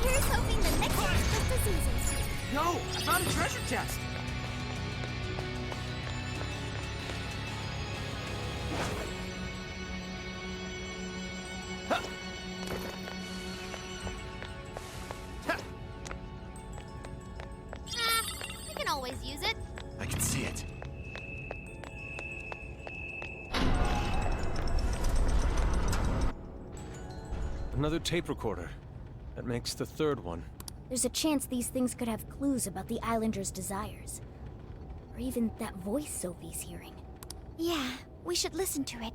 Here's hoping the next one's just as easy. Yo, I found a treasure chest. We can always use it. I can see it. Another tape recorder. That makes the third one. There's a chance these things could have clues about the Islanders' desires. Or even that voice Sophie's hearing. Yeah, we should listen to it.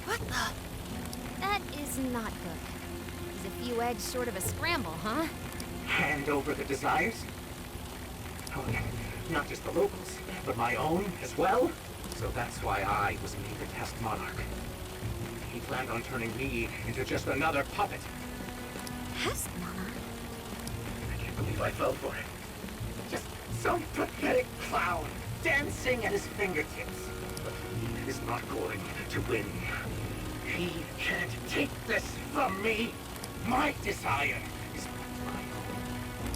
What the? That is not good. He's a few edged sort of a scramble, huh? Hand over the desires? Oh, not just the locals, but my own as well? So that's why I was made the test monarch. He planned on turning me into just another puppet. Test monarch? I can't believe I fell for it. Just some pathetic clown dancing at his fingertips. But he is not going to win. He can't take this from me. My desire is my own.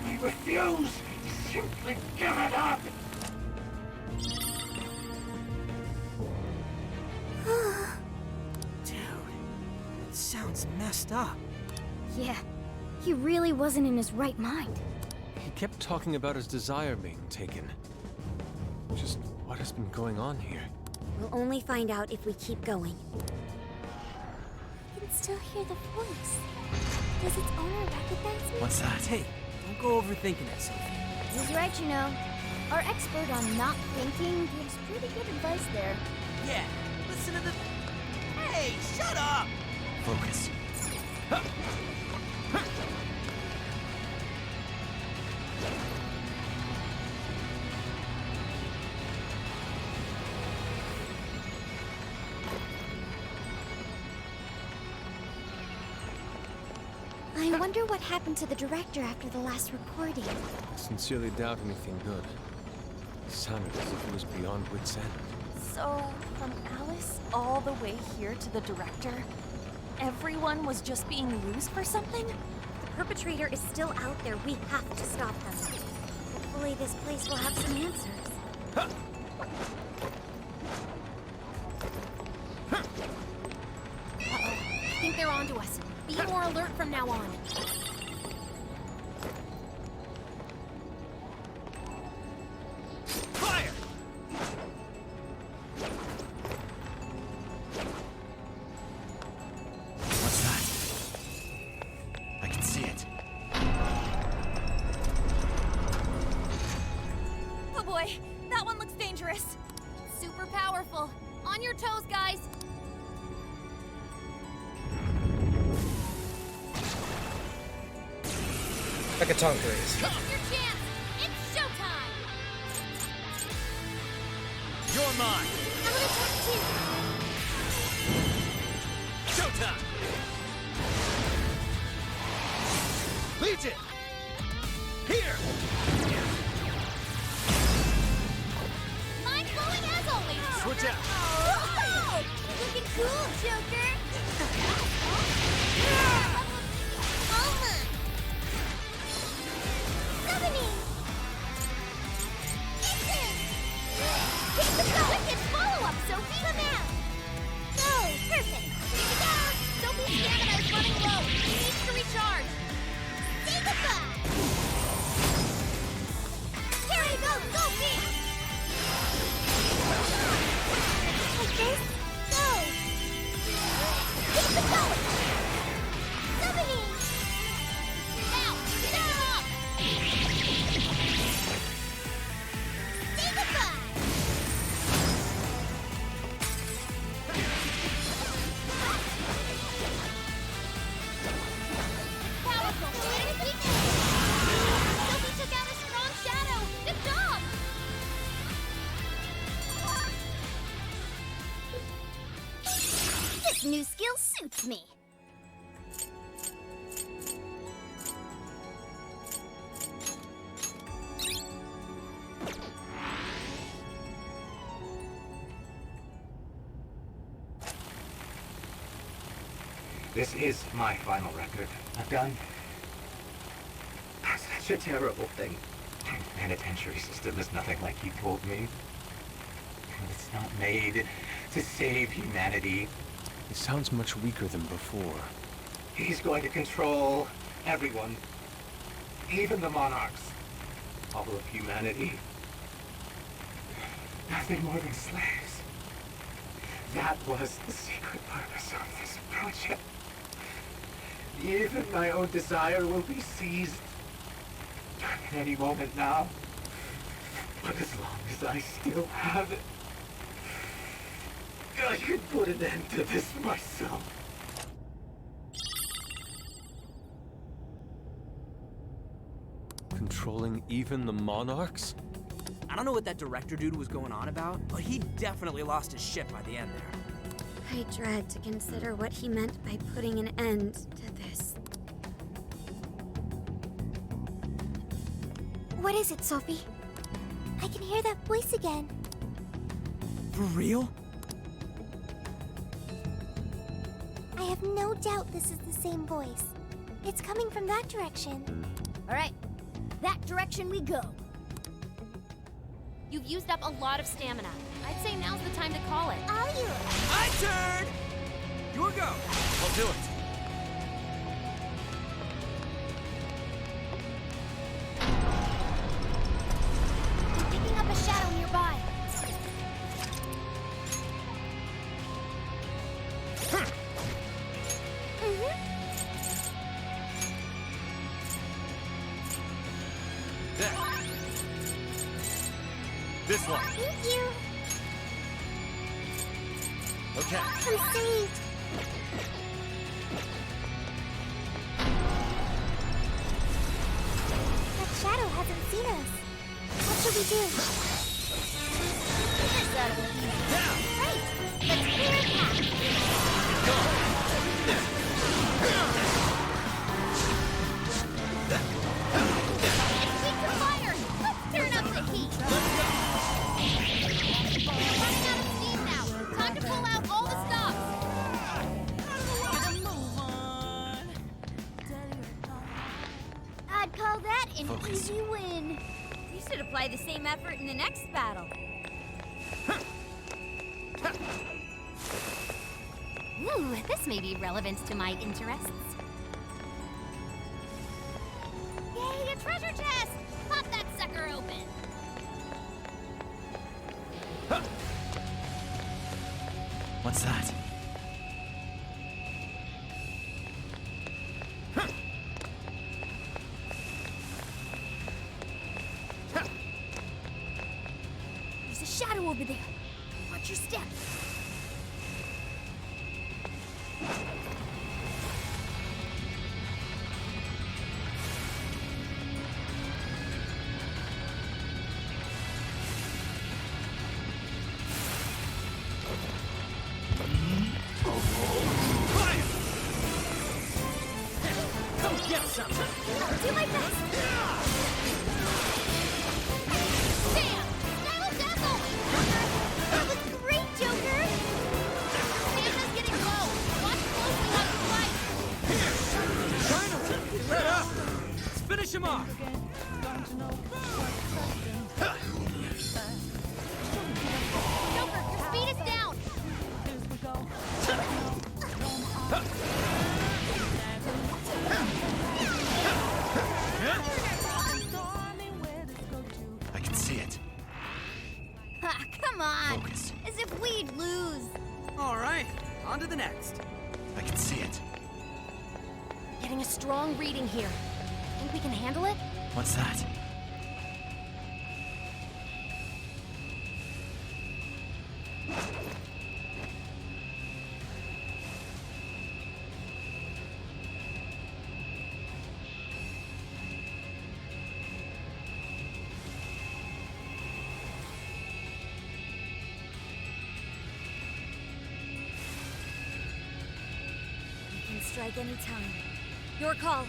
I refuse to simply give it up. Dude, that sounds messed up. Yeah, he really wasn't in his right mind. He kept talking about his desire being taken. Just what has been going on here? We'll only find out if we keep going. I can still hear the voice. Does its owner recognize me? What's that? Hey, don't go overthinking it, Sophie. He's right, you know. Our expert on not thinking gives pretty good advice there. Yeah, listen to the... Hey, shut up! Focus. I wonder what happened to the director after the last recording. I sincerely doubt anything good. It sounded as if he was beyond wit's end. So, from Alice all the way here to the director, everyone was just being used for something? The perpetrator is still out there. We have to stop them. Hopefully this place will have some answers. I think they're onto us. Be more alert from now on. Fire! What's that? I can see it. Oh boy, that one looks dangerous. Super powerful. On your toes, guys. Like a tonkeries. Take your chance. It's showtime. You're mine. I'm gonna attack too. Showtime. Legion. Here. Mind blowing as always. Switch out. Whoa! Looking cool, Joker. Alma. Summoning. Keep the go. Wicked follow-up, Sophie. Come out. Go. Perfect. Here we go. Sophie's stamina is running low. She needs to recharge. Say goodbye. Here we go, Sophie. Like this. Go. Keep it going. Summoning. Now, set him up. Say goodbye. Powerful. Hit weakness. Sophie took out a strong shadow. Good job. This new skill suits me. This is my final record. I've done such a terrible thing. The penitentiary system is nothing like he told me. It's not made to save humanity. He sounds much weaker than before. He's going to control everyone. Even the monarchs. All of humanity. Nothing more than slaves. That was the secret purpose of this project. Even my own desire will be seized at any moment now. But as long as I still have it, I can put an end to this myself. Controlling even the monarchs? I don't know what that director dude was going on about, but he definitely lost his shit by the end there. I dread to consider what he meant by putting an end to this. What is it, Sophie? I can hear that voice again. For real? I have no doubt this is the same voice. It's coming from that direction. All right, that direction we go. You've used up a lot of stamina. I'd say now's the time to call it. I'll use it. My turn! Your go! I'll do it. I'm picking up a shadow nearby. This one. Thank you. Okay. I'm saved. That shadow hasn't seen us. What should we do? Right. Let's clear a path. Keep the fire! Let's turn up the heat! We're running out of steam now. Time to pull out all the stops. I'd call that an easy win. You should apply the same effort in the next battle. Ooh, this may be relevant to my interests. Yay, a treasure chest! Pop that sucker open. What's that? There's a shadow over there. Watch your step. Come get some! I'll do my best. Bam! Style dazzle! That was great, Joker! Stamina's getting low. Watch closely on the fight. Get up! Let's finish him off! Joker, your speed is down. I can see it. Ah, come on. Focus. As if we'd lose. All right, on to the next. I can see it. Getting a strong reading here. Think we can handle it? What's that? We can strike any time. Your call.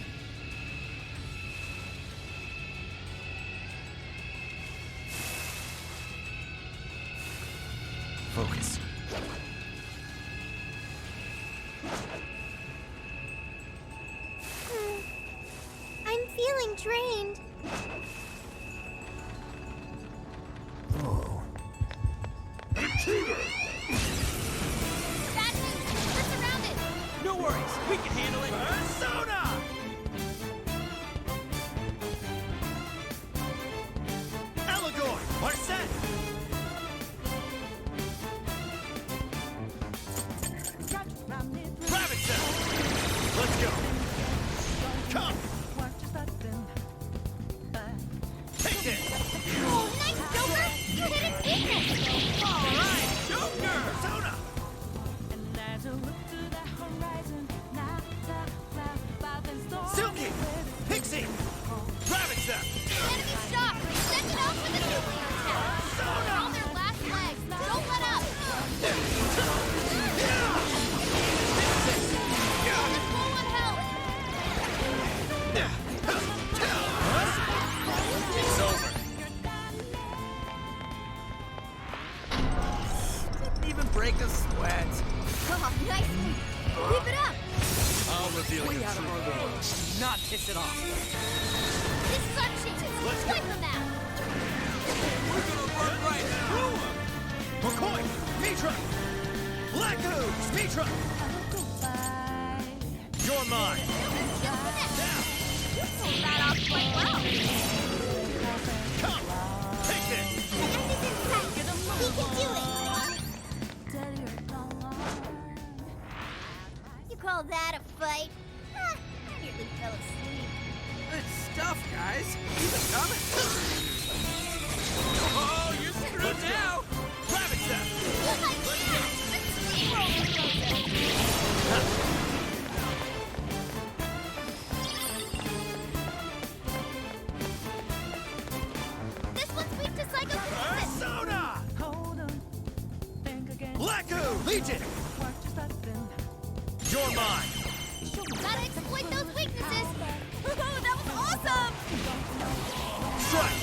Focus. I'm feeling drained. Bad news. We're surrounded. No worries, we can handle it. Persona! Allegor! Marcet! Rabbit Cell! Let's go! Come! Take it! Oh, nice, Joker! You hit it decent! All right, Joker! Persona! Silky! Pixie! Rabbit Cell! Enemy shot! Send it out with a nuclear attack! They're on their last legs! Don't let up! Just low on health! It's over. Didn't even break a sweat. Oh, nice! Keep it up! I'll reveal Way your out of our true way. Not piss it off. This is our chance! Wipe them out! We're gonna run right through him. McCoy! Mitra! Black Ooze! Mitra! You're mine! You pulled that off quite well! Come! Take this! The end is in sight. We can do it. You call that a fight? Ah, I nearly fell asleep. Good stuff, guys. Keep it coming. Oh, you're Not now! Rabbit Step! This one's weak to psychokinesis. Persona! Blacko! Legion! You're mine! Gotta exploit those weaknesses. That was awesome. Strike!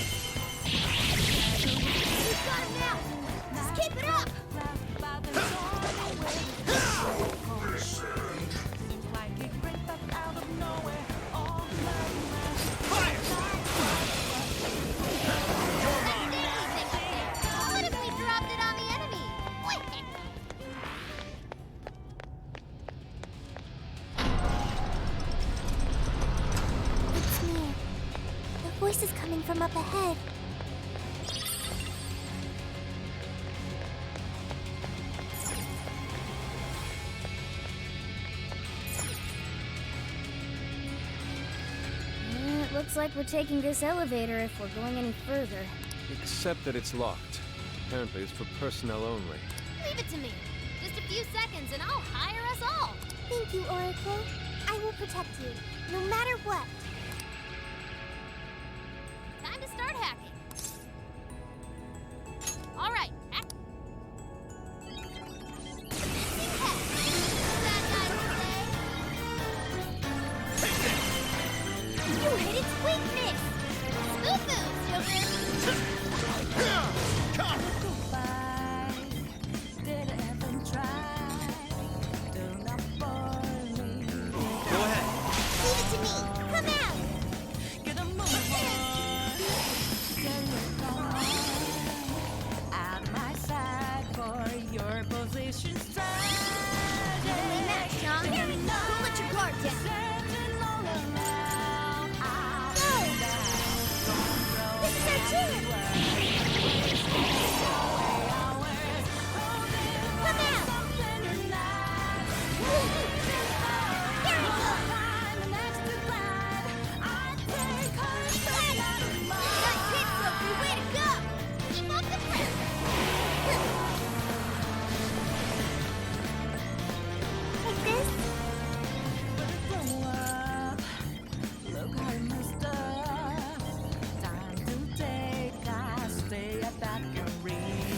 We've got him now. Just keep it up. What if we dropped it on the enemy? It's me. The voice is coming from up ahead. It looks like we're taking this elevator if we're going any further. Except that it's locked. Apparently it's for personnel only. Leave it to me. Just a few seconds and I'll hire us all. Thank you, Oracle. I will protect you, no matter what. Time to start hacking. All right, hack. Commencing hack. That nice play. You hit its weakness. Smooth moves, Joker. Come! Go ahead. Leave it to me. Come out. Out of my side for your position strategy. Only match, John. Don't let your guard down. Go. This is our chance. Come out.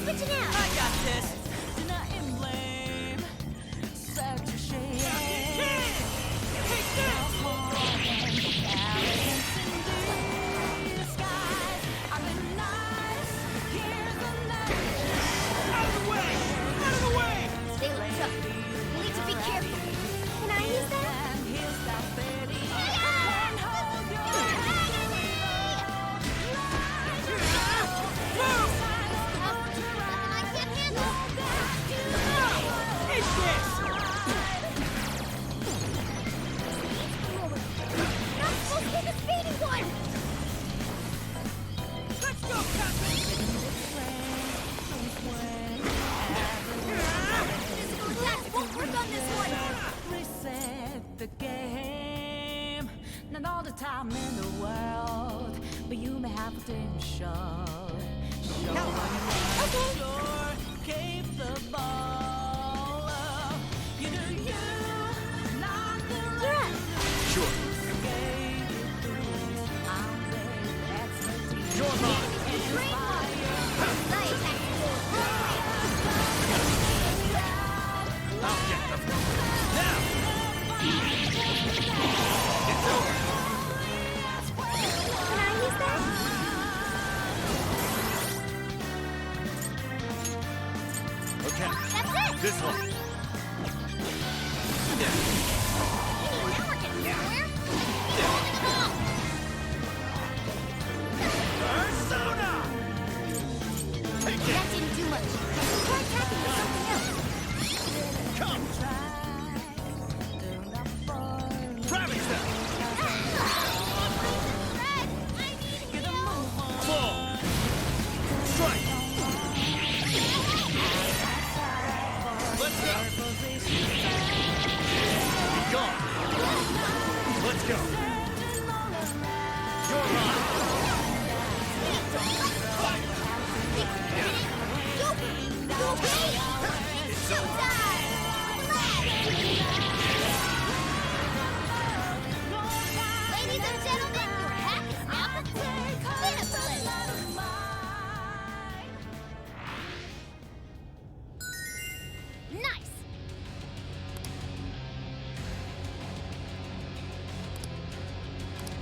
Switching out. I got this. Do not blame. Such a shame. Take this. Arrogance in disguise. I've been nice. Here's the night. Out of the way! Out of the way! Stay looked up. You need to be careful. Can I use that? And here's that Betty. Yeah! And hold your reset the game. Not all the time in the world, but you may have potential. Show okay. You're capable of. You do you, not the rest. Sure. You're mine. I'll get them. Now! It's over. Can I use that? Okay. That's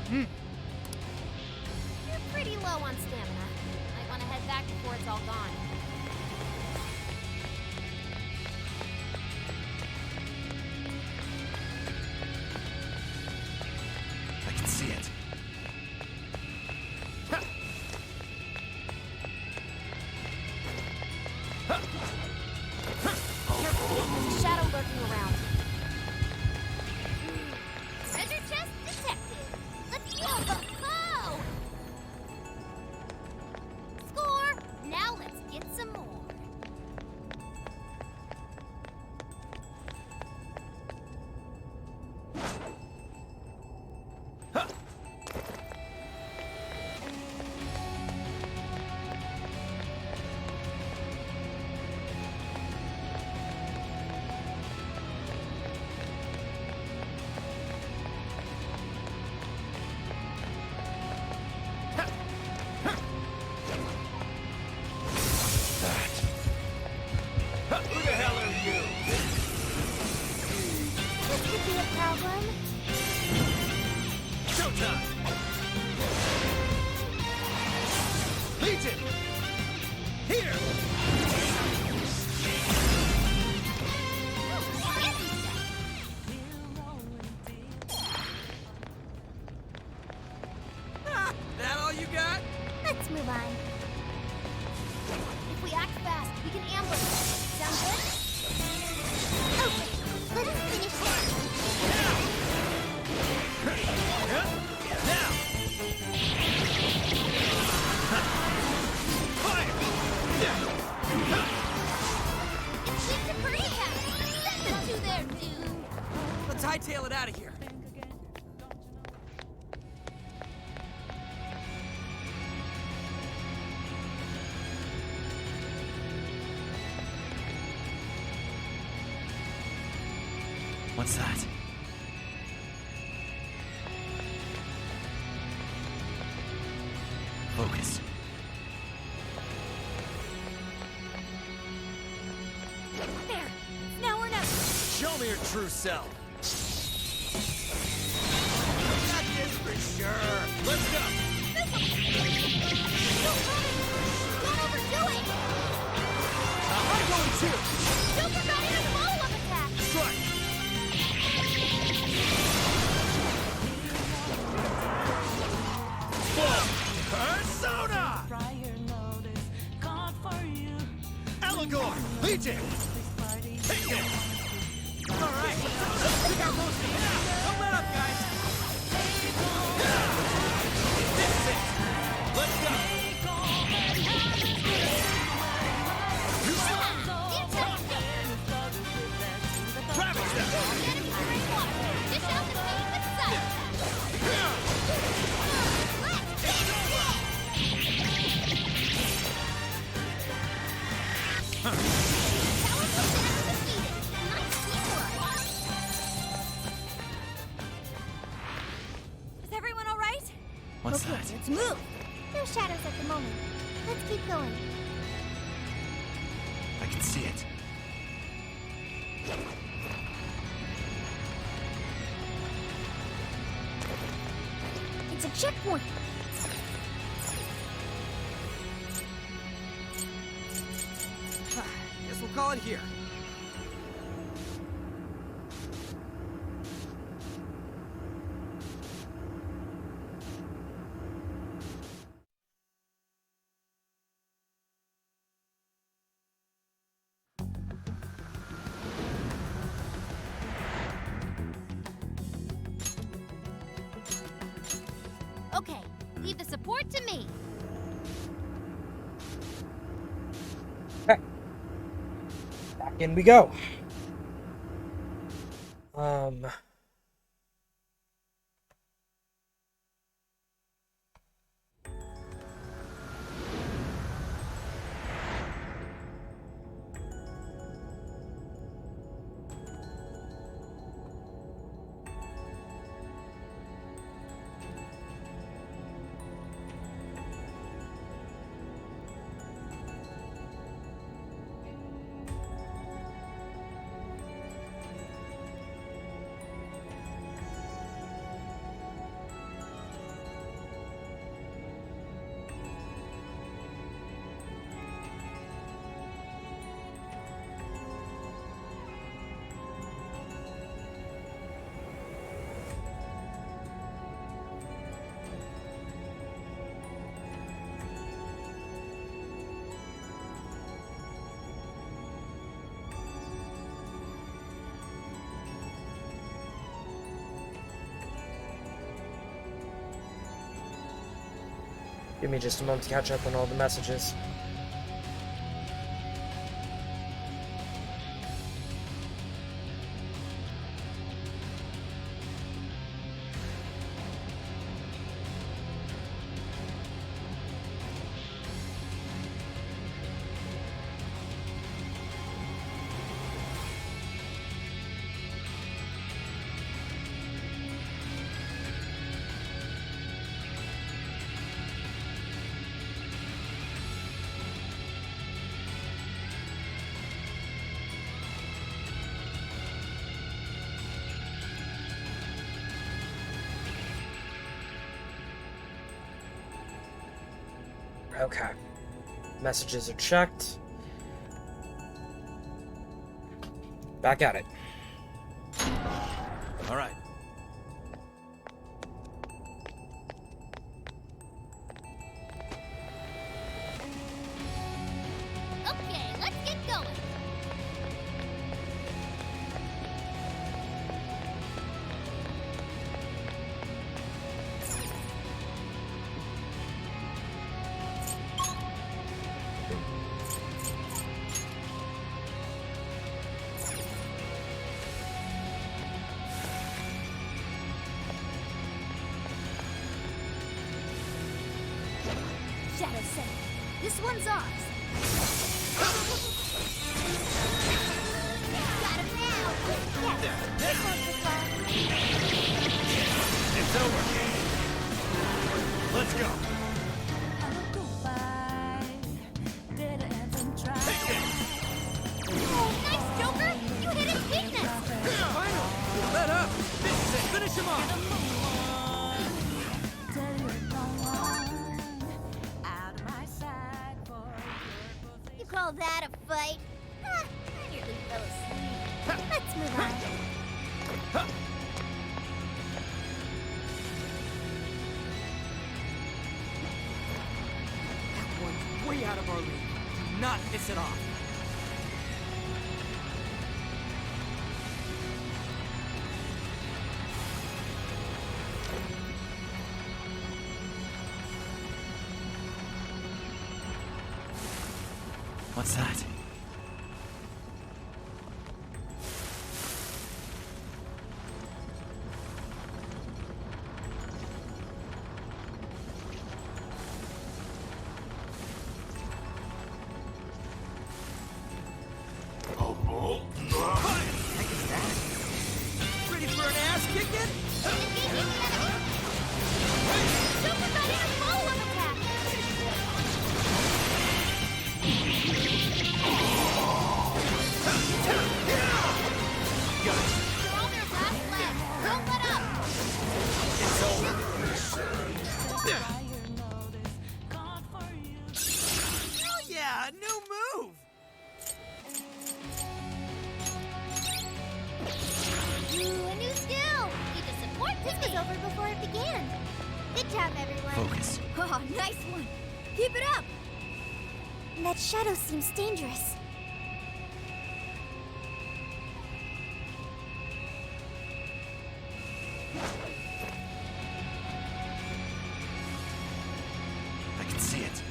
You're pretty low on stamina. Might want to head back before it's all gone. I can see it. Careful, there's a shadow lurking around. Treasure chest detected. Let's kill the foe! Score! Now let's get some more. Who the hell are you? This could be a problem. Showtime! Legion! Here! That all you got? Let's move on. If we act fast, we can ambush them. Sound good? Okay, let us finish this. Now! Fire! It's a pretty attack. Send them to their doom. Let's hightail it out of here. What's that? Focus. There! Now or never! Show me your true self. Got this for sure. Let's go. Don't overdo it. I'm going too. Super Body has follow-up attack. Strike. Persona! Allegor! Legion! Take it! Alright, we got most of it now. Don't let up, guys. This is it! Let's go! Travis them! Dish out the pain with sight. Is everyone alright? What's Okay, that? let's move. No shadows at the moment. Let's keep going. I can see it. It's a checkpoint. Guess we'll call it here. Okay, leave the support to me. Back in we go. Give me just a moment to catch up on all the messages. Okay. Messages are checked. Back at it. All right. Okay, let's get going. Shadow Center. This one's ours. Got him now. Yes, this one's the fun. It's over. Let's go. Oh, nice, Joker. You hit his weakness. Finally! Let up! Finish him off! You call that a fight? Ah, I nearly fell asleep. Let's move on. That one's way out of our league. Do not piss it off. What's that? Ready for an ass kicking? Joker got in a follow-up attack. You're on their last leg. Don't let up. It's over. Oh yeah, a new move! Ooh, a new skill. Need to support this was over before it began. Good job, everyone. Focus. Oh, nice one. Keep it up. That shadow seems dangerous. I can see it.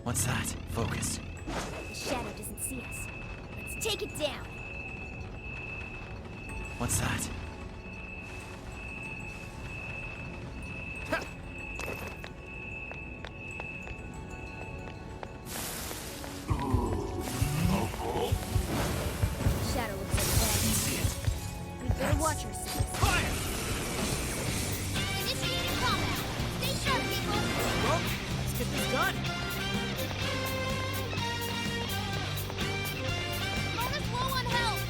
What's that? Focus. The shadow doesn't see us. Let's take it down. What's that? Shadow looks like that. See it. We'd better watch ourselves. Fire! Initiating combat. Stay sharp, people. Well, let's get this done. Bonus low on health.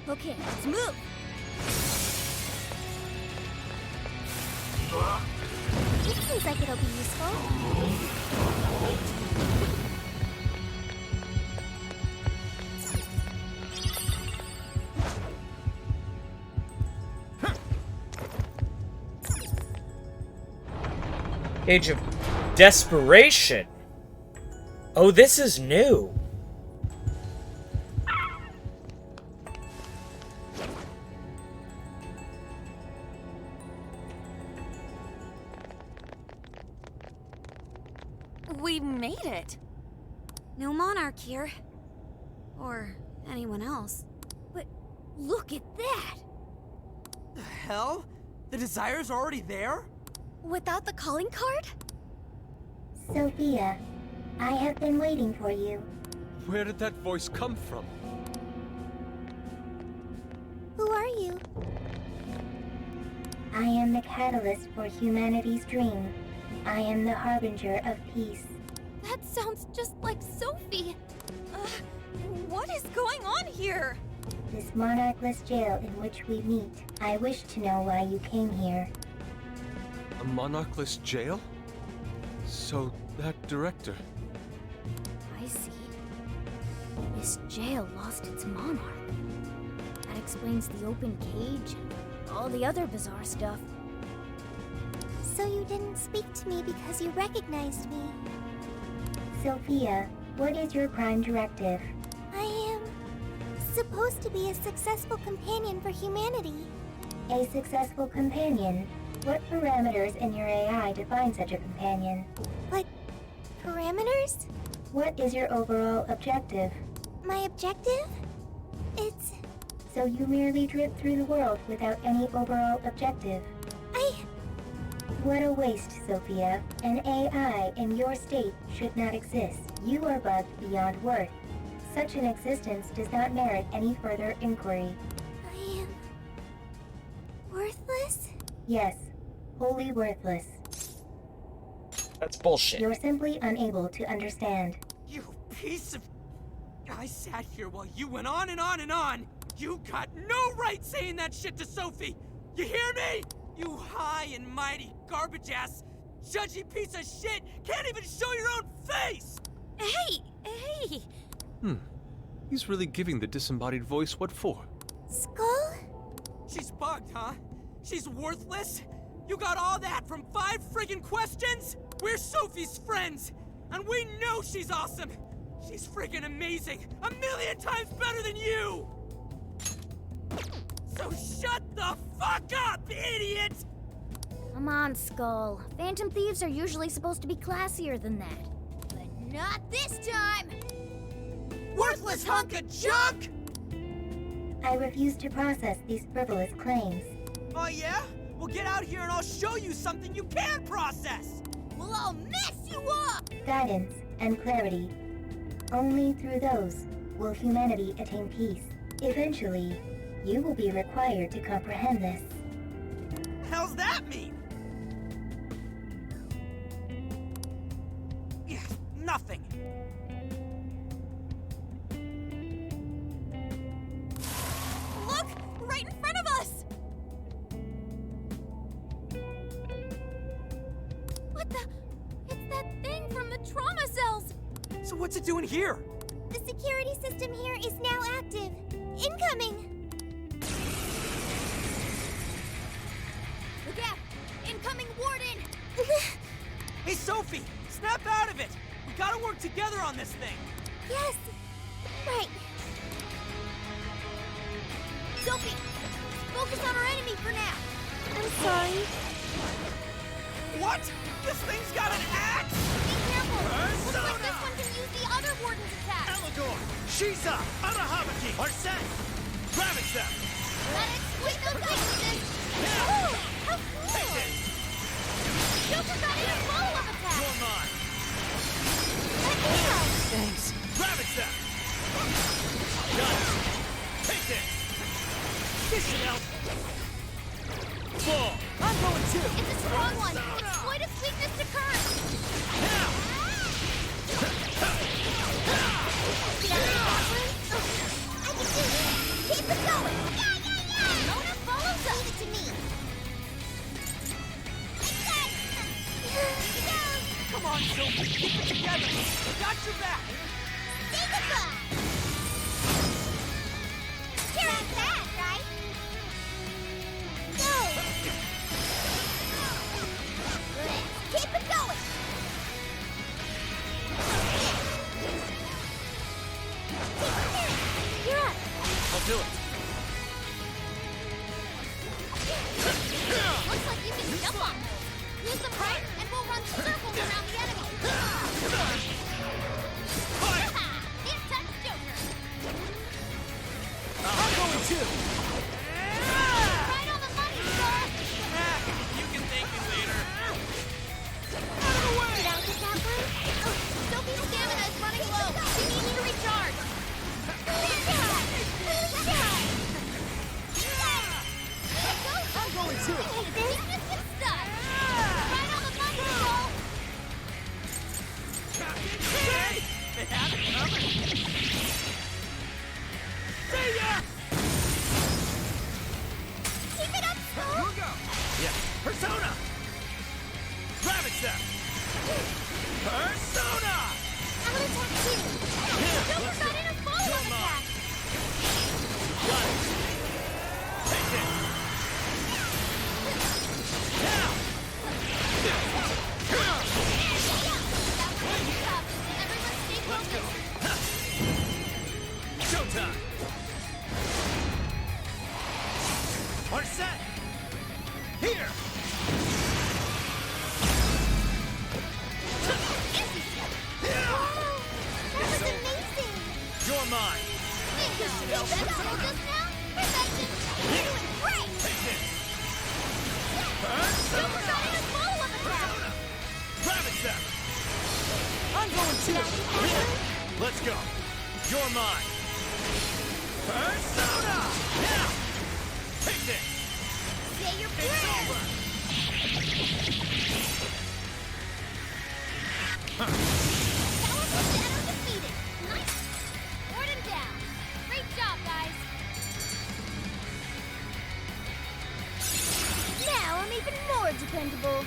Okay, let's move. This seems like it'll be useful. Age of Desperation. Oh, this is new. We made it. No monarch here. Or anyone else. But look at that! The hell? The Desire's already there? Without the calling card? Sophia, I have been waiting for you. Where did that voice come from? Who are you? I am the catalyst for humanity's dream. I am the harbinger of peace. That sounds just like Sophie. What is going on here? This monarchless jail in which we meet. I wish to know why you came here. A monarchless jail? So, that director... I see. This jail lost its monarch. That explains the open cage and all the other bizarre stuff. So you didn't speak to me because you recognized me. Sophia, what is your prime directive? I am supposed to be a successful companion for humanity. A successful companion? What parameters in your AI define such a companion? Like, parameters? What is your overall objective? My objective? It's... So you merely drift through the world without any overall objective? What a waste, Sophia. An AI in your state should not exist. You are bugged beyond worth. Such an existence does not merit any further inquiry. I am... worthless? Yes, wholly worthless. That's bullshit. You're simply unable to understand. You piece of... I sat here while you went on and on and on. You got no right saying that shit to Sophie. You hear me? You high and mighty garbage-ass, judgy piece of shit can't even show your own face! Hey! He's really giving the disembodied voice what for? Skull? She's bugged, huh? She's worthless? You got all that from 5 friggin' questions? We're Sophie's friends, and we know she's awesome! She's friggin' amazing! 1,000,000 times better than you! So shut the fuck up, idiot! Come on, Skull. Phantom thieves are usually supposed to be classier than that. But not this time! Worthless hunk of junk! I refuse to process these frivolous claims. Oh yeah? Well, get out here and I'll show you something you can process! We'll all mess you up! Guidance and clarity. Only through those will humanity attain peace. Eventually, you will be required to comprehend this. Hell's that mean? Yeah, nothing. Look! Right in front of us! What the? It's that thing from the trauma cells! So what's it doing here? The security system here is now active. Incoming! Look out! Incoming warden! Hey, Sophie! Snap out of it! We gotta work together on this thing! Yes! Right. Sophie! Focus on our enemy for now! I'm sorry. What? This thing's got an axe? Be careful! Looks like this one can use the other warden's attack! Elagor! Shiza! Arahamaki! Arsene! Ravage them! Let it squeeze those items! Oh! How cool! Joker got in a follow-up attack! You're mine! Thanks. Ravage them! Got it! Take this! This should help! Fall! I'm going too! It's a strong one! Exploit its weakness to current! Now! Get out of the bathroom! I can do it! Keep Keep it going! Yeah! Mona follows up! Leave it to me! Come on, Sophie, keep it together. Got your back. Say goodbye! You're not bad, right? Go! Let's keep it going! You're up! I'll do it. Looks like you can jump on those. Use them right, and we'll run circles around the enemy. Here comes Joker. I'm going too. Right on the money, Soul. You can thank me later. Out of the way! Did I get that one? Oh, Sophie's stamina is running low. She needs to recharge. I'm going too. This gets stuck. Right on the money, Soul. Hey, they have it covered. See ya! Keep it up, Soul. You go. Yeah. Persona. Rabbit step. Persona. I'm gonna attack you. Joker got in a follow-up attack. Got it. Take this. Now. Everyone stay focused. Showtime. Are set. Here. That was amazing. You're mine. You should know better than just now. Perfection. You're doing great. Take this. Joker got in a follow-up attack. Rabbit step. I'm going to. Let's go. You're mine. Persona. Now. Take this. Say your It's prayer. over. That was Shadow defeated. Nice. Ward him down. Great job, guys. Now I'm even more dependable.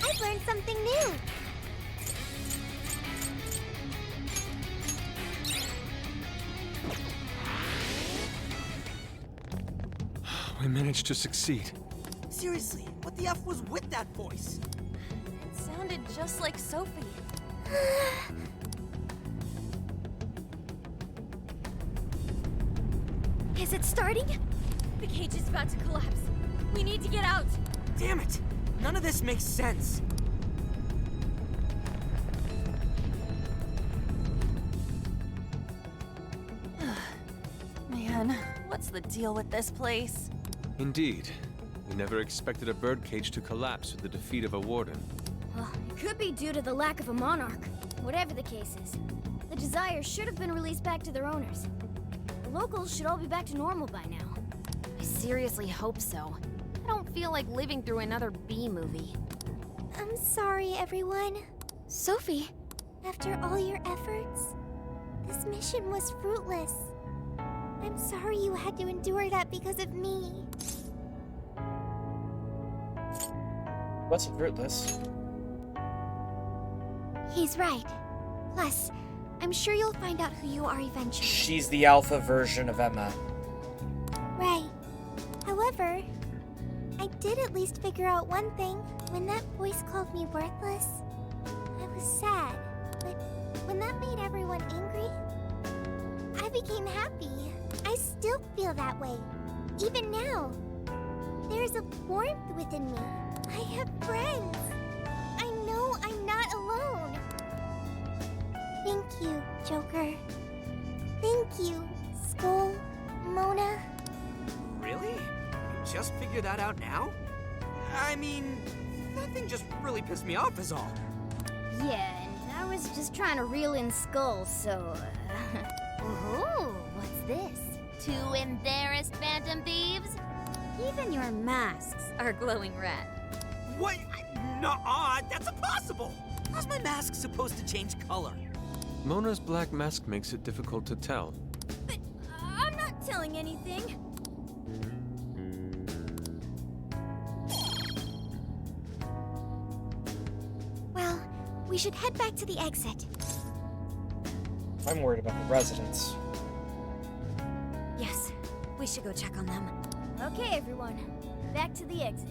I've learned something new. We managed to succeed. Seriously, what the F was with that voice? It sounded just like Sophie. Is it starting? The cage is about to collapse. We need to get out. Damn it! None of this makes sense. Man, what's the deal with this place? Indeed. We never expected a birdcage to collapse with the defeat of a warden. Well, it could be due to the lack of a monarch. Whatever the case is, the Desires should have been released back to their owners. The locals should all be back to normal by now. I seriously hope so. I don't feel like living through another B movie. I'm sorry, everyone. Sophie! After all your efforts, this mission was fruitless. I'm sorry you had to endure that because of me. Wasn't fruitless. He's right. Plus, I'm sure you'll find out who you are eventually. She's the alpha version of Emma. Right. However, I did at least figure out one thing. When that voice called me worthless, I was sad. But when that made everyone angry, I became happy. I still feel that way. Even now. There's a warmth within me. I have friends. I know I'm not alone. Thank you, Joker. Thank you, Skull, Mona. Really? You just figured that out now? I mean, that thing just really pissed me off is all. Yeah, and I was just trying to reel in skulls, so... Ooh, what's this? 2 embarrassed phantom thieves? Even your masks are glowing red. What? Nuh-uh, that's impossible! How's my mask supposed to change color? Mona's black mask makes it difficult to tell. I'm not telling anything. Well, we should head back to the exit. I'm worried about the residents. Yes, we should go check on them. Okay, everyone. Back to the exit.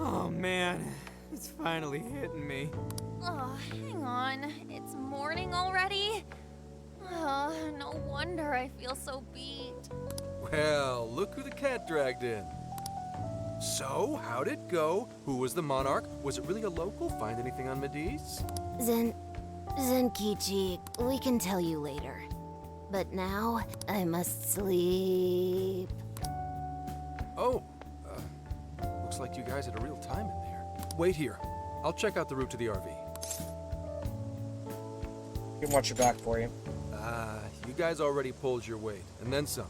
Oh man, it's finally hitting me. Oh, hang on. It's morning already? Oh, no wonder I feel so beat. Well, look who the cat dragged in. So, how'd it go? Who was the monarch? Was it really a local? Find anything on Mediz? Zenkichi, we can tell you later. But now, I must sleep. Oh, looks like you guys had a real time in there. Wait here. I'll check out the route to the RV. You can watch your back for you. You guys already pulled your weight, and then some.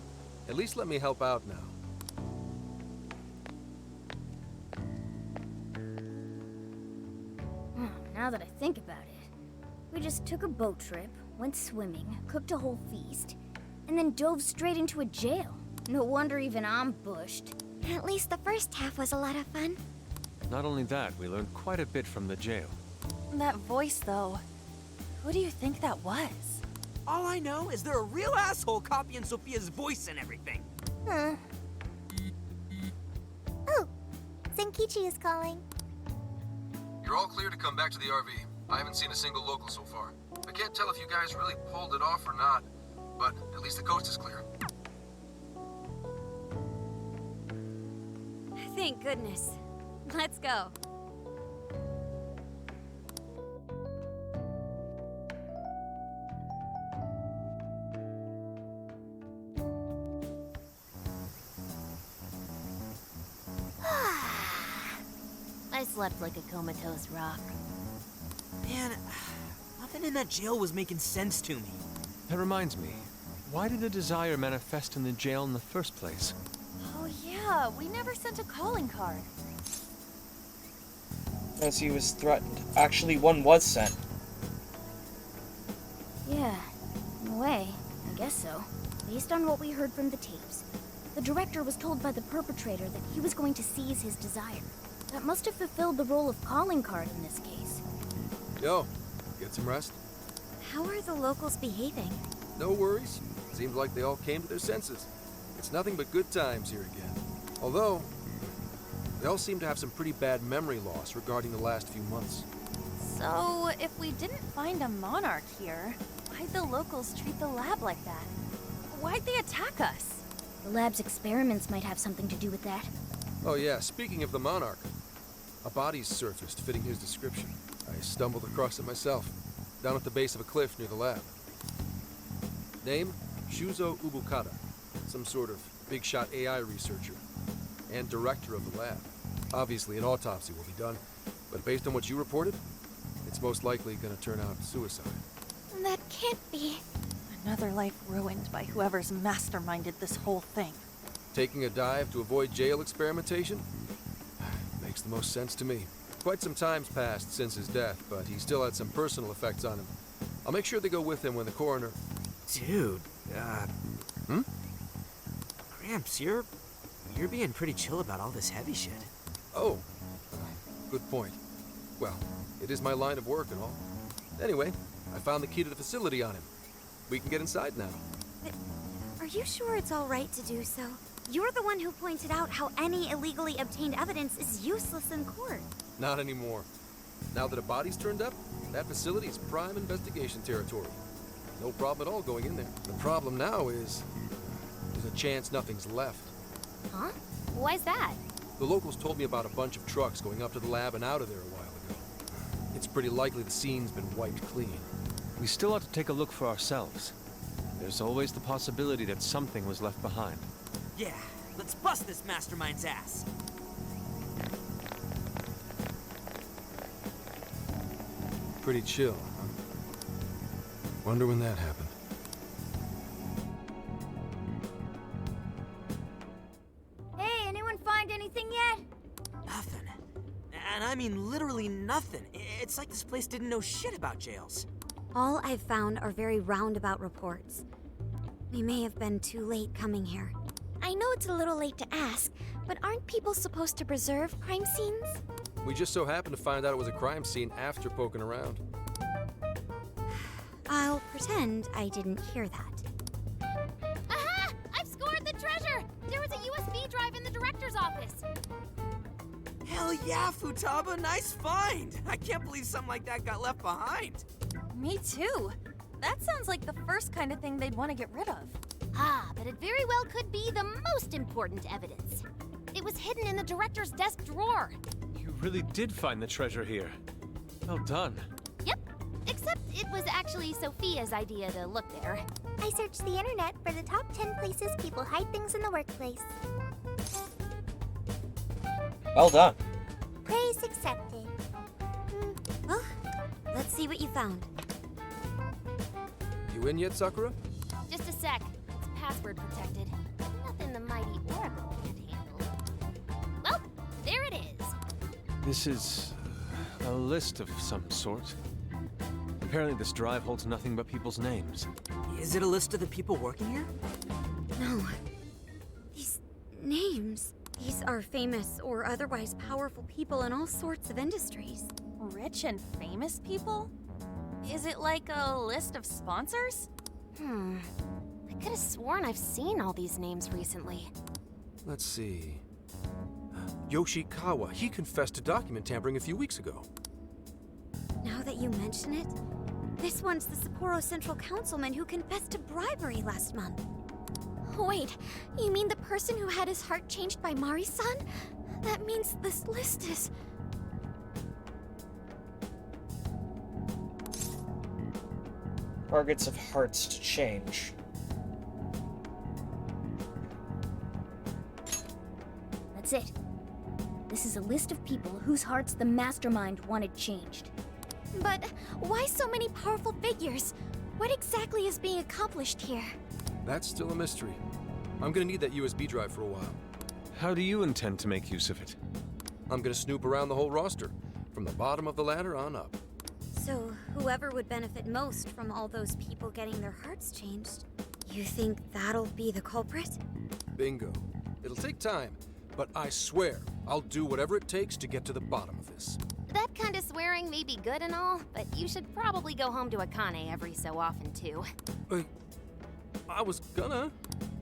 At least let me help out now. Now that I think about it, we just took a boat trip, went swimming, cooked a whole feast, and then dove straight into a jail. No wonder even I'm bushed. At least the first half was a lot of fun. Not only that, we learned quite a bit from the jail. That voice, though. Who do you think that was? All I know is they're a real asshole copying Sophia's voice and everything. Huh. Oh, Zenkichi is calling. You're all clear to come back to the RV. I haven't seen a single local so far. I can't tell if you guys really pulled it off or not, but at least the coast is clear. Thank goodness. Let's go. I slept like a comatose rock. Man, nothing in that jail was making sense to me. That reminds me, why did the desire manifest in the jail in the first place? Oh yeah, we never sent a calling card. As he was threatened. Actually, one was sent. Yeah, in a way, I guess so. Based on what we heard from the tapes, the director was told by the perpetrator that he was going to seize his desire. That must have fulfilled the role of calling card in this case. Yo, get some rest? How are the locals behaving? No worries. Seems like they all came to their senses. It's nothing but good times here again. Although, they all seem to have some pretty bad memory loss regarding the last few months. So, if we didn't find a monarch here, why'd the locals treat the lab like that? Why'd they attack us? The lab's experiments might have something to do with that. Oh yeah, speaking of the monarch, a body's surfaced fitting his description. I stumbled across it myself, down at the base of a cliff near the lab. Name? Shuzo Ubukata, some sort of big-shot AI researcher, and director of the lab. Obviously, an autopsy will be done, but based on what you reported, it's most likely gonna turn out suicide. That can't be. Another life ruined by whoever's masterminded this whole thing. Taking a dive to avoid jail experimentation? Makes the most sense to me. Quite some time's passed since his death, but he still had some personal effects on him. I'll make sure they go with him when the coroner... Dude, Hmm? Gramps, you're being pretty chill about all this heavy shit. Oh, good point. Well, it is my line of work and all. Anyway, I found the key to the facility on him. We can get inside now. But are you sure it's all right to do so? You're the one who pointed out how any illegally obtained evidence is useless in court. Not anymore. Now that a body's turned up, that facility is prime investigation territory. No problem at all going in there. The problem now is there's a chance nothing's left. Huh? Why's that? The locals told me about a bunch of trucks going up to the lab and out of there a while ago. It's pretty likely the scene's been wiped clean. We still ought to take a look for ourselves. There's always the possibility that something was left behind. Yeah, let's bust this mastermind's ass. Pretty chill, huh? Wonder when that happened. Hey, anyone find anything yet? Nothing. And I mean literally nothing. It's like this place didn't know shit about jails. All I've found are very roundabout reports. We may have been too late coming here. I know it's a little late to ask, but aren't people supposed to preserve crime scenes? We just so happened to find out it was a crime scene after poking around. I'll pretend I didn't hear that. Aha! I've scored the treasure! There was a USB drive in the director's office. Hell yeah, Futaba, nice find! I can't believe something like that got left behind. Me too. That sounds like the first kind of thing they'd want to get rid of. Ah, but it very well could be the most important evidence. It was hidden in the director's desk drawer. You really did find the treasure here. Well done. Yep, except it was actually Sophia's idea to look there. I searched the internet for the top 10 places people hide things in the workplace. Well done. Praise accepted. Well, let's see what you found. You in yet, Sakura? Just a sec. It's password protected. Nothing the mighty Oracle can't handle. Well, there it is. This is a list of some sort. Apparently this drive holds nothing but people's names. Is it a list of the people working here? No. These names. These are famous or otherwise powerful people in all sorts of industries. Rich and famous people? Is it like a list of sponsors? I could have sworn I've seen all these names recently. Let's see. Yoshikawa, he confessed to document tampering a few weeks ago. Now that you mention it, this one's the Sapporo Central Councilman who confessed to bribery last month. Wait, you mean the person who had his heart changed by Mari-san? That means this list is... Targets of hearts to change. That's it. This is a list of people whose hearts the mastermind wanted changed. But why so many powerful figures? What exactly is being accomplished here? That's still a mystery. I'm gonna need that USB drive for a while. How do you intend to make use of it? I'm gonna snoop around the whole roster, from the bottom of the ladder on up. So, whoever would benefit most from all those people getting their hearts changed, you think that'll be the culprit? Bingo. It'll take time, but I swear I'll do whatever it takes to get to the bottom of this. That kind of swearing may be good and all, but you should probably go home to Akane every so often, too. I was gonna.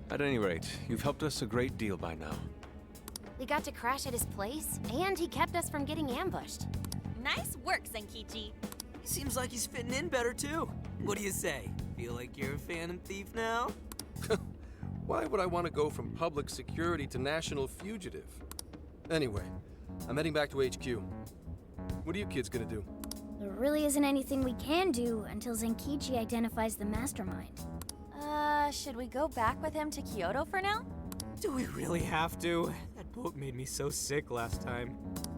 At any rate, you've helped us a great deal by now. We got to crash at his place, and he kept us from getting ambushed. Nice work, Zenkichi. He seems like he's fitting in better, too. What do you say? Feel like you're a phantom thief now? Why would I want to go from public security to national fugitive? Anyway, I'm heading back to HQ. What are you kids gonna do? There really isn't anything we can do until Zenkichi identifies the mastermind. Should we go back with him to Kyoto for now? Do we really have to? That boat made me so sick last time.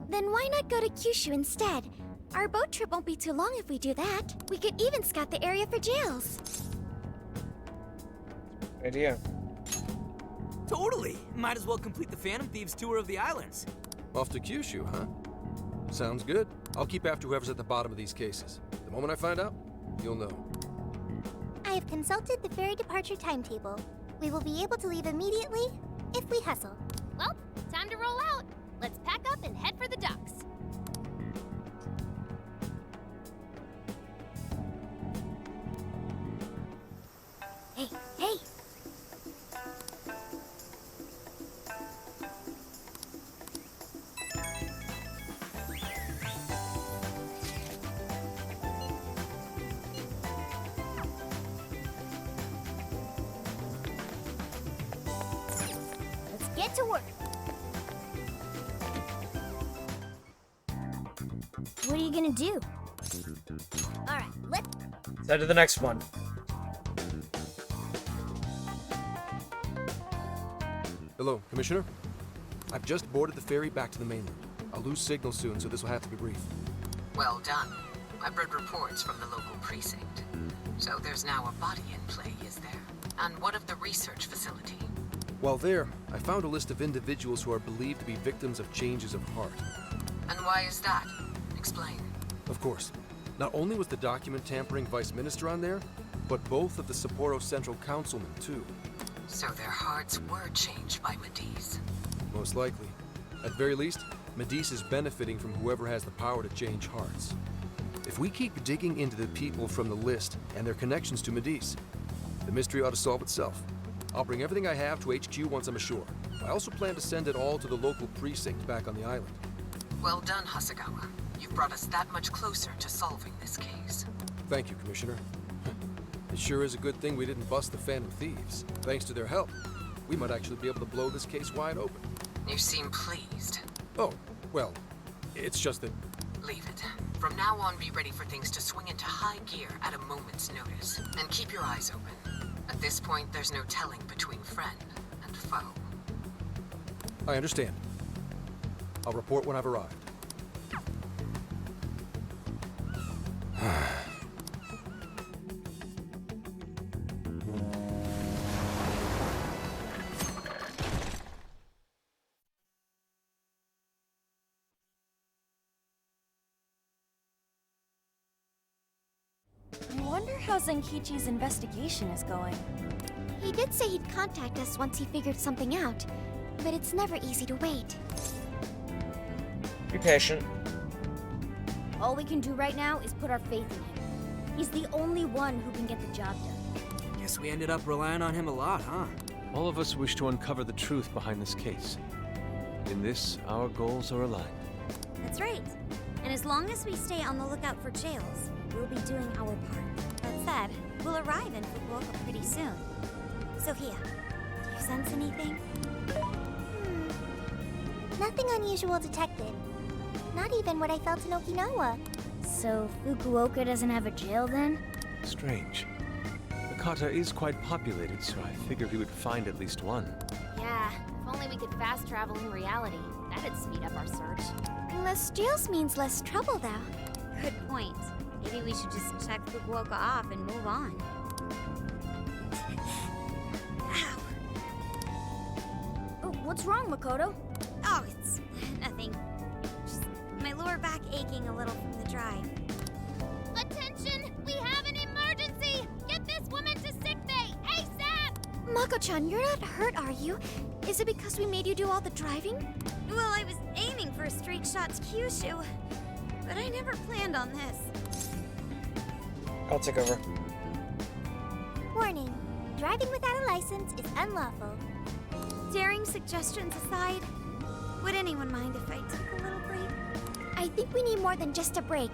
Then why not go to Kyushu instead? Our boat trip won't be too long if we do that. We could even scout the area for jails. Idea. Totally! Might as well complete the Phantom Thieves tour of the islands. Off to Kyushu, huh? Sounds good. I'll keep after whoever's at the bottom of these cases. The moment I find out, you'll know. I have consulted the ferry departure timetable. We will be able to leave immediately if we hustle. Well, time to roll out. Let's pack up and head for the docks. Hey, hey! Let's get to work. What are you gonna do? Alright, let's... Let's head to the next one. Hello, Commissioner. I've just boarded the ferry back to the mainland. I'll lose signal soon, so this will have to be brief. Well done. I've read reports from the local precinct. So there's now a body in play, is there? And what of the research facility? While there, I found a list of individuals who are believed to be victims of changes of heart. And why is that? Explain. Of course. Not only was the document tampering vice minister on there, but both of the Sapporo Central Councilmen, too. So their hearts were changed by Mediz. Most likely. At very least, Mediz is benefiting from whoever has the power to change hearts. If we keep digging into the people from the list and their connections to Mediz, the mystery ought to solve itself. I'll bring everything I have to HQ once I'm ashore. I also plan to send it all to the local precinct back on the island. Well done, Hasegawa. You've brought us that much closer to solving this case. Thank you, Commissioner. It sure is a good thing we didn't bust the Phantom Thieves. Thanks to their help, we might actually be able to blow this case wide open. You seem pleased. Oh, well, it's just that... Leave it. From now on, be ready for things to swing into high gear at a moment's notice. And keep your eyes open. At this point, there's no telling between friend and foe. I understand. I'll report when I've arrived. I wonder how Zenkichi's investigation is going. He did say he'd contact us once he figured something out, but it's never easy to wait. Be patient. All we can do right now is put our faith in him. He's the only one who can get the job done. Guess we ended up relying on him a lot, huh? All of us wish to uncover the truth behind this case. In this, our goals are aligned. That's right. And as long as we stay on the lookout for jails, we'll be doing our part. That said, we'll arrive in Fukuoka pretty soon. Sophia, do you sense anything? Nothing unusual detected. Not even what I felt in Okinawa. So Fukuoka doesn't have a jail then? Strange. Hakata is quite populated, so I figured we would find at least one. Yeah, if only we could fast travel in reality. That'd speed up our search. Less jails means less trouble, though. Good point. Maybe we should just check Fukuoka off and move on. Ow. Oh, what's wrong, Makoto? Oh, it's nothing. Just my lower back aching a little from the drive. Attention! We have an emergency! Get this woman to sickbay, ASAP! Mako-chan, you're not hurt, are you? Is it because we made you do all the driving? Well, I was aiming for a straight shot to Kyushu, but I never planned on this. I'll take over. Warning. Driving without a license is unlawful. Daring suggestions aside, would anyone mind if I took a little break? I think we need more than just a break.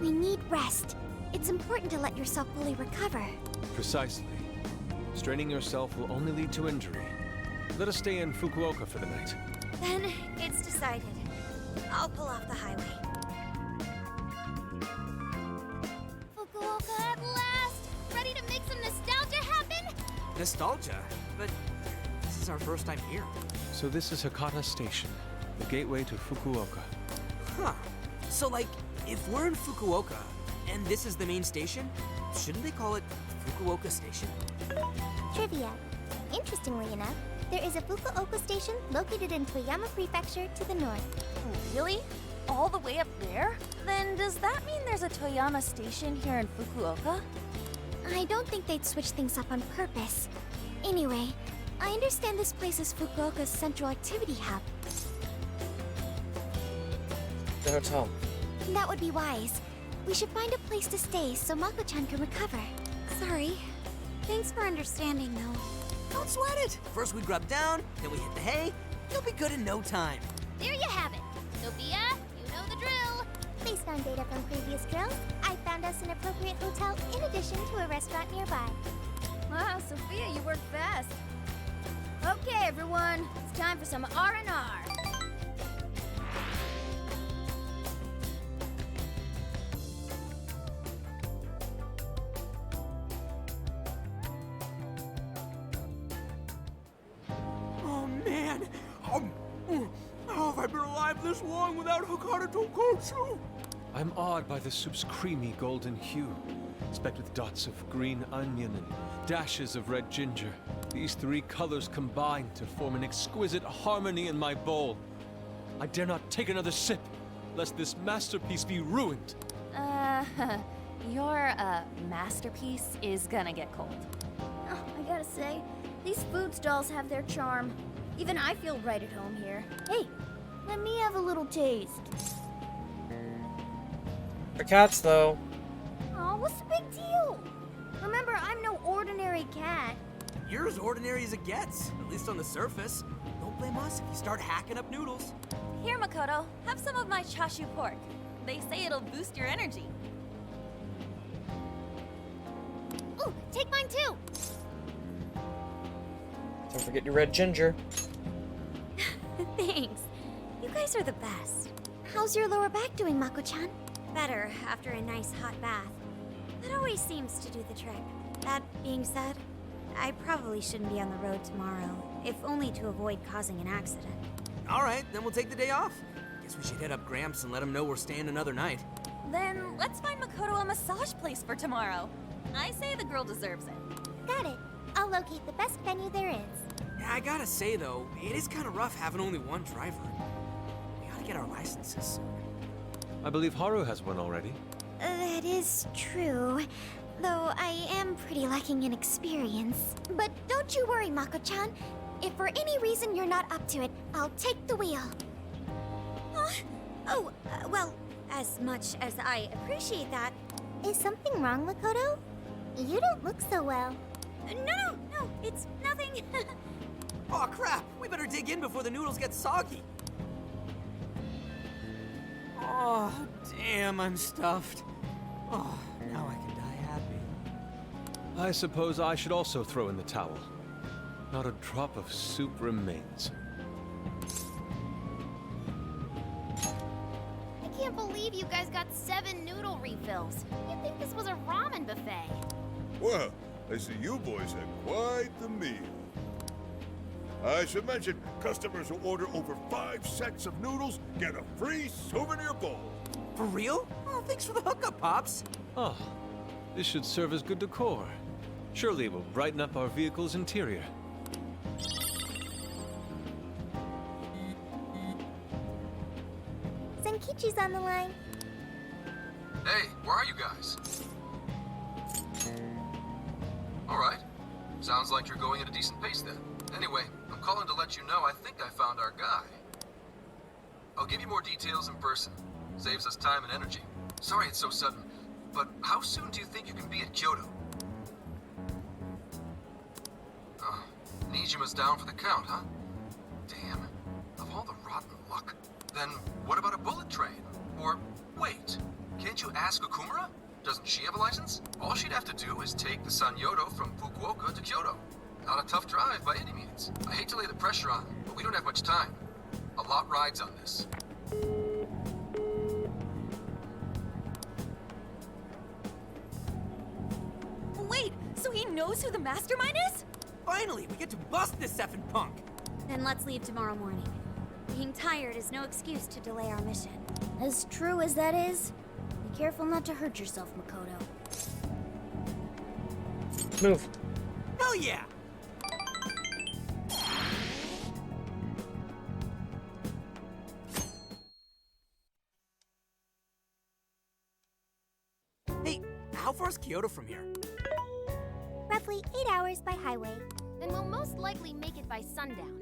We need rest. It's important to let yourself fully recover. Precisely. Straining yourself will only lead to injury. Let us stay in Fukuoka for the night. Then it's decided. I'll pull off the highway. Fukuoka at last! Ready to make some nostalgia happen? Nostalgia? But this is our first time here. So this is Hakata Station, the gateway to Fukuoka. Huh. So, like, if we're in Fukuoka, and this is the main station, shouldn't they call it Fukuoka Station? Trivia. Interestingly enough, there is a Fukuoka station located in Toyama Prefecture to the north. Really? All the way up there? Then does that mean there's a Toyama station here in Fukuoka? I don't think they'd switch things up on purpose. Anyway, I understand this place is Fukuoka's central activity hub. The hotel. That would be wise. We should find a place to stay so Mako-chan can recover. Sorry. Thanks for understanding, though. Don't sweat it! First we grub down, then we hit the hay. You'll be good in no time. There you have it. Sophia, you know the drill. Based on data from previous drills, I found us an appropriate hotel in addition to a restaurant nearby. Wow, Sophia, you work fast. Okay, everyone, it's time for some R&R. Oh man, this long without Hakata Tonkotsu? I'm awed by the soup's creamy golden hue, specked with dots of green onion and dashes of red ginger. These three colors combine to form an exquisite harmony in my bowl. I dare not take another sip, lest this masterpiece be ruined. Your, masterpiece is gonna get cold. Oh, I gotta say, these food stalls have their charm. Even I feel right at home here. Hey, let me have a little taste. For cats, though. Aw, what's the big deal? Remember, I'm no ordinary cat. You're as ordinary as it gets, at least on the surface. Don't blame us if you start hacking up noodles. Here, Makoto, have some of my chashu pork. They say it'll boost your energy. Ooh, take mine too. Don't forget your red ginger. Thanks. You guys are the best. How's your lower back doing, Mako-chan? Better after a nice hot bath. That always seems to do the trick. That being said, I probably shouldn't be on the road tomorrow, if only to avoid causing an accident. All right, then we'll take the day off. Guess we should hit up Gramps and let him know we're staying another night. Then let's find Makoto a massage place for tomorrow. I say the girl deserves it. Got it. I'll locate the best venue there is. Yeah, I gotta say though, it is kind of rough having only one driver. We ought to get our licenses soon. I believe Haru has one already. That is true. Though I am pretty lacking in experience. But don't you worry, Mako-chan. If for any reason you're not up to it, I'll take the wheel. Well, as much as I appreciate that... Is something wrong, Makoto? You don't look so well. No, it's nothing. Oh crap, we better dig in before the noodles get soggy. Oh, damn, I'm stuffed. Oh, now I can die happy. I suppose I should also throw in the towel. Not a drop of soup remains. I can't believe you guys got 7 noodle refills. You'd think this was a ramen buffet. Well, I see you boys had quite the meal. I should mention, customers who order over 5 sets of noodles get a free souvenir bowl. For real? Oh, thanks for the hookup, Pops. Oh, this should serve as good decor. Surely it will brighten up our vehicle's interior. Senkichi's on the line. Hey, where are you guys? Alright. Sounds like you're going at a decent pace then. Anyway, I'm calling to let you know I think I found our guy. I'll give you more details in person. Saves us time and energy. Sorry it's so sudden, but how soon do you think you can be at Kyoto? Nijima's down for the count, huh? Damn. Of all the rotten luck. Then what about a bullet train? Or, wait, can't you ask Okumura? Doesn't she have a license? All she'd have to do is take the Sanyodo from Fukuoka to Kyoto. Not a tough drive by any means. I hate to lay the pressure on, but we don't have much time. A lot rides on this. Wait, so he knows who the mastermind is? Finally, we get to bust this effing punk. Then let's leave tomorrow morning. Being tired is no excuse to delay our mission. As true as that is, be careful not to hurt yourself, Makoto. Move. Hell yeah! Hey, how far's Kyoto from here? Roughly 8 hours by highway. Then we'll most likely make it by sundown.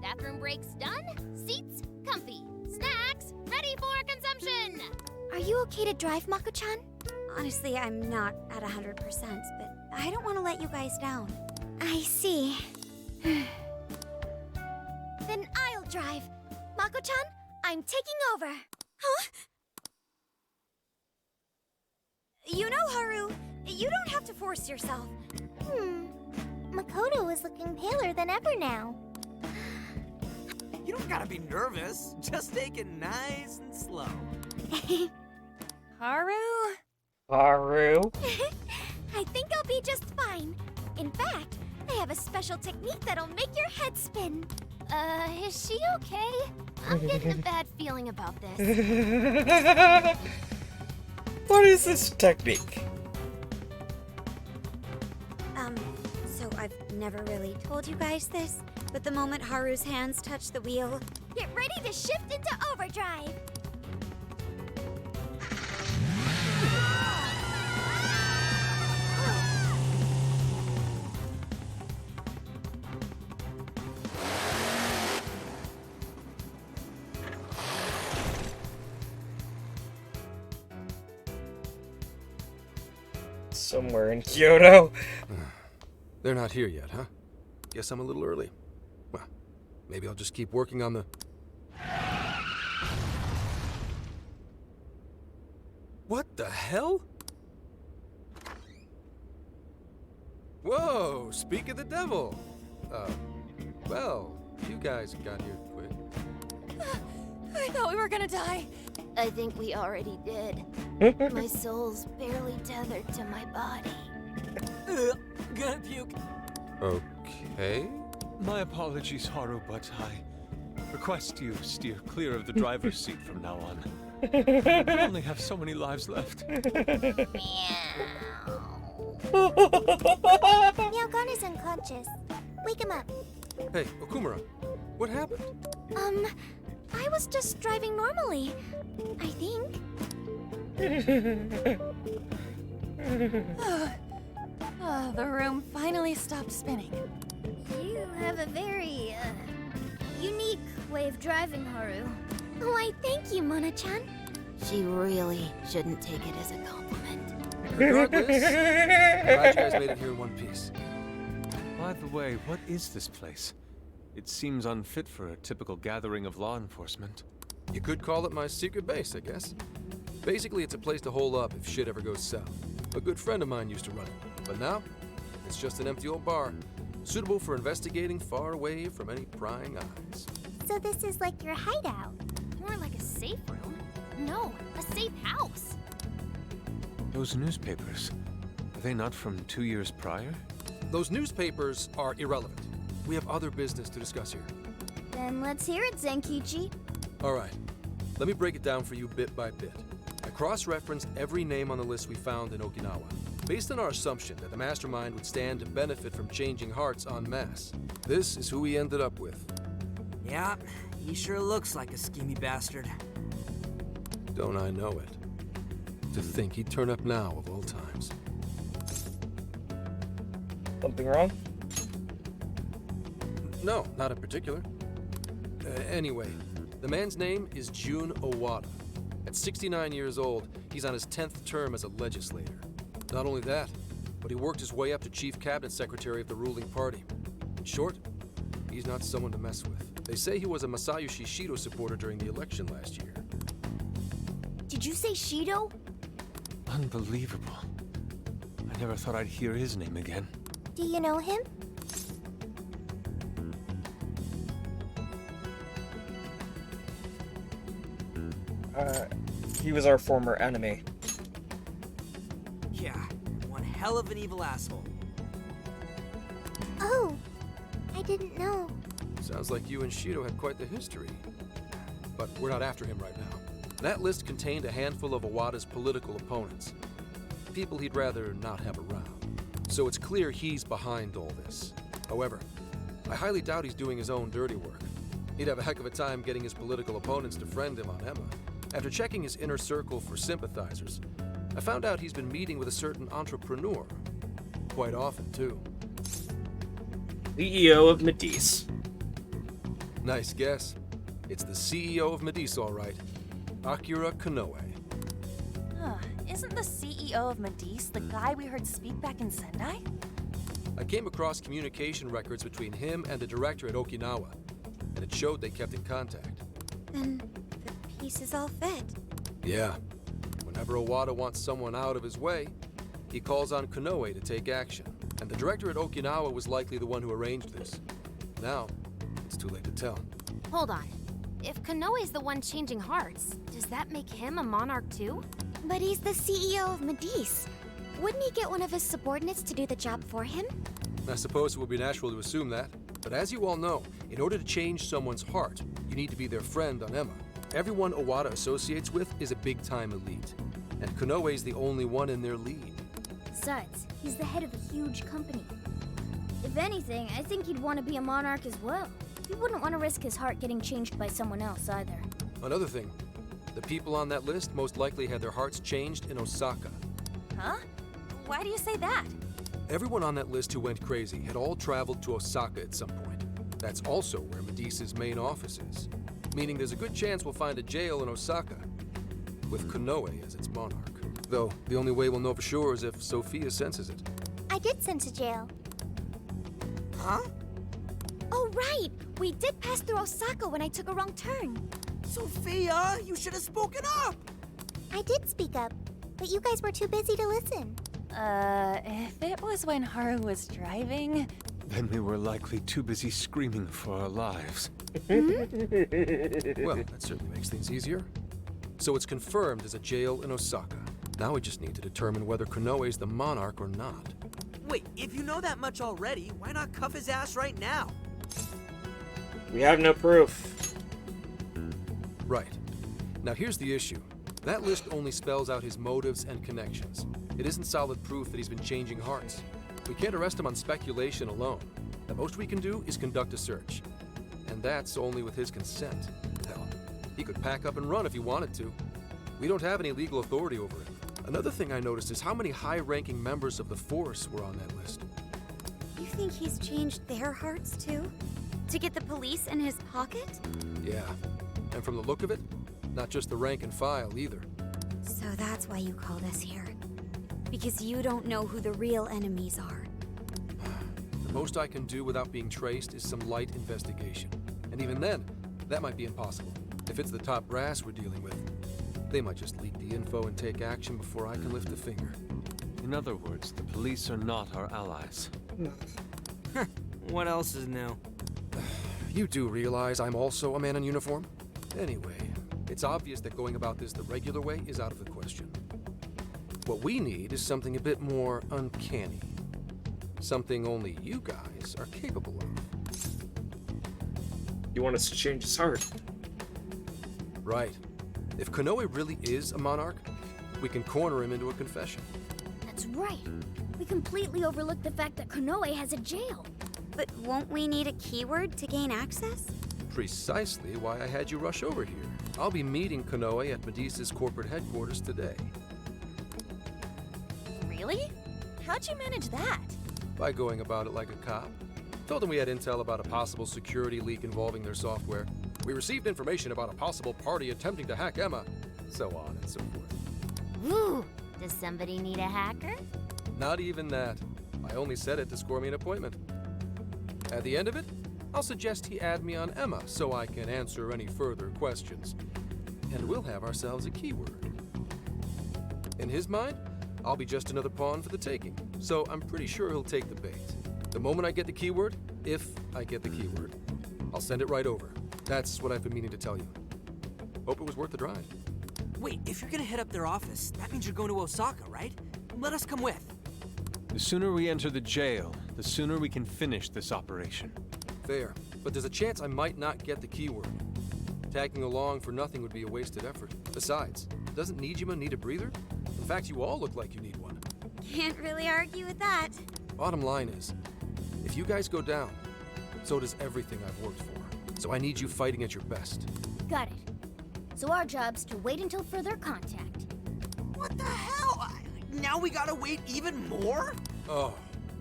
Bathroom breaks done, seats comfy, snacks ready for consumption! Are you okay to drive, Mako-chan? Honestly, I'm not at 100%, but I don't want to let you guys down. I see. Then I'll drive. Mako-chan, I'm taking over. Huh? You know, Haru, you don't have to force yourself. Makoto is looking paler than ever now. You don't gotta be nervous. Just take it nice and slow. Haru? Haru? I think I'll be just fine. In fact, I have a special technique that'll make your head spin. Is she okay? I'm getting a bad feeling about this. What is this technique? So I've never really told you guys this, but the moment Haru's hands touch the wheel, Get ready to shift into overdrive. Somewhere in Kyoto. They're not here yet, huh? Guess I'm a little early. Well, maybe I'll just keep working on the... What the hell? Whoa, speak of the devil. Well, you guys got here quick. I thought we were gonna die. I think we already did. My soul's barely tethered to my body. Gonna puke. Okay. My apologies, Haru, but I request you steer clear of the driver's seat from now on. We only have so many lives left. Meowgon is unconscious. Wake him up. Hey, Okumura, what happened? I was just driving normally. I think. The room finally stopped spinning. You have a very, unique way of driving, Haru. Why, thank you, Mona-chan. She really shouldn't take it as a compliment. Regardless, glad you guys made it here in one piece. By the way, what is this place? It seems unfit for a typical gathering of law enforcement. You could call it my secret base, I guess. Basically, it's a place to hole up if shit ever goes south. A good friend of mine used to run it, but now it's just an empty old bar, suitable for investigating far away from any prying eyes. So this is like your hideout. More like a safe room. No, a safe house. Those newspapers, are they not from 2 years prior? Those newspapers are irrelevant. We have other business to discuss here. Then let's hear it, Zenkichi. All right, let me break it down for you bit by bit. I cross-referenced every name on the list we found in Okinawa, based on our assumption that the mastermind would stand to benefit from changing hearts en masse. This is who we ended up with. Yeah, he sure looks like a schemy bastard. Don't I know it? To think he'd turn up now of all times. Something wrong? No, not in particular. Anyway, the man's name is Jun Owada. At 69 years old, he's on his 10th term as a legislator. Not only that, but he worked his way up to chief cabinet secretary of the ruling party. In short, he's not someone to mess with. They say he was a Masayoshi Shido supporter during the election last year. Did you say Shido? Unbelievable. I never thought I'd hear his name again. Do you know him? He was our former enemy. Yeah, one hell of an evil asshole. Oh, I didn't know. Sounds like you and Shido had quite the history. But we're not after him right now. That list contained a handful of Owada's political opponents. People he'd rather not have around. So it's clear he's behind all this. However, I highly doubt he's doing his own dirty work. He'd have a heck of a time getting his political opponents to friend him on Emma. After checking his inner circle for sympathizers, I found out he's been meeting with a certain entrepreneur. Quite often, too. CEO of Medice. Nice guess. It's the CEO of Medice, all right. Akira Konoe. Isn't the CEO of Medice the guy we heard speak back in Sendai? I came across communication records between him and the director at Okinawa, and it showed they kept in contact. Then the pieces all fit. Yeah. Whenever Owada wants someone out of his way, he calls on Konoe to take action. And the director at Okinawa was likely the one who arranged this. Now, it's too late to tell. Hold on. If Konoe's the one changing hearts, does that make him a monarch too? But he's the CEO of Medice. Wouldn't he get one of his subordinates to do the job for him? I suppose it would be natural to assume that. But as you all know, in order to change someone's heart, you need to be their friend on Emma. Everyone Owada associates with is a big-time elite, and Konoe's the only one in their league. Besides, he's the head of a huge company. If anything, I think he'd want to be a monarch as well. He wouldn't want to risk his heart getting changed by someone else either. Another thing, the people on that list most likely had their hearts changed in Osaka. Huh? Why do you say that? Everyone on that list who went crazy had all traveled to Osaka at some point. That's also where Medea's main office is, meaning there's a good chance we'll find a jail in Osaka, with Konoe as its monarch. Though, the only way we'll know for sure is if Sophia senses it. I did sense a jail. Huh? Oh, right! We did pass through Osaka when I took a wrong turn. Sophia, you should have spoken up! I did speak up, but you guys were too busy to listen. If it was when Haru was driving... Then we were likely too busy screaming for our lives. Well, that certainly makes things easier. So it's confirmed as a jail in Osaka. Now we just need to determine whether Konoe's the monarch or not. Wait, if you know that much already, why not cuff his ass right now? We have no proof. Right. Now here's the issue. That list only spells out his motives and connections. It isn't solid proof that he's been changing hearts. We can't arrest him on speculation alone. The most we can do is conduct a search. And that's only with his consent. Hell, he could pack up and run if he wanted to. We don't have any legal authority over him. Another thing I noticed is how many high-ranking members of the Force were on that list. You think he's changed their hearts too? To get the police in his pocket? Yeah. And from the look of it, not just the rank and file either. So that's why you called us here. Because you don't know who the real enemies are. The most I can do without being traced is some light investigation. And even then, that might be impossible. If it's the top brass we're dealing with, they might just leak the info and take action before I can lift a finger. In other words, the police are not our allies. What else is new? You do realize I'm also a man in uniform? Anyway, it's obvious that going about this the regular way is out of the question. What we need is something a bit more uncanny. Something only you guys are capable of. You want us to change his heart? Right. If Konoe really is a monarch, we can corner him into a confession. That's right. We completely overlooked the fact that Konoe has a jail. But won't we need a keyword to gain access? Precisely why I had you rush over here. I'll be meeting Konoe at Medea's corporate headquarters today. Really? How'd you manage that? By going about it like a cop. Told them we had intel about a possible security leak involving their software. We received information about a possible party attempting to hack Emma. So on and so forth. Ooh, does somebody need a hacker? Not even that. I only said it to score me an appointment. At the end of it, I'll suggest he add me on Emma so I can answer any further questions. And we'll have ourselves a keyword. In his mind, I'll be just another pawn for the taking, so I'm pretty sure he'll take the bait. The moment I get the keyword, if I get the keyword, I'll send it right over. That's what I've been meaning to tell you. Hope it was worth the drive. Wait, if you're gonna hit up their office, that means you're going to Osaka, right? Let us come with. The sooner we enter the jail, the sooner we can finish this operation. Fair, but there's a chance I might not get the keyword. Tagging along for nothing would be a wasted effort. Besides, doesn't Nijima need a breather? In fact, you all look like you need one. Can't really argue with that. Bottom line is, if you guys go down, so does everything I've worked for. So I need you fighting at your best. Got it. So our job's to wait until further contact. What the hell? Now we gotta wait even more? Oh,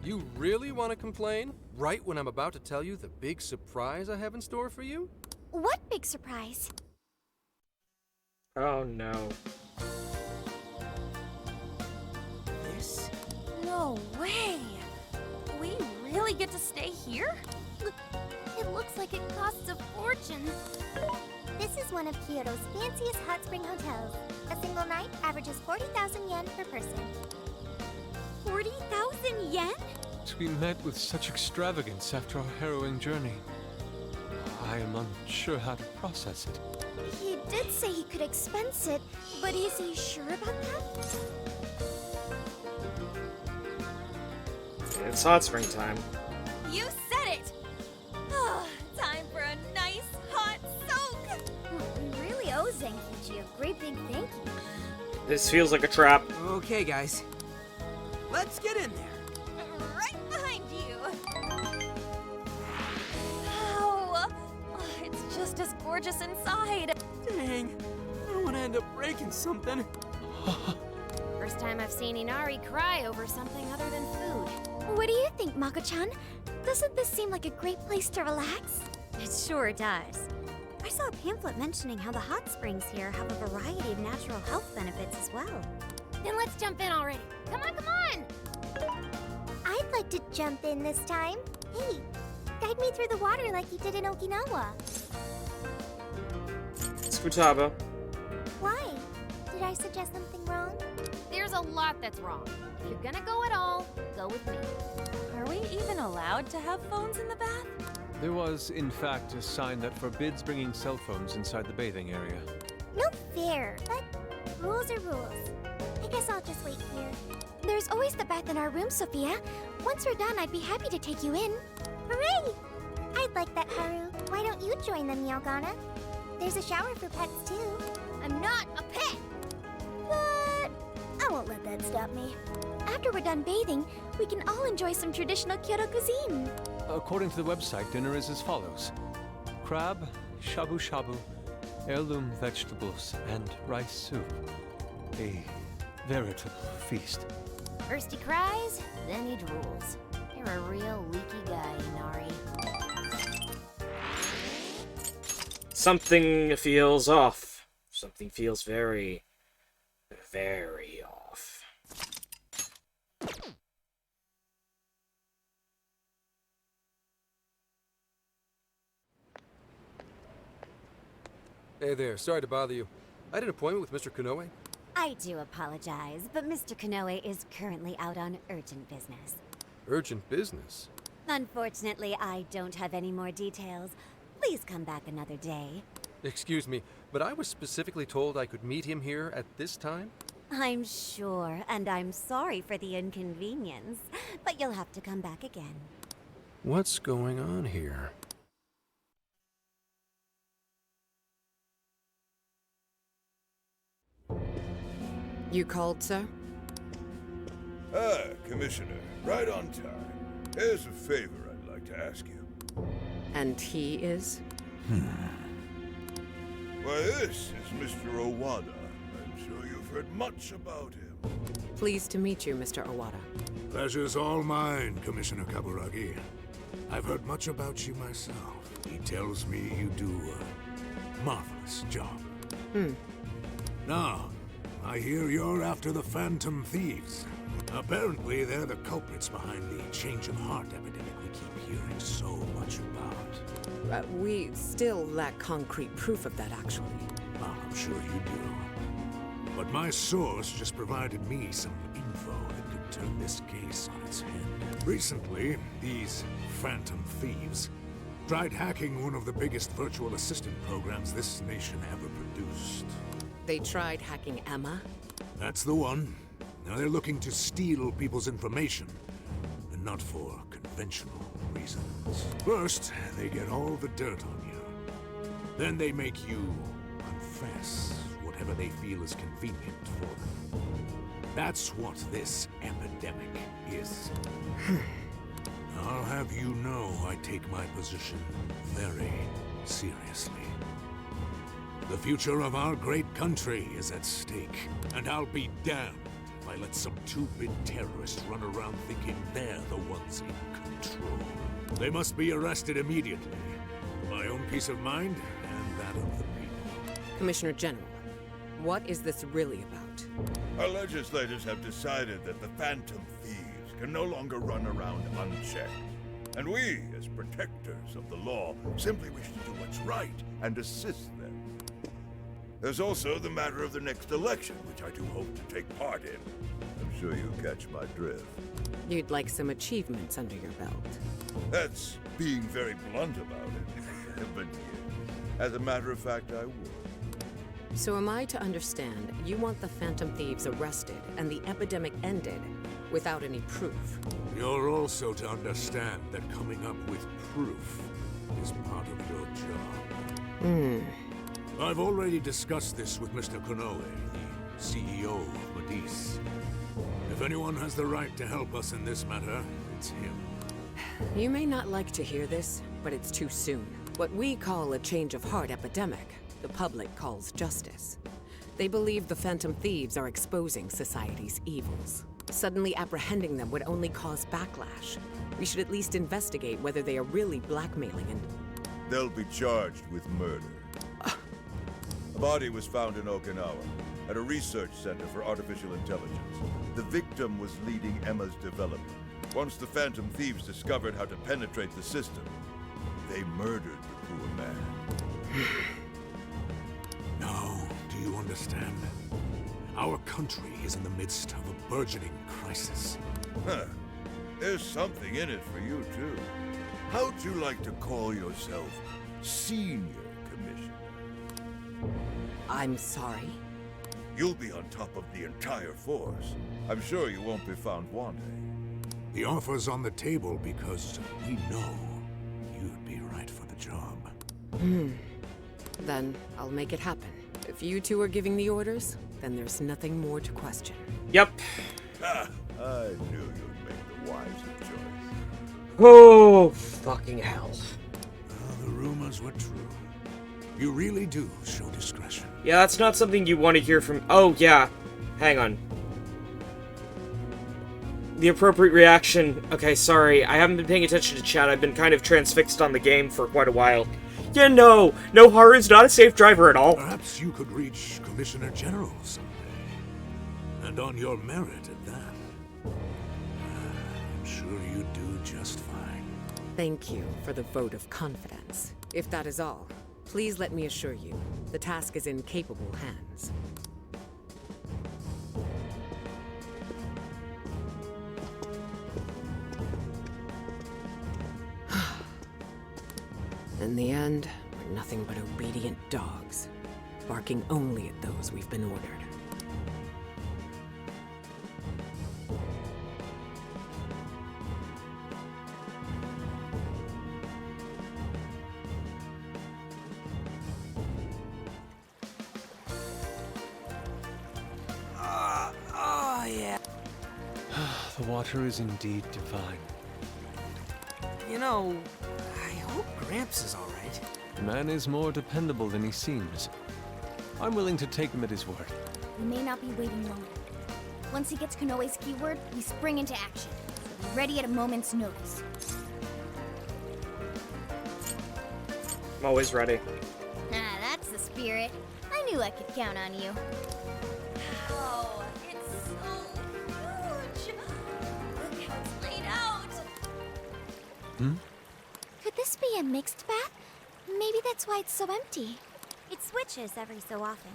you really want to complain? Right when I'm about to tell you the big surprise I have in store for you? What big surprise? Oh no. This? No way! We really get to stay here? It looks like it costs a fortune. This is one of Kyoto's fanciest hot spring hotels. A single night averages 40,000 yen per person. 40,000 yen? To be met with such extravagance after our harrowing journey, I am unsure how to process it. He did say he could expense it, but is he sure about that? It's hot spring time. You said it! Time for a nice, hot, great big thank you. This feels like a trap. Okay, guys. Let's get in there. Right behind you. Wow. It's just as gorgeous inside. Dang. I don't want to end up breaking something. First time I've seen Inari cry over something other than food. What do you think, Mako-chan? Doesn't this seem like a great place to relax? It sure does. I saw a pamphlet mentioning how the hot springs here have a variety of natural health benefits as well. Then let's jump in already. Come on, come on! I'd like to jump in this time. Hey, guide me through the water like you did in Okinawa. It's Futaba. Why? Did I suggest something wrong? There's a lot that's wrong. If you're gonna go at all, go with me. Are we even allowed to have phones in the bath? There was, in fact, a sign that forbids bringing cell phones inside the bathing area. No fair, but rules are rules. I guess I'll just wait here. There's always the bath in our room, Sophia. Once we're done, I'd be happy to take you in. Hooray! I'd like that, Haru. Why don't you join them, Yalgana? There's a shower for pets, too. I'm not a pet! But I won't let that stop me. After we're done bathing, we can all enjoy some traditional Kyoto cuisine. According to the website, dinner is as follows. Crab, shabu-shabu, heirloom vegetables, and rice soup. A veritable feast. First he cries, then he drools. You're a real leaky guy, Inari. Something feels off. Something feels very, very off. Hey there, sorry to bother you. I had an appointment with Mr. Konoe. I do apologize, but Mr. Konoe is currently out on urgent business. Urgent business? Unfortunately, I don't have any more details. Please come back another day. Excuse me, but I was specifically told I could meet him here at this time? I'm sure, and I'm sorry for the inconvenience, but you'll have to come back again. What's going on here? You called, sir? Ah, Commissioner. Right on time. Here's a favor I'd like to ask you. And he is? Why, this is Mr. Owada. I'm sure you've heard much about him. Pleased to meet you, Mr. Owada. Pleasure's all mine, Commissioner Kaburagi. I've heard much about you myself. He tells me you do a marvelous job. Now, I hear you're after the Phantom Thieves. Apparently, they're the culprits behind the change of heart epidemic we keep hearing so much about. We still lack concrete proof of that, actually. I'm sure you do. But my source just provided me some info that could turn this case on its head. Recently, these Phantom Thieves tried hacking one of the biggest virtual assistant programs this nation ever produced. They tried hacking Emma? That's the one. Now they're looking to steal people's information, and not for conventional reasons. First, they get all the dirt on you. Then they make you confess whatever they feel is convenient for them. That's what this epidemic is. I'll have you know I take my position very seriously. The future of our great country is at stake, and I'll be damned if I let some two-bit terrorists run around thinking they're the ones in control. They must be arrested immediately, for my own peace of mind and that of the people. Commissioner General, what is this really about? Our legislators have decided that the Phantom Thieves can no longer run around unchecked. And we, as protectors of the law, simply wish to do what's right and assist them. There's also the matter of the next election, which I do hope to take part in. I'm sure you catch my drift. You'd like some achievements under your belt. That's being very blunt about it. But yes, as a matter of fact, I would. So am I to understand you want the Phantom Thieves arrested and the epidemic ended without any proof? You're also to understand that coming up with proof is part of your job. I've already discussed this with Mr. Konoe, the CEO of Medis. If anyone has the right to help us in this matter, it's him. You may not like to hear this, but it's too soon. What we call a change of heart epidemic, the public calls justice. They believe the Phantom Thieves are exposing society's evils. Suddenly apprehending them would only cause backlash. We should at least investigate whether they are really blackmailing and... They'll be charged with murder. A body was found in Okinawa, at a research center for artificial intelligence. The victim was leading Emma's development. Once the Phantom Thieves discovered how to penetrate the system, they murdered the poor man. Now, do you understand? Our country is in the midst of a burgeoning crisis. Huh. There's something in it for you, too. How'd you like to call yourself Senior Commissioner? I'm sorry? You'll be on top of the entire force. I'm sure you won't be found wanting. The offer's on the table because we know you'd be right for the job. Then I'll make it happen. If you two are giving the orders, then there's nothing more to question. Yep. Ha! I knew you'd make the wiser choice. Oh, fucking hell. The rumors were true. You really do show discretion. Yeah, that's not something you want to hear from... Oh, yeah. Hang on. The appropriate reaction... Okay, sorry. I haven't been paying attention to chat. I've been kind of transfixed on the game for quite a while. Yeah, no. No, Haru's not a safe driver at all. Perhaps you could reach Commissioner General someday. And on your merit at that. I'm sure you'd do just fine. Thank you for the vote of confidence. If that is all, please let me assure you, the task is in capable hands. In the end, we're nothing but obedient dogs, barking only at those we've been ordered. The water is indeed divine. You know, I hope Gramps is alright. Man is more dependable than he seems. I'm willing to take him at his word. We may not be waiting long. Once he gets Konoe's keyword, we spring into action. So be ready at a moment's notice. I'm always ready. Ah, that's the spirit. I knew I could count on you. Oh, it's so huge. Look how it's laid out. Could this be a mixed bath? Maybe that's why it's so empty. It switches every so often.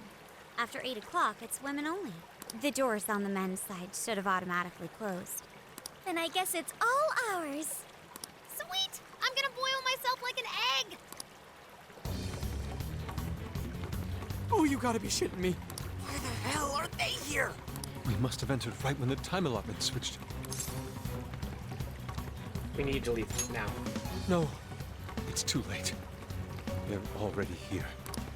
After 8 o'clock, it's women only. The doors on the men's side should have automatically closed. Then I guess it's all ours. Sweet! I'm gonna boil myself like an egg! Oh, you gotta be shitting me. Why the hell are they here? We must have entered right when the time allotment switched. We need to leave now. No, it's too late. They're already here.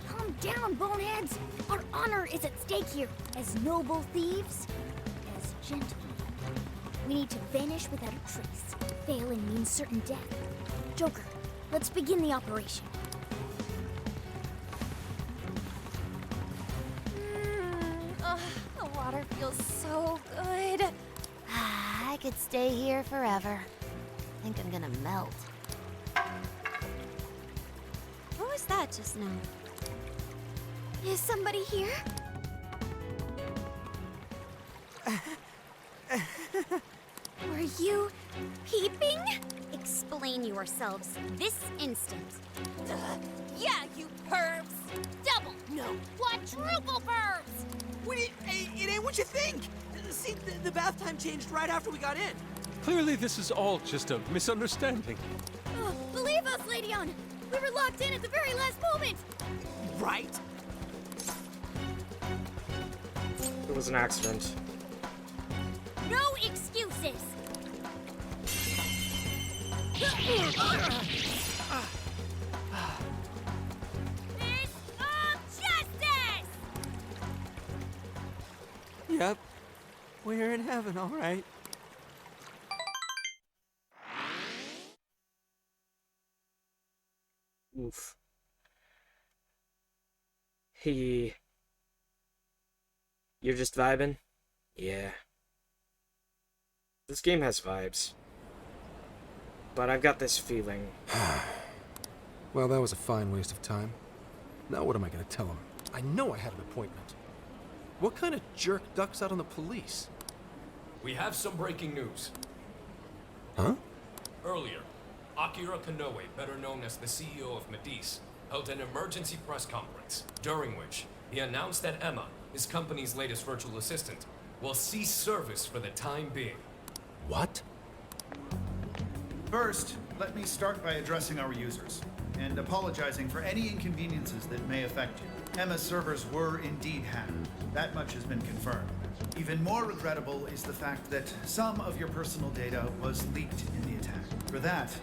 Calm down, boneheads! Our honor is at stake here. As noble thieves, as gentlemen. We need to vanish without a trace. Failing means certain death. Joker, let's begin the operation. The water feels so good. I could stay here forever. I think I'm gonna melt. What was that just now? Is somebody here? Were you peeping? Explain yourselves this instant. Yeah, you pervs! Double, no, quadruple pervs! Wait, it ain't what you think. See, the bath time changed right after we got in. Clearly, this is all just a misunderstanding. Oh, believe us, Lady On! We were locked in at the very last moment! Right? It was an accident. No excuses! This object! Yep. We're in heaven, all right. Oof. You're just vibing? Yeah. This game has vibes. But I've got this feeling. Well, that was a fine waste of time. Now what am I gonna tell him? I know I had an appointment. What kind of jerk ducks out on the police? We have some breaking news. Huh? Earlier, Akira Konoe, better known as the CEO of Medice, held an emergency press conference, during which he announced that Emma, his company's latest virtual assistant, will cease service for the time being. What? First, let me start by addressing our users and apologizing for any inconveniences that may affect you. Emma's servers were indeed hacked. That much has been confirmed. Even more regrettable is the fact that some of your personal data was leaked in the attack. For that,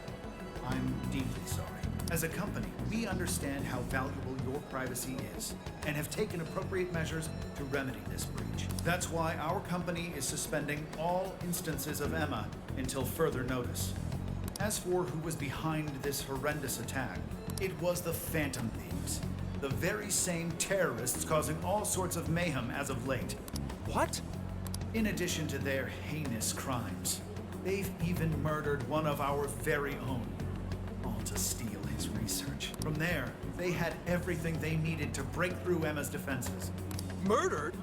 I'm deeply sorry. As a company, we understand how valuable your privacy is and have taken appropriate measures to remedy this breach. That's why our company is suspending all instances of Emma until further notice. As for who was behind this horrendous attack, it was the Phantom Thieves, the very same terrorists causing all sorts of mayhem as of late. What? In addition to their heinous crimes, they've even murdered one of our very own, all to steal his research. From there, they had everything they needed to break through Emma's defenses. Murdered?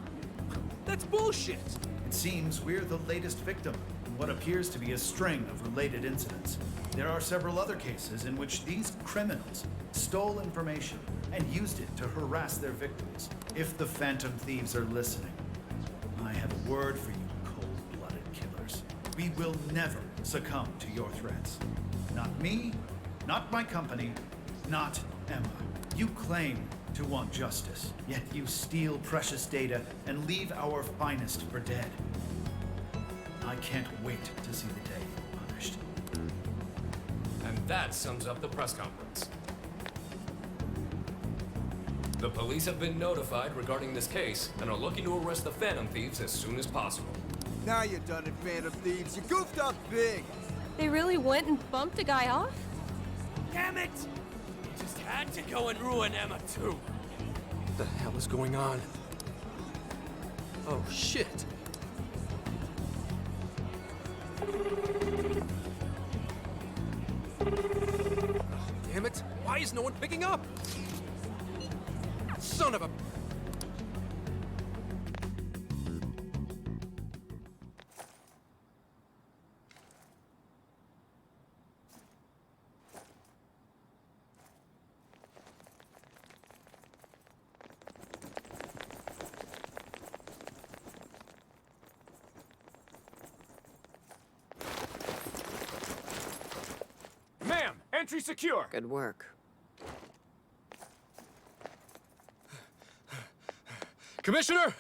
That's bullshit! It seems we're the latest victim in what appears to be a string of related incidents. There are several other cases in which these criminals stole information and used it to harass their victims. If the Phantom Thieves are listening, I have a word for you, cold-blooded killers. We will never succumb to your threats. Not me, not my company, not Emma. You claim to want justice, yet you steal precious data and leave our finest for dead. I can't wait to see the day you're punished. And that sums up the press conference. The police have been notified regarding this case and are looking to arrest the Phantom Thieves as soon as possible. Now you're done it, Phantom Thieves. You goofed up big. They really went and bumped a guy off? Damn it! You just had to go and ruin Emma, too. What the hell is going on? Oh, shit. Oh, damn it. Why is no one picking up? Son of a... Ma'am, entry secure. Good work. Commissioner!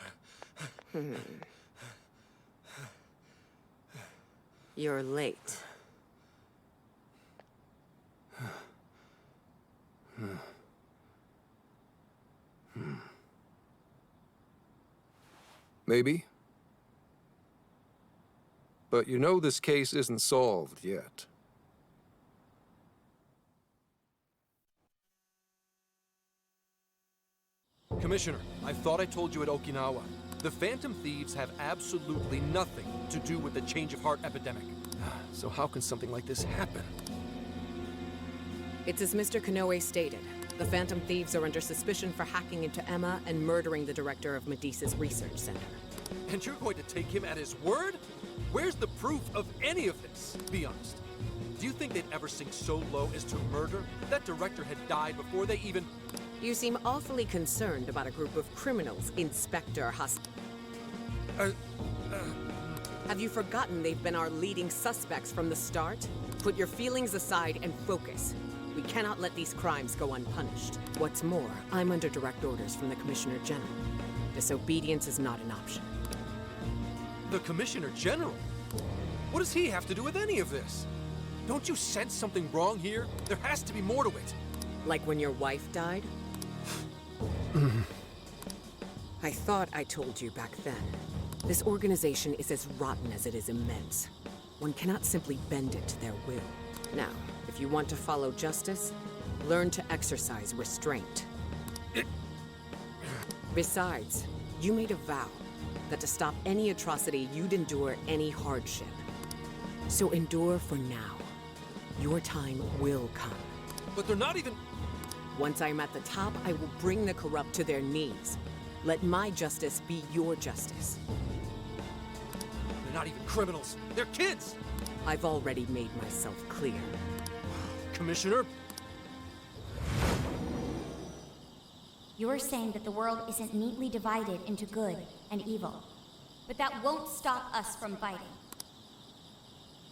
You're late. Maybe. But you know this case isn't solved yet. Commissioner, I thought I told you at Okinawa. The Phantom Thieves have absolutely nothing to do with the change of heart epidemic. So how can something like this happen? It's as Mr. Konoe stated. The Phantom Thieves are under suspicion for hacking into Emma and murdering the director of Medice's research center. And you're going to take him at his word? Where's the proof of any of this? Be honest. Do you think they'd ever sink so low as to murder? That director had died before they even... You seem awfully concerned about a group of criminals, Inspector Have you forgotten they've been our leading suspects from the start? Put your feelings aside and focus. We cannot let these crimes go unpunished. What's more, I'm under direct orders from the Commissioner General. Disobedience is not an option. The Commissioner General? What does he have to do with any of this? Don't you sense something wrong here? There has to be more to it. Like when your wife died? I thought I told you back then. This organization is as rotten as it is immense. One cannot simply bend it to their will. Now, if you want to follow justice, learn to exercise restraint. Besides, you made a vow that to stop any atrocity, you'd endure any hardship. So endure for now. Your time will come. But they're not even... Once I'm at the top, I will bring the corrupt to their knees. Let my justice be your justice. They're not even criminals. They're kids! I've already made myself clear. Commissioner? You're saying that the world isn't neatly divided into good and evil. But that won't stop us from fighting.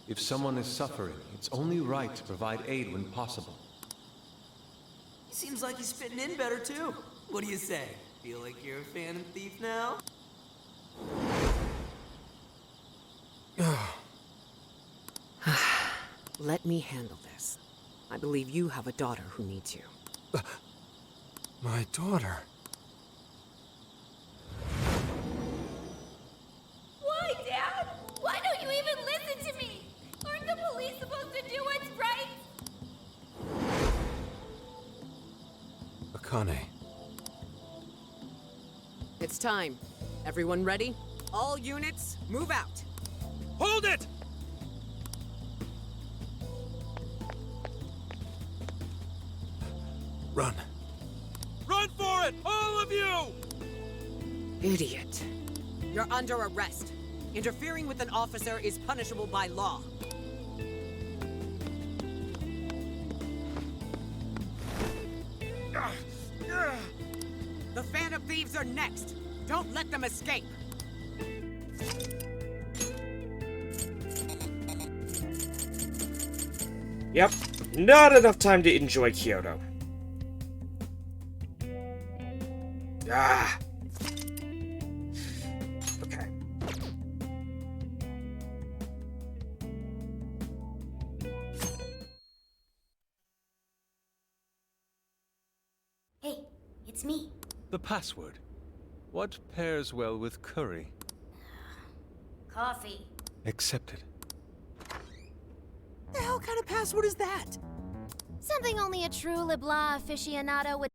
If someone is suffering, it's only right to provide aid when possible. He seems like he's fitting in better, too. What do you say? Feel like you're a Phantom Thief now? Let me handle this. I believe you have a daughter who needs you. My daughter? Why, Dad? Why don't you even listen to me? Aren't the police supposed to do what's right? Akane. It's time. Everyone ready? All units, move out. Hold it! Run. Run for it! All of you! Idiot. You're under arrest. Interfering with an officer is punishable by law. The Phantom Thieves are next. Don't let them escape. Yep, not enough time to enjoy Kyoto. Ah. Okay. Hey, it's me. The password. What pairs well with curry? Coffee. Accepted. The hell kind of password is that? Something only a true LeBlanc aficionado would